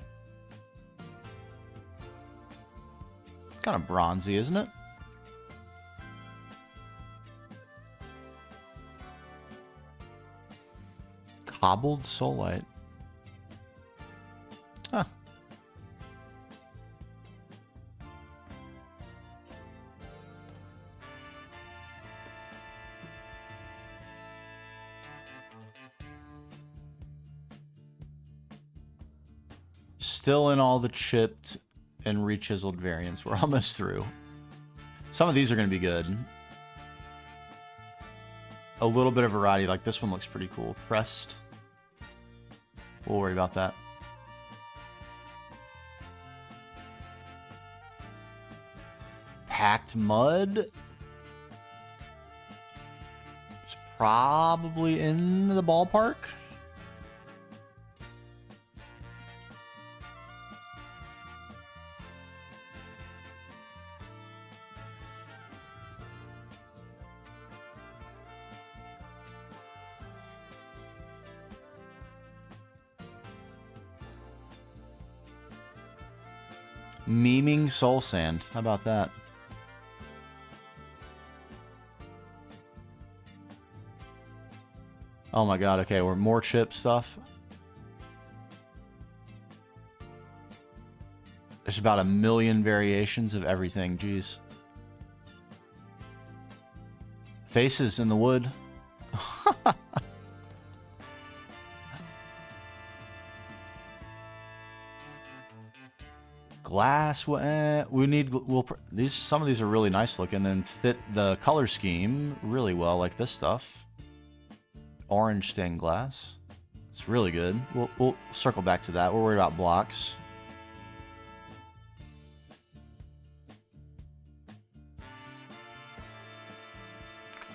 Kind of bronzy, isn't it? Cobbled Soulite. Huh. Still in all the chipped and re-chiseled variants. We're almost through. Some of these are going to be good. A little bit of variety. Like this one looks pretty cool. Pressed. We'll worry about that. Packed mud. It's probably in the ballpark. Memeing Soul Sand. How about that? Oh my god, okay, we're more chip stuff. There's about 1 million variations of everything, jeez. Faces in the wood. Glass, we need, these, some of these are really nice looking and fit the color scheme really well, like this stuff. Orange stained glass. It's really good. We'll circle back to that. We're worried about blocks.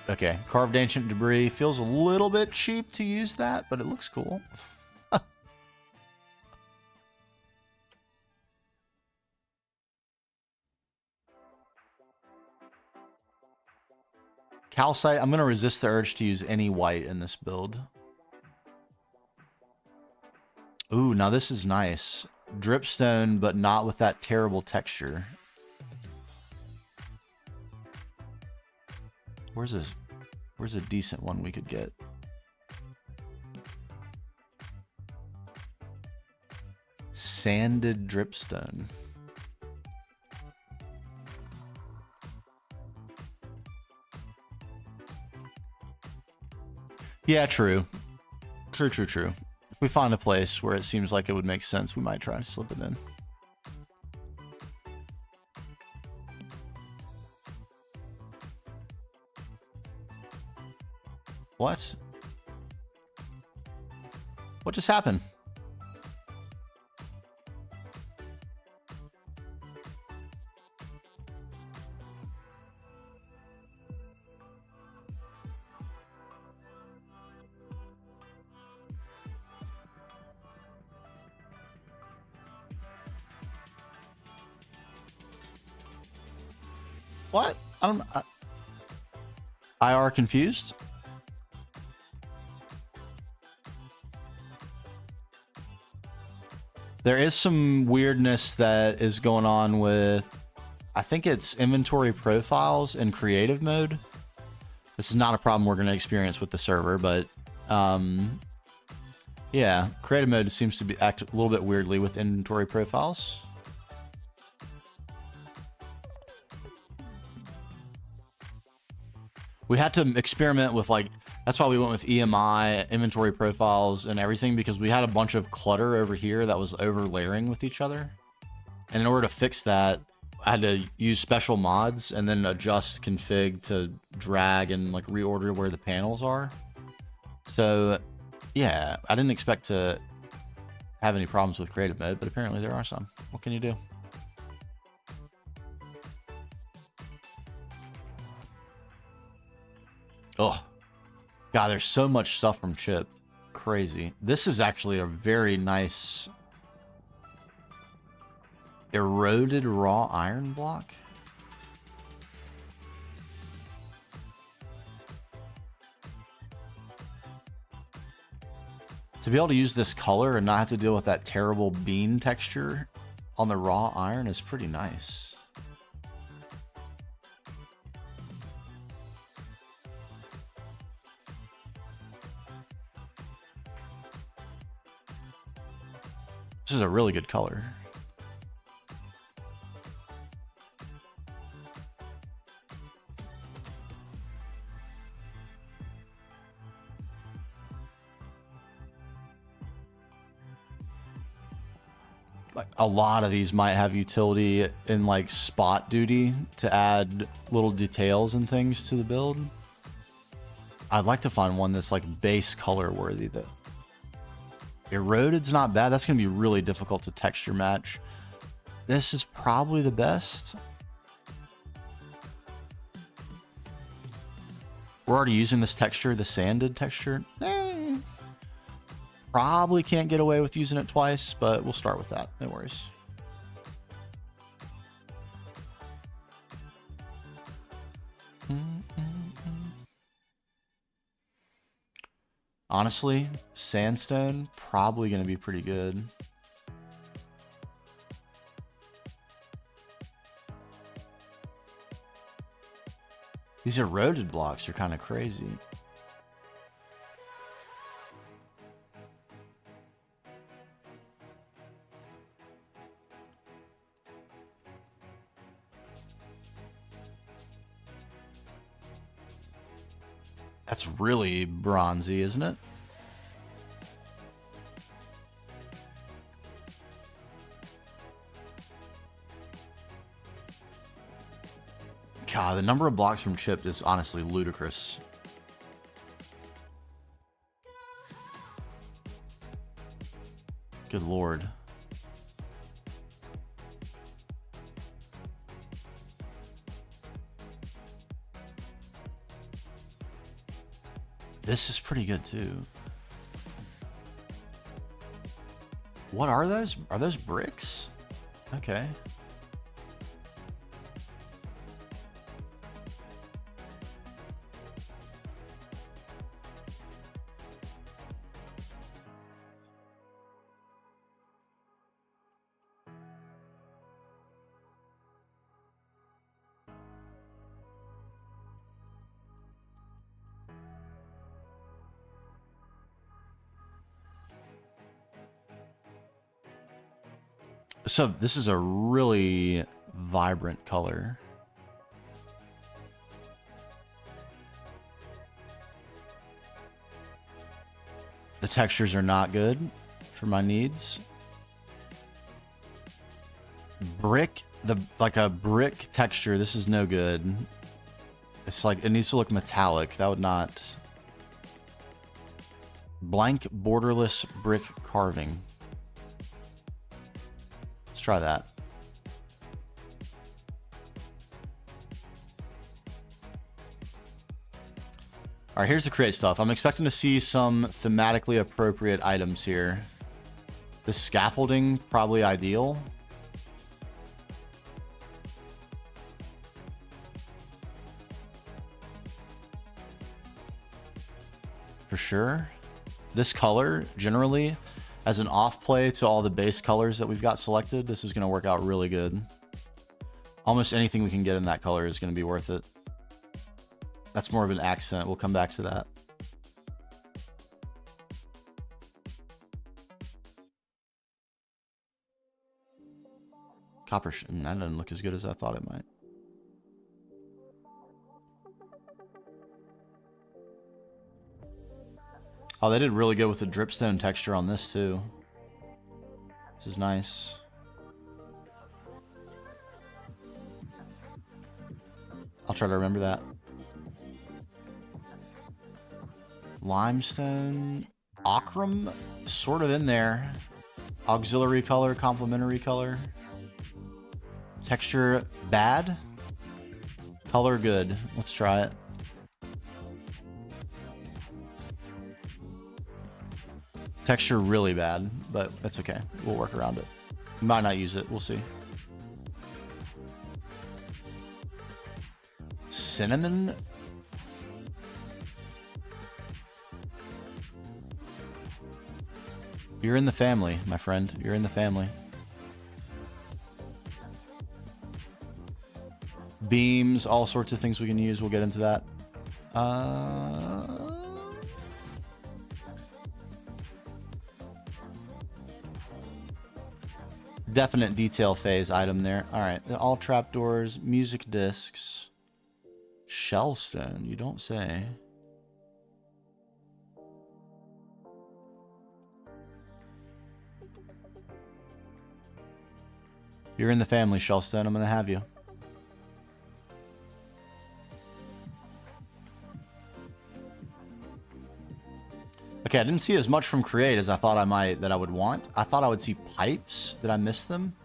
Okay, carved ancient debris. Feels a little bit cheap to use that, but it looks cool. Calcite, I'm going to resist the urge to use any white in this build. Ooh, now this is nice. Dripstone, but not with that terrible texture. Where's a decent one we could get? Sanded dripstone. Yeah, true. True. If we find a place where it seems like it would make sense, we might try to slip it in. What? What just happened? What? IR confused? There is some weirdness that is going on with, I think it's inventory profiles in creative mode. This is not a problem we're going to experience with the server, but yeah, creative mode seems to be act a little bit weirdly with inventory profiles. We had to experiment with, like, that's why we went with EMI, inventory profiles, and everything, because we had a bunch of clutter over here that was over layering with each other. And in order to fix that, I had to use special mods and then adjust config to drag and like reorder where the panels are. So yeah, I didn't expect to have any problems with creative mode, but apparently there are some. What can you do? Oh, God, there's so much stuff from Chip. Crazy. This is actually a very nice eroded raw iron block. To be able to use this color and not have to deal with that terrible bean texture on the raw iron is pretty nice. This is a really good color. Like, a lot of these might have utility in like spot duty to add little details and things to the build. I'd like to find one that's like base color worthy though. Eroded's not bad. That's going to be really difficult to texture match. This is probably the best. We're already using this texture, the sanded texture. Probably can't get away with using it twice, but we'll start with that. No worries. Honestly, sandstone, probably going to be pretty good. These eroded blocks are kind of crazy. That's really bronzy, isn't it? God, the number of blocks from Chip is honestly ludicrous. Good Lord. This is pretty good too. What are those? Are those bricks? Okay. So this is a really vibrant color. The textures are not good for my needs. Brick, like a brick texture, this is no good. It's like, it needs to look metallic. That would not... Blank borderless brick carving. Let's try that. All right, here's the create stuff. I'm expecting to see some thematically appropriate items here. The scaffolding, probably ideal. For sure. This color, generally, as an off play to all the base colors that we've got selected, this is going to work out really good. Almost anything we can get in that color is going to be worth it. That's more of an accent. We'll come back to that. Copper, that doesn't look as good as I thought it might. Oh, they did really good with the dripstone texture on this too. This is nice. I'll try to remember that. Limestone, ochre, sort of in there. Auxiliary color, complementary color. Texture bad. Color good. Let's try it. Texture really bad, but that's okay. We'll work around it. We might not use it. We'll see. Cinnamon. You're in the family, my friend. You're in the family. Beams, all sorts of things we can use. We'll get into that. Definite detail phase item there. All right, all trapdoors, music discs, shellstone. You don't say. You're in the family, Shellstone. I'm gonna have you. Okay, I didn't see as much from Create as I thought I might, that I would want. I thought I would see pipes. Did I miss them?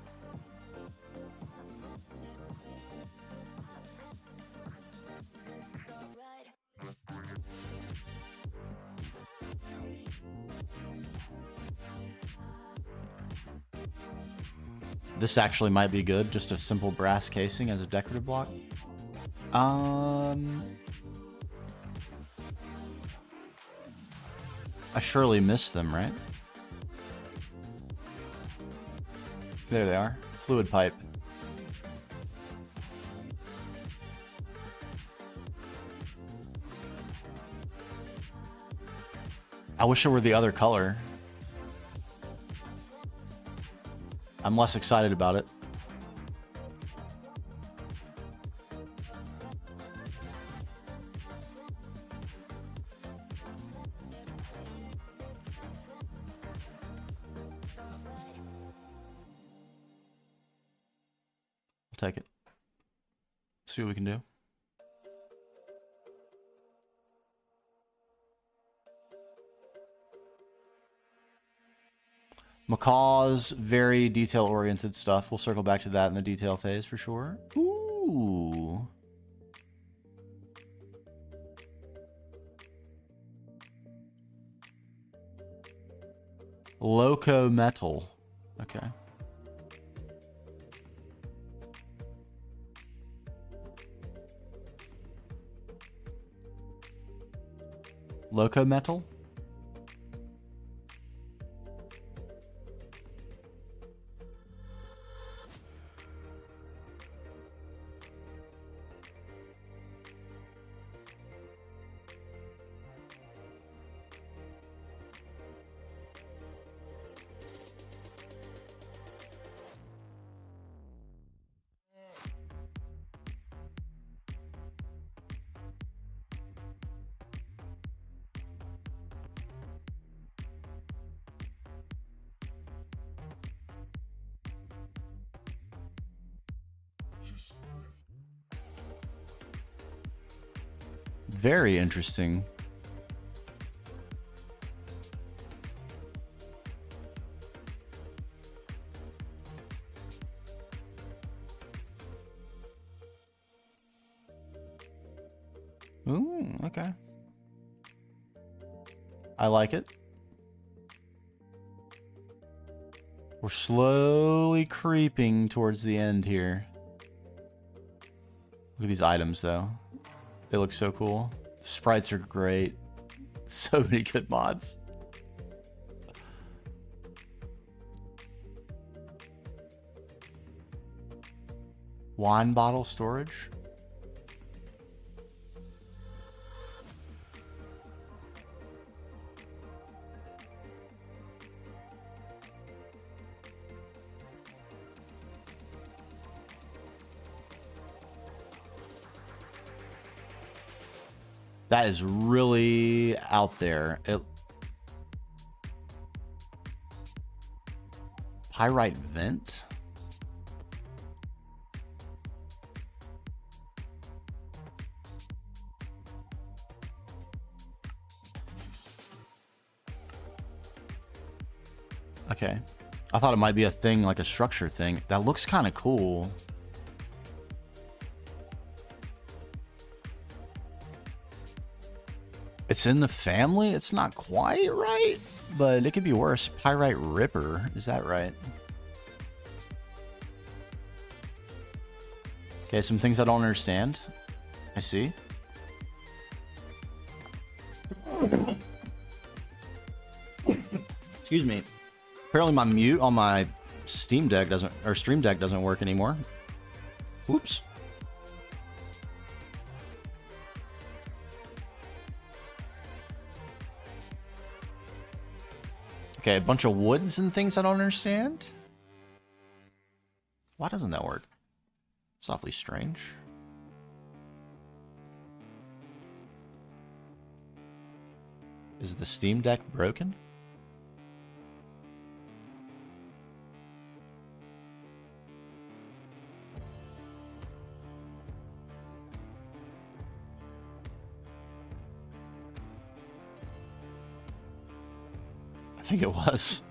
This actually might be good. Just a simple brass casing as a decorative block. I surely missed them, right? There they are. Fluid pipe. I wish it were the other color. I'm less excited about it. I'll take it. See what we can do. Macaw's very detail-oriented stuff. We'll circle back to that in the detail phase for sure. Ooh. Loco metal. Okay. Loco metal? Very interesting. Ooh, okay. I like it. We're slowly creeping towards the end here. Look at these items, though. They look so cool. The sprites are great. So many good mods. Wine bottle storage. That is really out there. Pyrite vent? Okay. I thought it might be a thing, like a structure thing. That looks kind of cool. It's in the family? It's not quite right, but it could be worse. Pyrite Ripper. Is that right? Okay, some things I don't understand. I see. Excuse me. Apparently my mute on my Steam Deck doesn't, or Stream Deck doesn't work anymore. Oops. Okay, a bunch of woods and things I don't understand. Why doesn't that work? It's awfully strange. Is the Steam Deck broken? I think it was.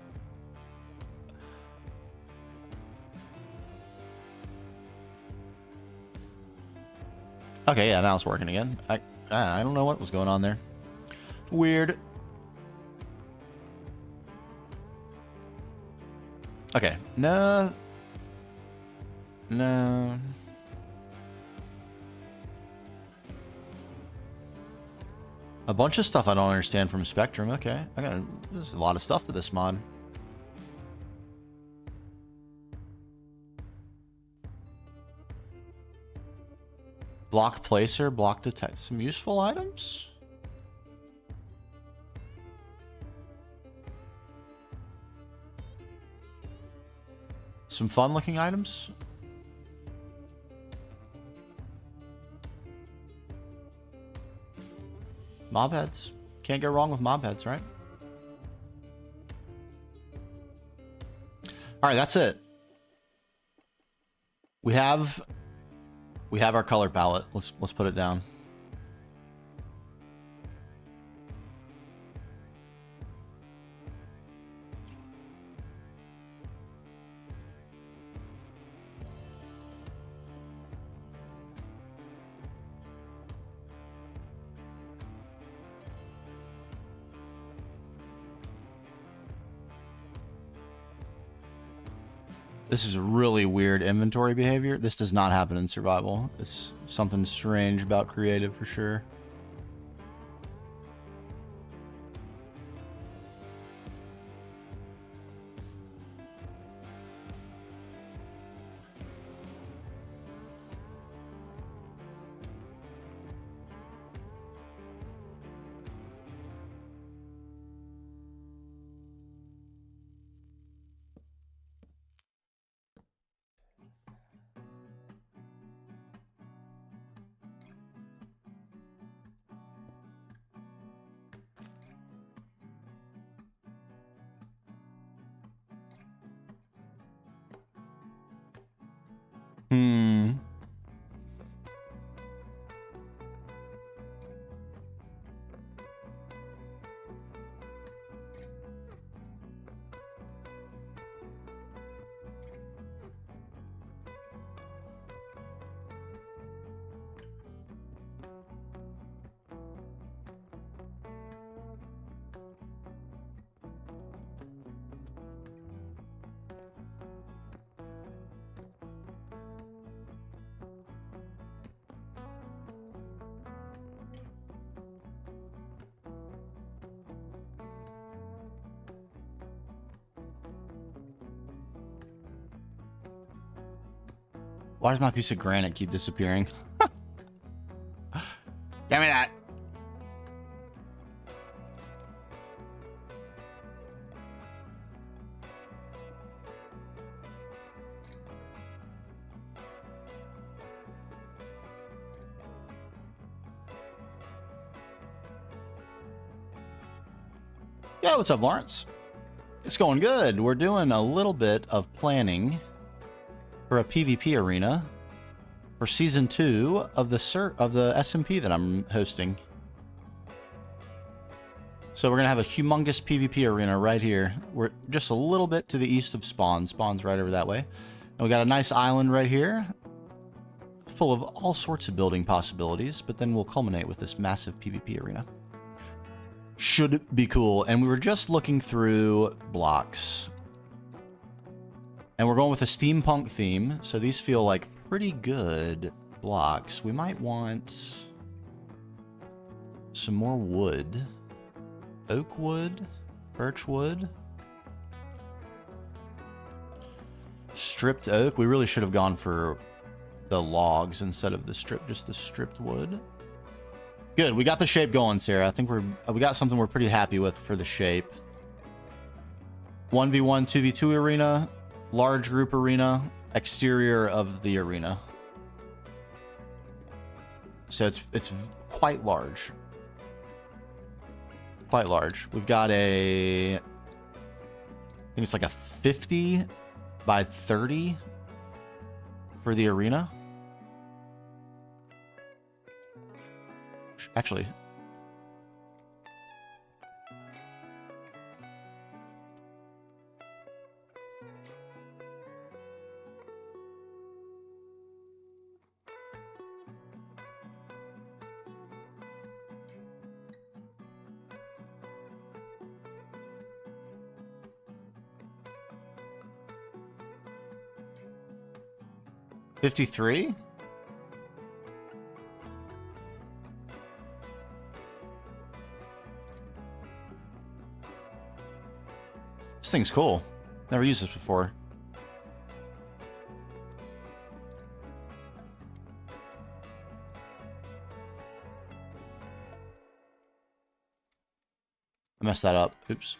Okay, yeah, now it's working again. I don't know what was going on there. Weird. Okay, no. No. A bunch of stuff I don't understand from Spectrum. Okay, there's a lot of stuff to this mod. Block placer, block detect. Some useful items. Some fun looking items. Mob heads. Can't go wrong with mob heads, right? All right, that's it. We have our color palette. Let's put it down. This is a really weird inventory behavior. This does not happen in survival. It's something strange about creative for sure. Why does my piece of granite keep disappearing? Give me that. Yeah, what's up, Lawrence? It's going good. We're doing a little bit of planning for a PvP arena for season 2 of the SMP that I'm hosting. So we're gonna have a humongous PvP arena right here. We're just a little bit to the east of Spawn. Spawn's right over that way. And we got a nice island right here, full of all sorts of building possibilities. But then we'll culminate with this massive PvP arena. Should be cool. And we were just looking through blocks. And we're going with a steampunk theme. So these feel like pretty good blocks. We might want some more wood. Oak wood. Birch wood. Stripped oak. We really should have gone for the logs instead of just the stripped wood. Good, we got the shape going, Sarah. I think we got something we're pretty happy with for the shape. 1v1, 2v2 arena, large group arena, exterior of the arena. So it's quite large. Quite large. We've got I think it's like a 50 by 30 for the arena. Actually, $53. This thing's cool. Never used this before. I messed that up. Oops.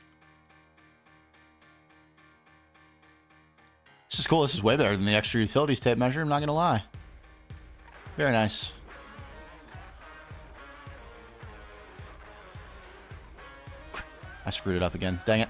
This is cool. This is way better than the extra utilities tape measure. I'm not going to lie. Very nice. I screwed it up again. Dang it.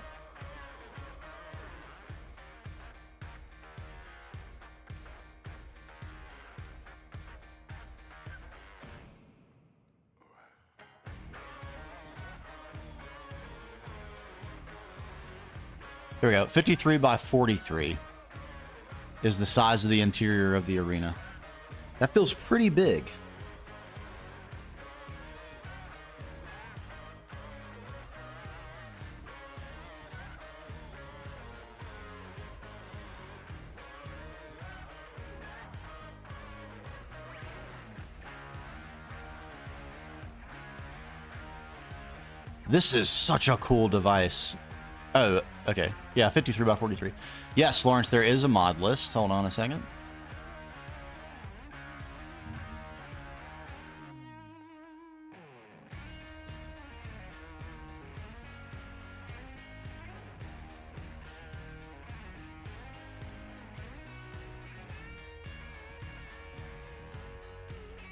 Here we go. 53 by 43 is the size of the interior of the arena. That feels pretty big. This is such a cool device. Oh, okay. Yeah, 53 by 43. Yes, Lawrence, there is a mod list. Hold on a second.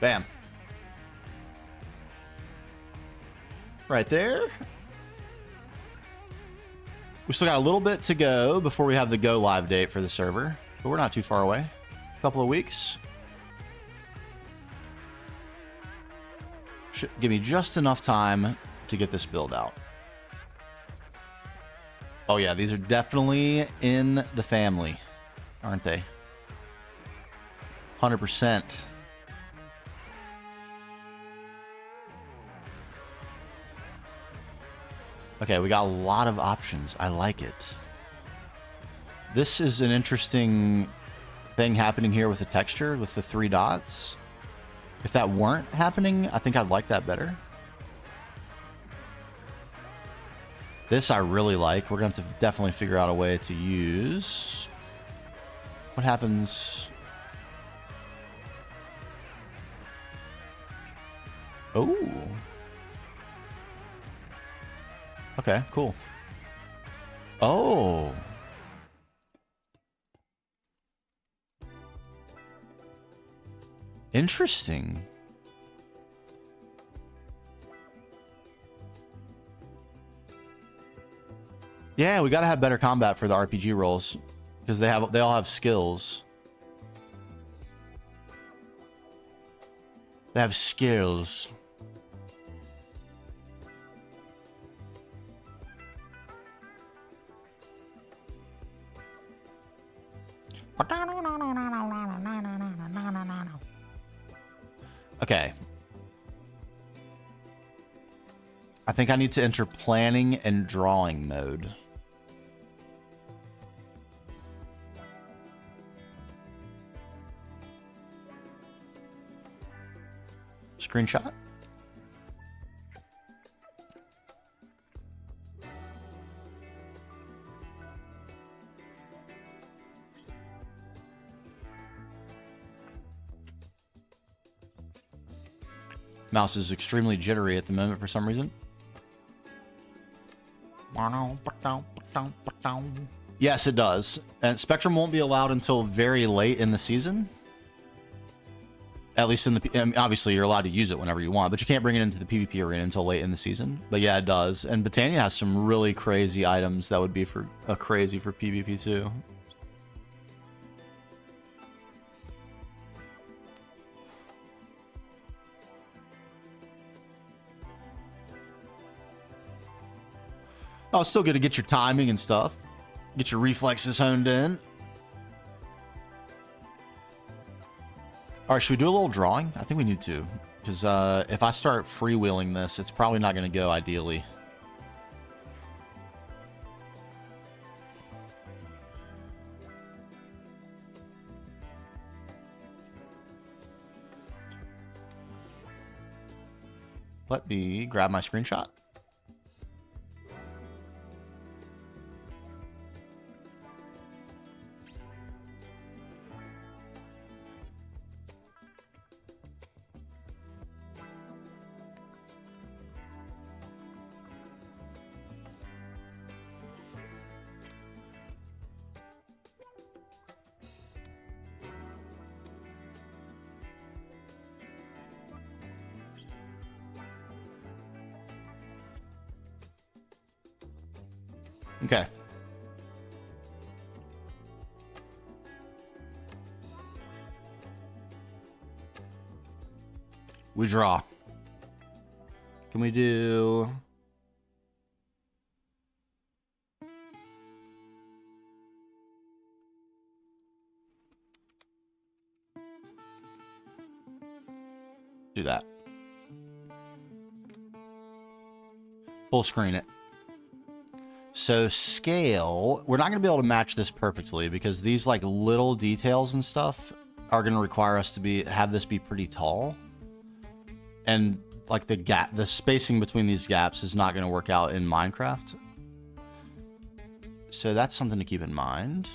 Bam. Right there. We still got a little bit to go before we have the go live date for the server, but we're not too far away. A couple of weeks. Should give me just enough time to get this build out. Oh yeah, these are definitely in the family, aren't they? 100%. Okay, we got a lot of options. I like it. This is an interesting thing happening here with the texture, with the 3 dots. If that weren't happening, I think I'd like that better. This I really like. We're going to have to definitely figure out a way to use. What happens Oh. Okay, cool. Oh. Interesting. Yeah, we gotta have better combat for the RPG roles because they all have skills. They have skills. Okay. I think I need to enter planning and drawing mode. Screenshot. Mouse is extremely jittery at the moment for some reason. Yes, it does. And Spectrum won't be allowed until very late in the season. At least in the... obviously, you're allowed to use it whenever you want, but you can't bring it into the PvP arena until late in the season. But yeah, it does. And Botania has some really crazy items that would be for crazy for PvP too. Oh, it's still good to get your timing and stuff. Get your reflexes honed in. All right, should we do a little drawing? I think we need to. Because if I start freewheeling this, it's probably not going to go ideally. Let me grab my screenshot. Okay. We draw. Can we do... do that. Full screen it. So scale, we're not going to be able to match this perfectly because these like little details and stuff are going to require us to have this be pretty tall. And like the spacing between these gaps is not going to work out in Minecraft. So that's something to keep in mind.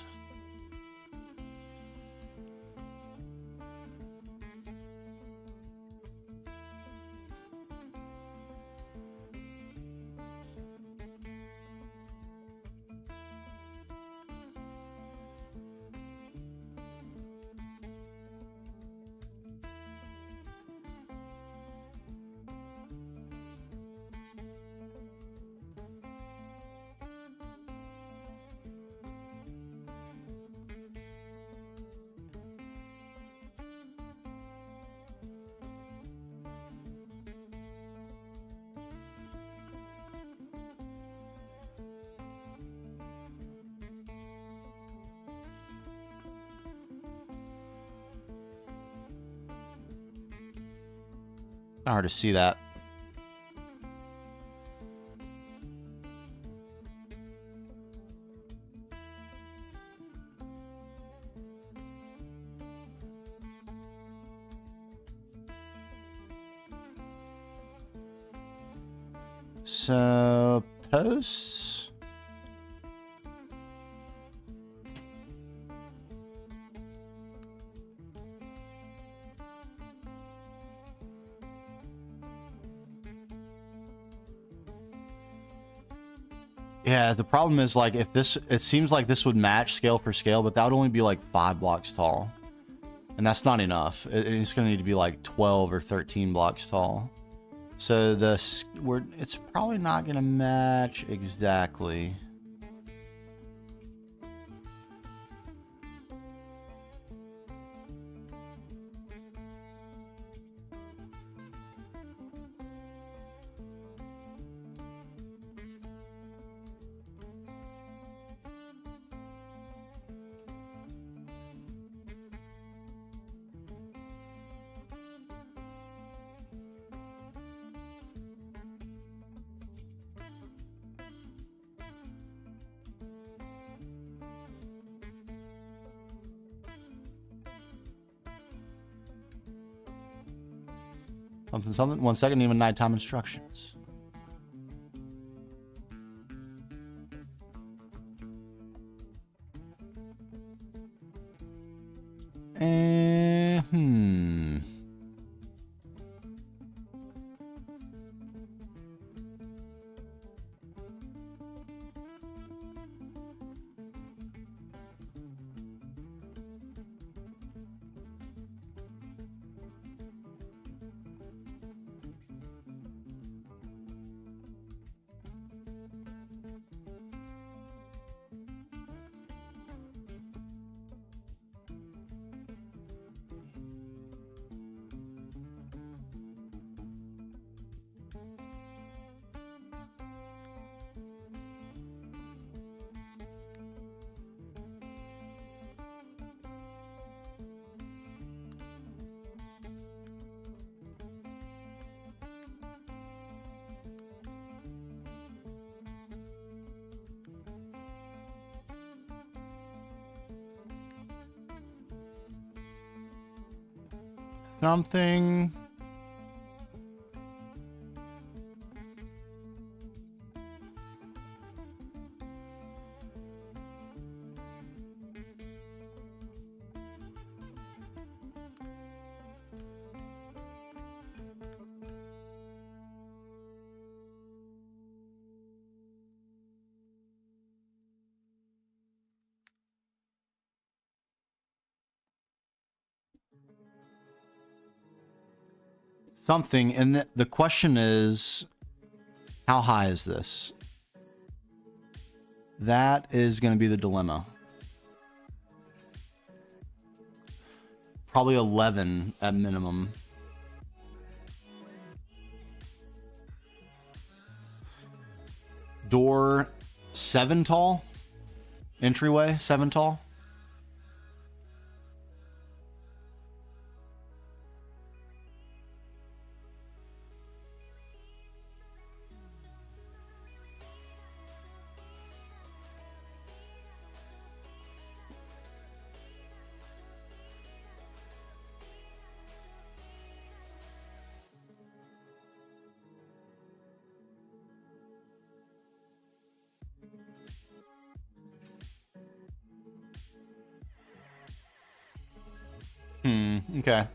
Not hard to see that. So, posts. Yeah, the problem is like if this, it seems like this would match scale for scale, but that would only be like 5 blocks tall. And that's not enough. It's going to need to be like 12 or 13 blocks tall. So it's probably not going to match exactly. Something. 1 second, even nighttime instructions. Something. Something, and the question is, how high is this? That is going to be the dilemma. Probably 11 at minimum. Door 7 tall. Entryway 7 tall. Okay.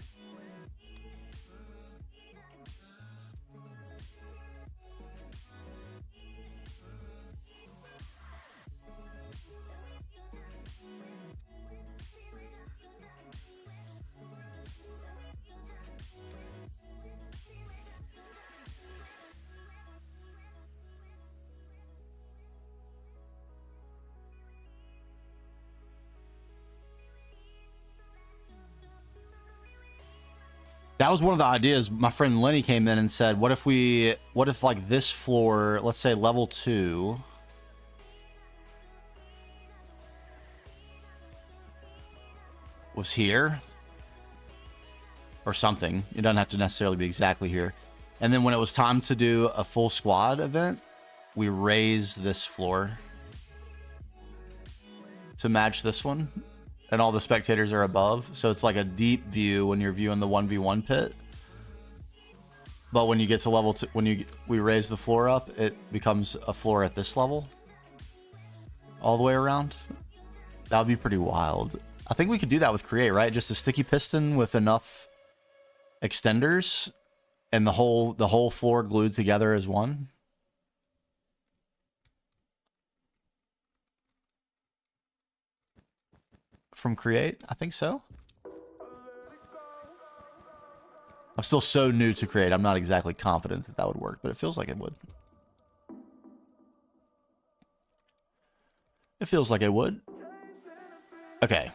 That was one of the ideas. My friend Lenny came in and said, what if like this floor, let's say level 2, was here or something. It doesn't have to necessarily be exactly here. And then when it was time to do a full squad event, we raise this floor to match this one. And all the spectators are above, so it's like a deep view when you're viewing the 1v1 pit. But when you get to level 2, we raise the floor up, it becomes a floor at this level, all the way around. That would be pretty wild. I think we could do that with Create, right? Just a sticky piston with enough extenders, and the whole floor glued together as one. from Create? I think so. I'm still so new to Create. I'm not exactly confident that that would work, but it feels like it would. It feels like it would. Okay.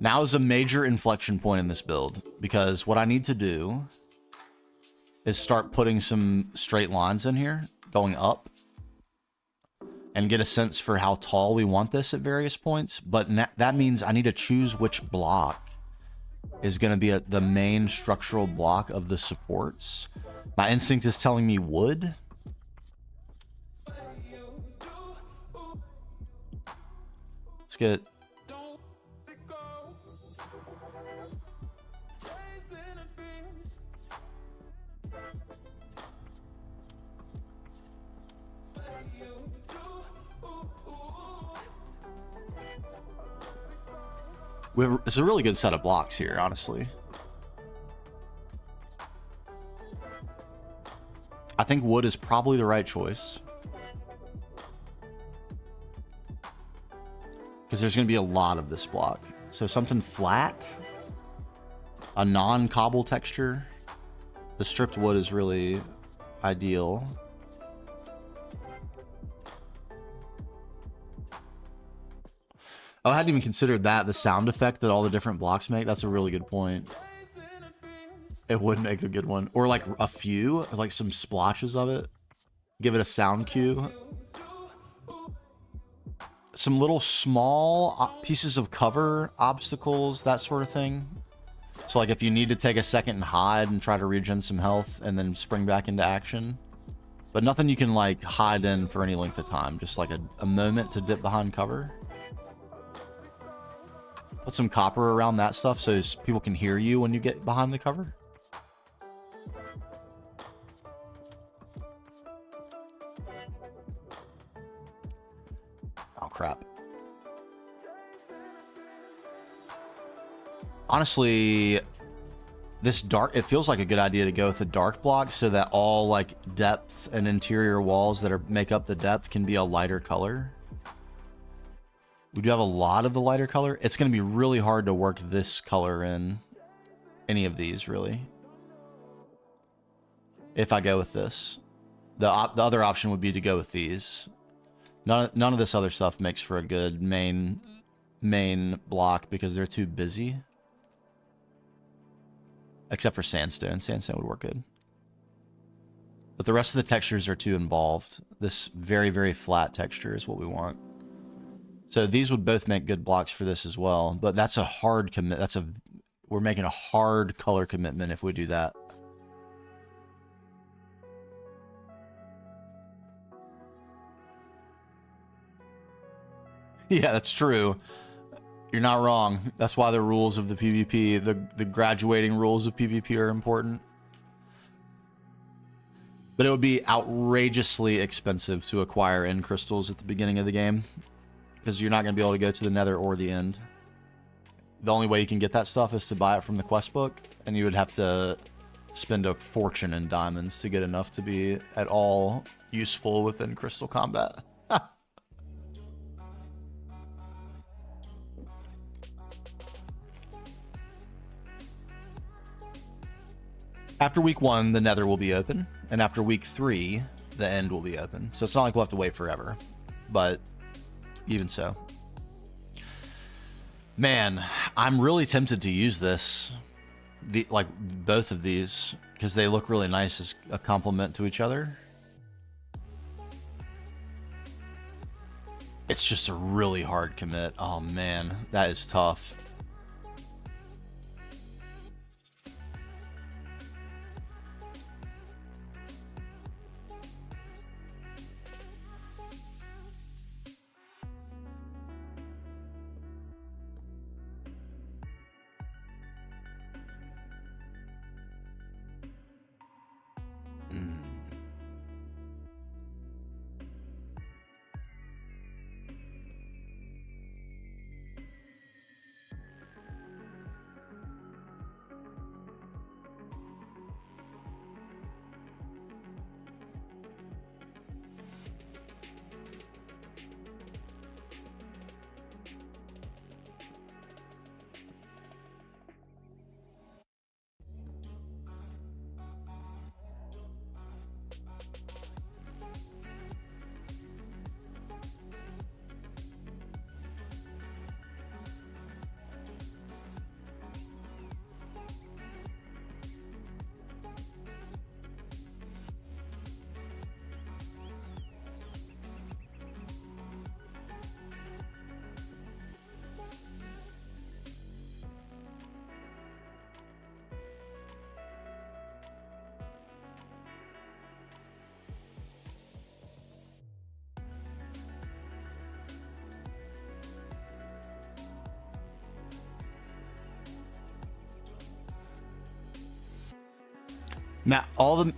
Now is a major inflection point in this build, because what I need to do is start putting some straight lines in here, going up, and get a sense for how tall we want this at various points. But that means I need to choose which block is going to be the main structural block of the supports. My instinct is telling me wood. Let's get... It's a really good set of blocks here, honestly. I think wood is probably the right choice. Because there's going to be a lot of this block. So something flat. A non-cobble texture. The stripped wood is really ideal. Oh, I hadn't even considered that, the sound effect that all the different blocks make. That's a really good point. It would make a good one. Or like a few, like some splotches of it. Give it a sound cue. Some little small pieces of cover, obstacles, that sort of thing. So like if you need to take a second and hide and try to regen some health and then spring back into action. But nothing you can like hide in for any length of time. Just like a moment to dip behind cover. Put some copper around that stuff so people can hear you when you get behind the cover. Oh, crap. Honestly, this dark, it feels like a good idea to go with the dark block so that all like depth and interior walls that make up the depth can be a lighter color. We do have a lot of the lighter color. It's going to be really hard to work this color in any of these, really. If I go with this. The other option would be to go with these. None of this other stuff makes for a good main block because they're too busy. Except for sandstone. Sandstone would work good. But the rest of the textures are too involved. This very, very flat texture is what we want. So these would both make good blocks for this as well, but that's a hard commit. We're making a hard color commitment if we do that. Yeah, that's true. You're not wrong. That's why the rules of the PvP, the graduating rules of PvP are important. But it would be outrageously expensive to acquire end crystals at the beginning of the game. Because you're not going to be able to go to the nether or the end. The only way you can get that stuff is to buy it from the quest book. And you would have to spend a fortune in diamonds to get enough to be at all useful within crystal combat. After week 1, the nether will be open. And after week 3, the end will be open. So it's not like we'll have to wait forever. But... even so. Man, I'm really tempted to use this. Like, both of these. Because they look really nice as a complement to each other. It's just a really hard commit. Oh, man. That is tough.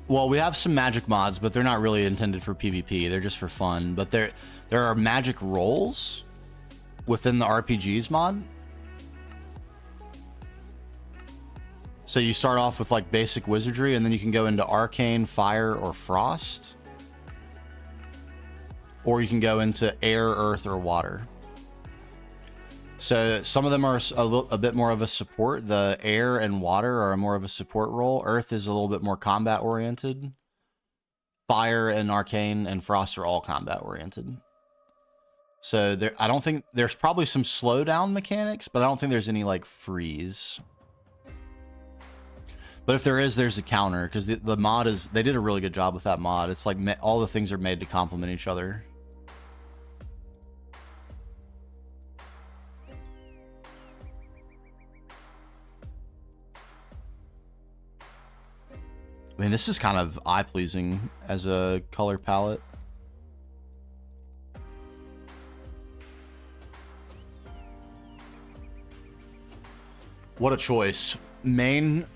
Well, we have some magic mods, but they're not really intended for PvP. They're just for fun. But there are magic roles within the RPGs mod. So you start off with like basic wizardry, and then you can go into arcane, fire, or frost. Or you can go into air, earth, or water. So some of them are a bit more of a support. The air and water are more of a support role. Earth is a little bit more combat oriented. Fire and arcane and frost are all combat oriented. So I don't think there's probably some slowdown mechanics, but I don't think there's any like freeze. But if there is, there's a counter, because the mod they did a really good job with that mod. It's like all the things are made to complement each other. I mean, this is kind of eye-pleasing as a color palette. What a choice. Main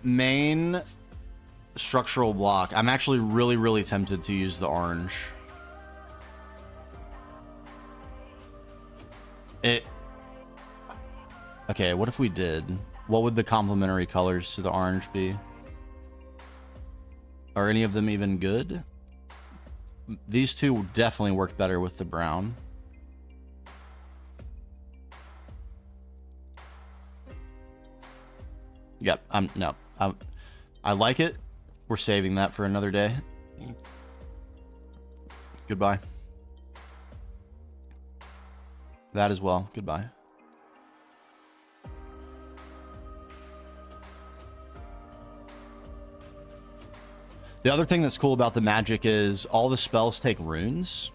structural block. I'm actually really tempted to use the orange. Okay, what if we did? What would the complementary colors to the orange be? Are any of them even good? These two definitely work better with the brown. Yep, I like it. We're saving that for another day. Goodbye. That as well. Goodbye. The other thing that's cool about the magic is all the spells take runes.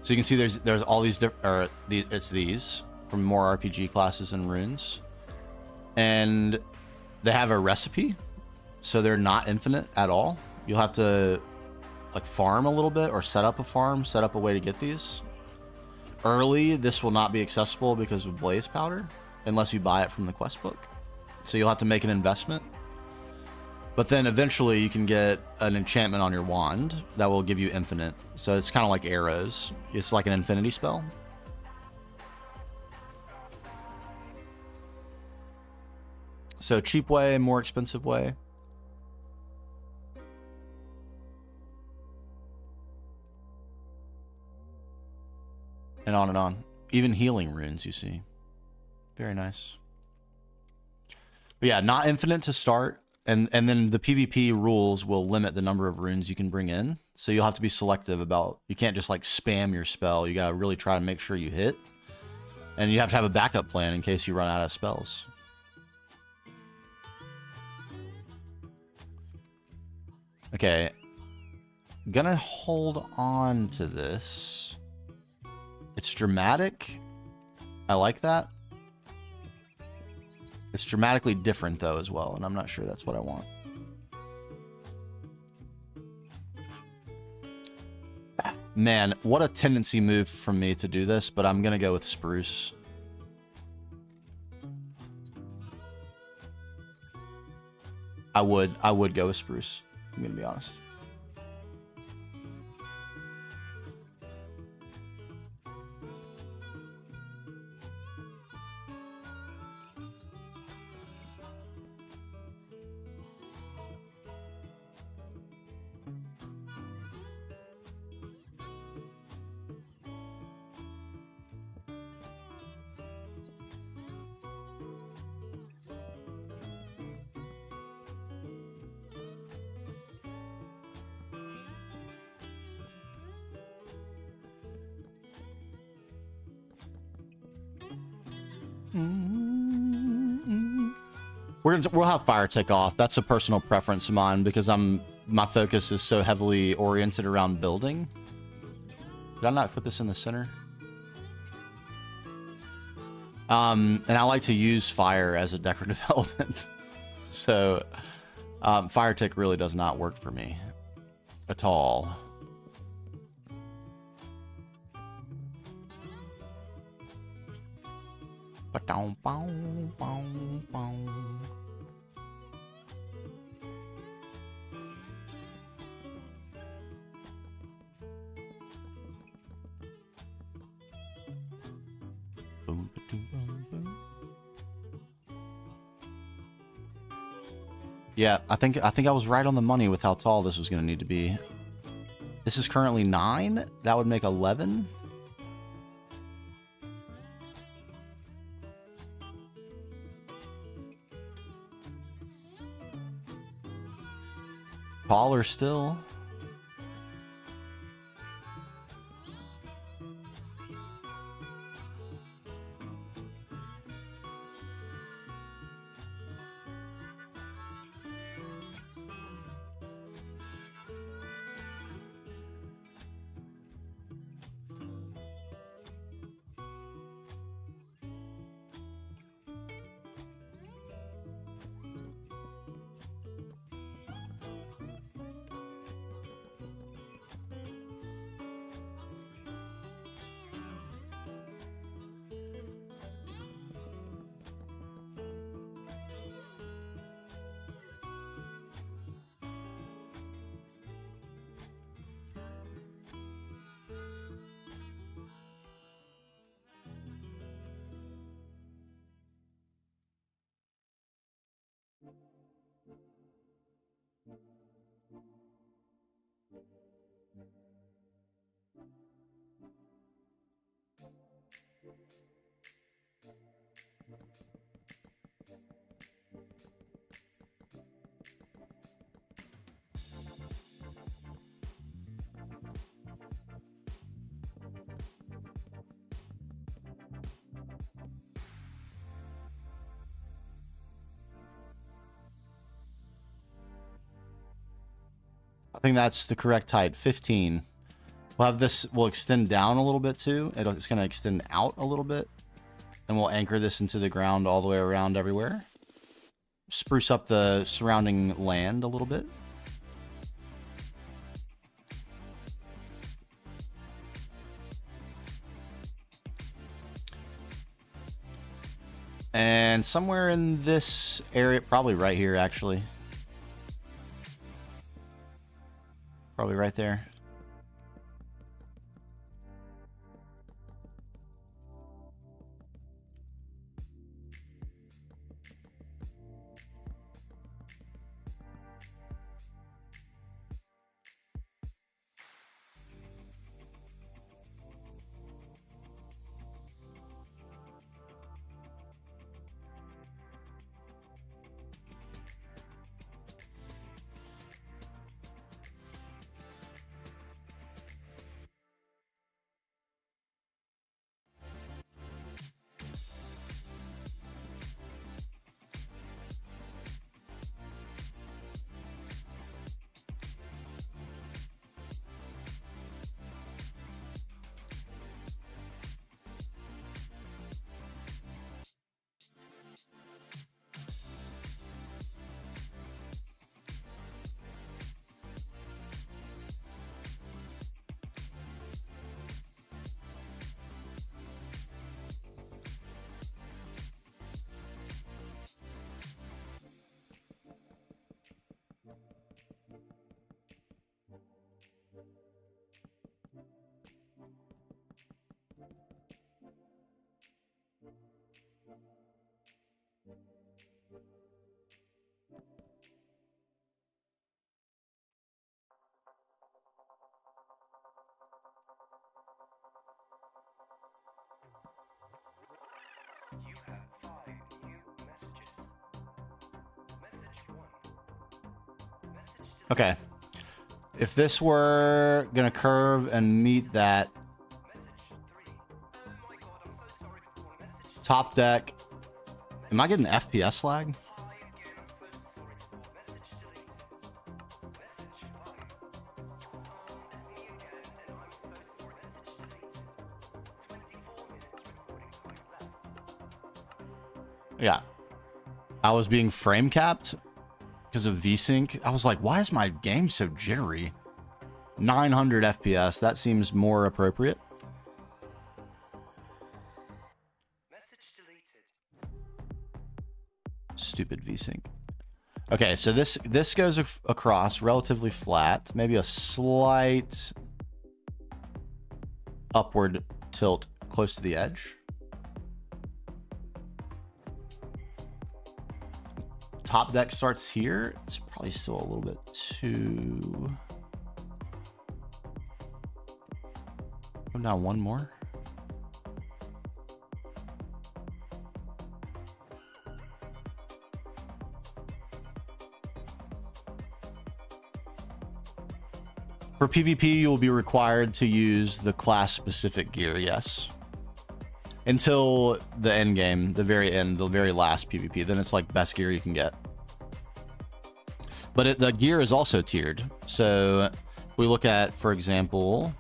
So you can see there's all these it's these from more RPG classes and runes. And they have a recipe, so they're not infinite at all. You'll have to like farm a little bit or set up a farm, set up a way to get these. Early, this will not be accessible because of blaze powder unless you buy it from the quest book. So you'll have to make an investment. But then eventually you can get an enchantment on your wand that will give you infinite. So it's kind of like arrows. It's like an infinity spell. So cheap way, more expensive way. And on and on. Even healing runes, you see. Very nice. But yeah, not infinite to start. And then the PvP rules will limit the number of runes you can bring in. So you'll have to be selective about, you can't just like spam your spell. You got to really try to make sure you hit. And you have to have a backup plan in case you run out of spells. Okay. Gonna hold on to this. It's dramatic. I like that. It's dramatically different, though, as well, and I'm not sure that's what I want. Man, what a tendency move from me to do this, but I'm going to go with spruce. I would go with spruce, I'm going to be honest. We'll have fire take off. That's a personal preference of mine because my focus is so heavily oriented around building. Did I not put this in the center? And I like to use fire as a decorative element. So fire tick really does not work for me at all. Boom, ba-doom, boom, boom. Yeah, I think I was right on the money with how tall this was going to need to be. This is currently 9. That would make 11. Taller still. I think that's the correct height, 15. We'll have this, we'll extend down a little bit too. It's going to extend out a little bit. And we'll anchor this into the ground all the way around everywhere. Spruce up the surrounding land a little bit. And somewhere in this area, probably right here actually. Probably right there. You have 5 new messages. Message 1. Message to Okay. If this were gonna curve and meet that message 3. Oh my god, I'm so sorry for calling. Message top deck, am I getting FPS lag? Hi again, I'm so sorry for calling. Message deleted. Message 5. Me again, and I'm so sorry. Message deleted. 24 minutes recording time left. Yeah. I was being frame capped because of VSync. I was like, why is my game so jittery? 900 FPS, that seems more appropriate. Message deleted. Stupid VSync. Okay, so this goes across relatively flat, maybe a slight upward tilt close to the edge. top deck starts here. It's probably still a little bit too... Come down one more. For PvP, you'll be required to use the class-specific gear, yes. Until the end game, the very end, the very last PvP. Then it's like best gear you can get. But the gear is also tiered. So if we look at, for example,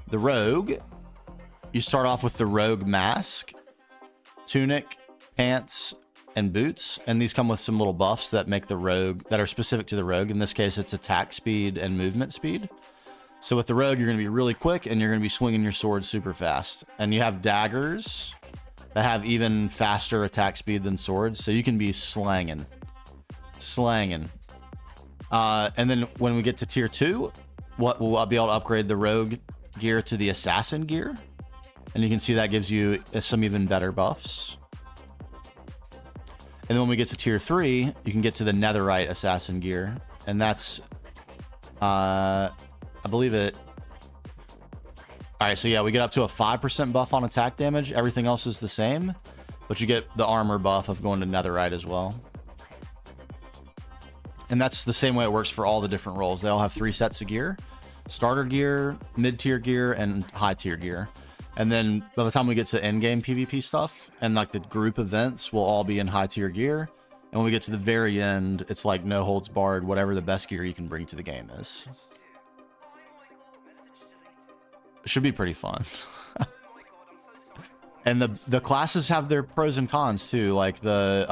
the Rogue. You start off with the Rogue mask, tunic, pants, and boots, and these come with some little buffs that make the Rogue, that are specific to the Rogue. In this case, it's attack speed and movement speed. So with the Rogue, you're going to be really quick, and you're going to be swinging your sword super fast. And you have daggers that have even faster attack speed than swords, so you can be slanging. And then when we get to tier 2, we'll be able to upgrade the Rogue gear to the Assassin gear, and you can see that gives you some even better buffs. And then when we get to tier 3, you can get to the Netherite Assassin gear. And that's, I believe it. All right, so yeah, we get up to a 5% buff on attack damage. Everything else is the same, but you get the armor buff of going to Netherite as well. And that's the same way it works for all the different roles. They all have 3 sets of gear: starter gear, mid-tier gear, and high-tier gear. And then by the time we get to end-game PvP stuff and like the group events, will all be in high-tier gear. And when we get to the very end, it's like no holds barred, whatever the best gear you can bring to the game is. It should be pretty fun. And the classes have their pros and cons too. Like the,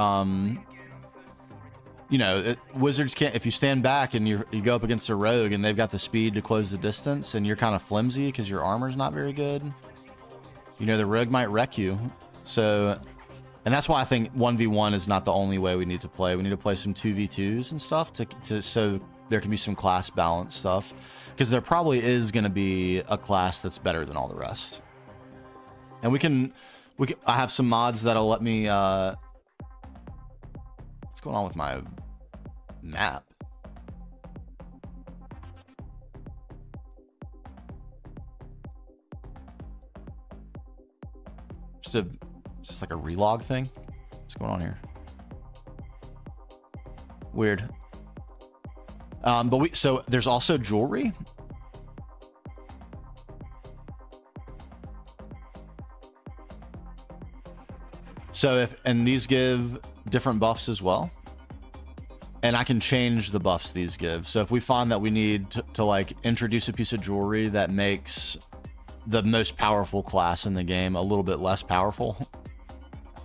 you know, wizards can't, if you stand back and you go up against a rogue and they've got the speed to close the distance and you're kind of flimsy because your armor's not very good, you know, the rogue might wreck you. So, and that's why I think 1v1 is not the only way we need to play. We need to play some 2v2s and stuff so there can be some class balance stuff, because there probably is going to be a class that's better than all the rest. And we can I have some mods that'll let me, what's going on with my map? Just like a relog thing. What's going on here? Weird. But so there's also jewelry. So and these give different buffs as well. And I can change the buffs these give. So if we find that we need to like introduce a piece of jewelry that makes the most powerful class in the game a little bit less powerful,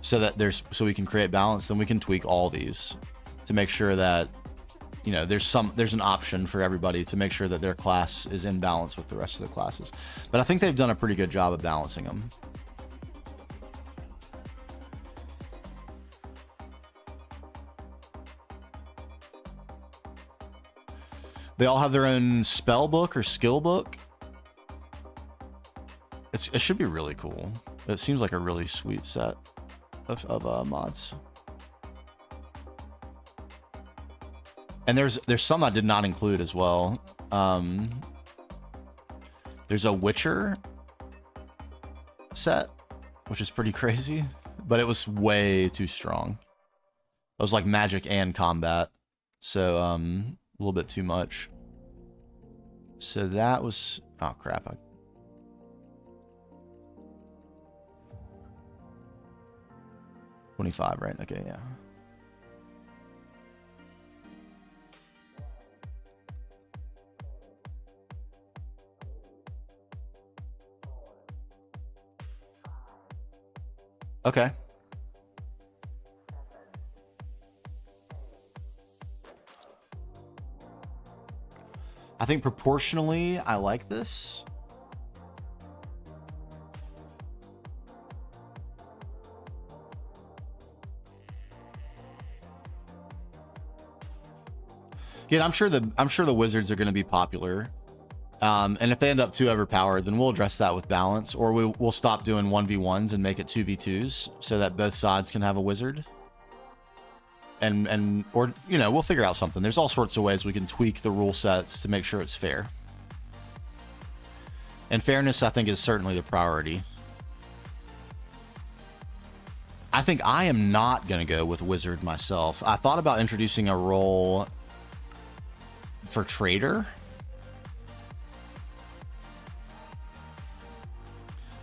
so that so we can create balance, then we can tweak all these to make sure that, you know, there's an option for everybody to make sure that their class is in balance with the rest of the classes. But I think they've done a pretty good job of balancing them. They all have their own spell book or skill book. It should be really cool. It seems like a really sweet set of mods. And there's some I did not include as well. There's a Witcher set, which is pretty crazy, but it was way too strong. It was like magic and combat, so a little bit too much. So that was, oh crap. 25, right? Okay, yeah. Okay. I think proportionally, I like this. Yeah, I'm sure the wizards are going to be popular. And if they end up too overpowered, then we'll address that with balance, or we'll stop doing 1v1s and make it 2v2s so that both sides can have a wizard. Or, you know, we'll figure out something. There's all sorts of ways we can tweak the rule sets to make sure it's fair. And fairness, I think, is certainly the priority. I think I am not going to go with wizard myself. I thought about introducing a role for trader.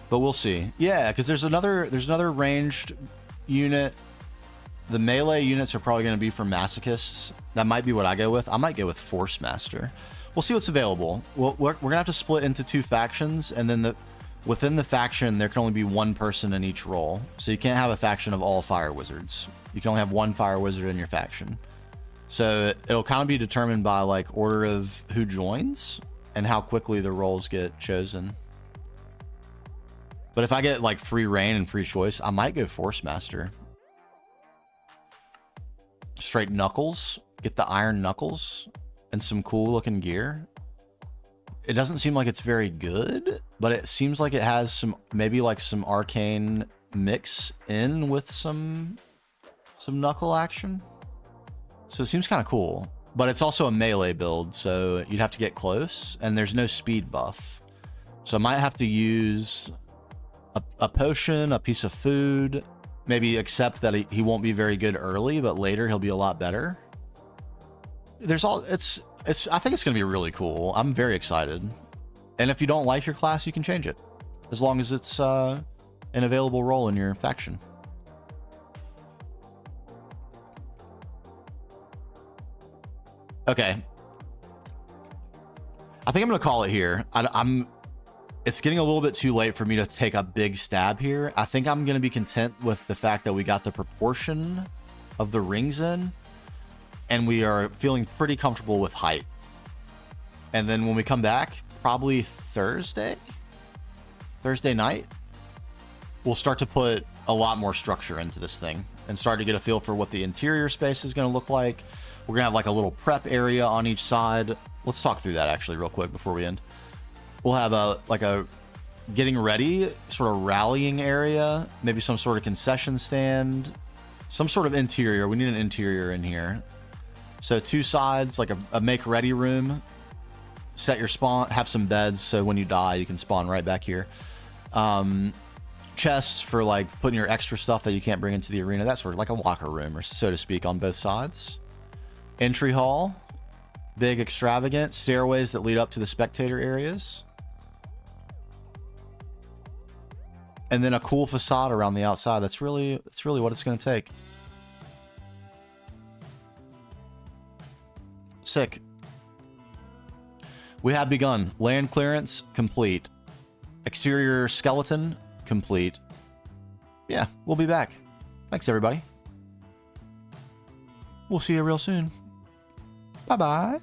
But we'll see. Yeah, because there's another ranged unit. The melee units are probably going to be for masochists. That might be what I go with. I might go with Force Master. We'll see what's available. We're going to have to split into 2 factions, and then within the faction, there can only be 1 person in each role. So you can't have a faction of all fire wizards. You can only have 1 fire wizard in your faction. So it'll kind of be determined by like order of who joins and how quickly the roles get chosen. But if I get like free reign and free choice, I might go Force Master. Straight knuckles. Get the iron knuckles and some cool looking gear. It doesn't seem like it's very good, but it seems like it has some, maybe like some arcane mix in with some knuckle action. So it seems kind of cool, but it's also a melee build, so you'd have to get close, and there's no speed buff. So I might have to use a potion, a piece of food, maybe accept that he won't be very good early, but later he'll be a lot better. There's all, I think it's going to be really cool. I'm very excited. And if you don't like your class, you can change it, as long as it's an available role in your faction. Okay. I think I'm going to call it here. It's getting a little bit too late for me to take a big stab here. I think I'm going to be content with the fact that we got the proportion of the rings in, and we are feeling pretty comfortable with height. And then when we come back, probably Thursday night, we'll start to put a lot more structure into this thing and start to get a feel for what the interior space is going to look like. We're going to have like a little prep area on each side. Let's talk through that actually real quick before we end. We'll have a getting ready sort of rallying area, maybe some sort of concession stand, some sort of interior. We need an interior in here. So 2 sides, like a make ready room, set your spawn, have some beds. So when you die, you can spawn right back here. Chests for like putting your extra stuff that you can't bring into the arena. That sort of like a locker room, or so to speak, on both sides. Entry hall, big extravagant stairways that lead up to the spectator areas. And then a cool facade around the outside. That's really what it's going to take. Sick. We have begun. Land clearance complete. Exterior skeleton complete. Yeah, we'll be back. Thanks, everybody. We'll see you real soon. Bye-bye.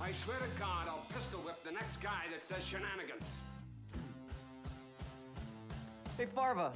I swear to God, I'll pistol whip the next guy that says shenanigans. Hey, Farva.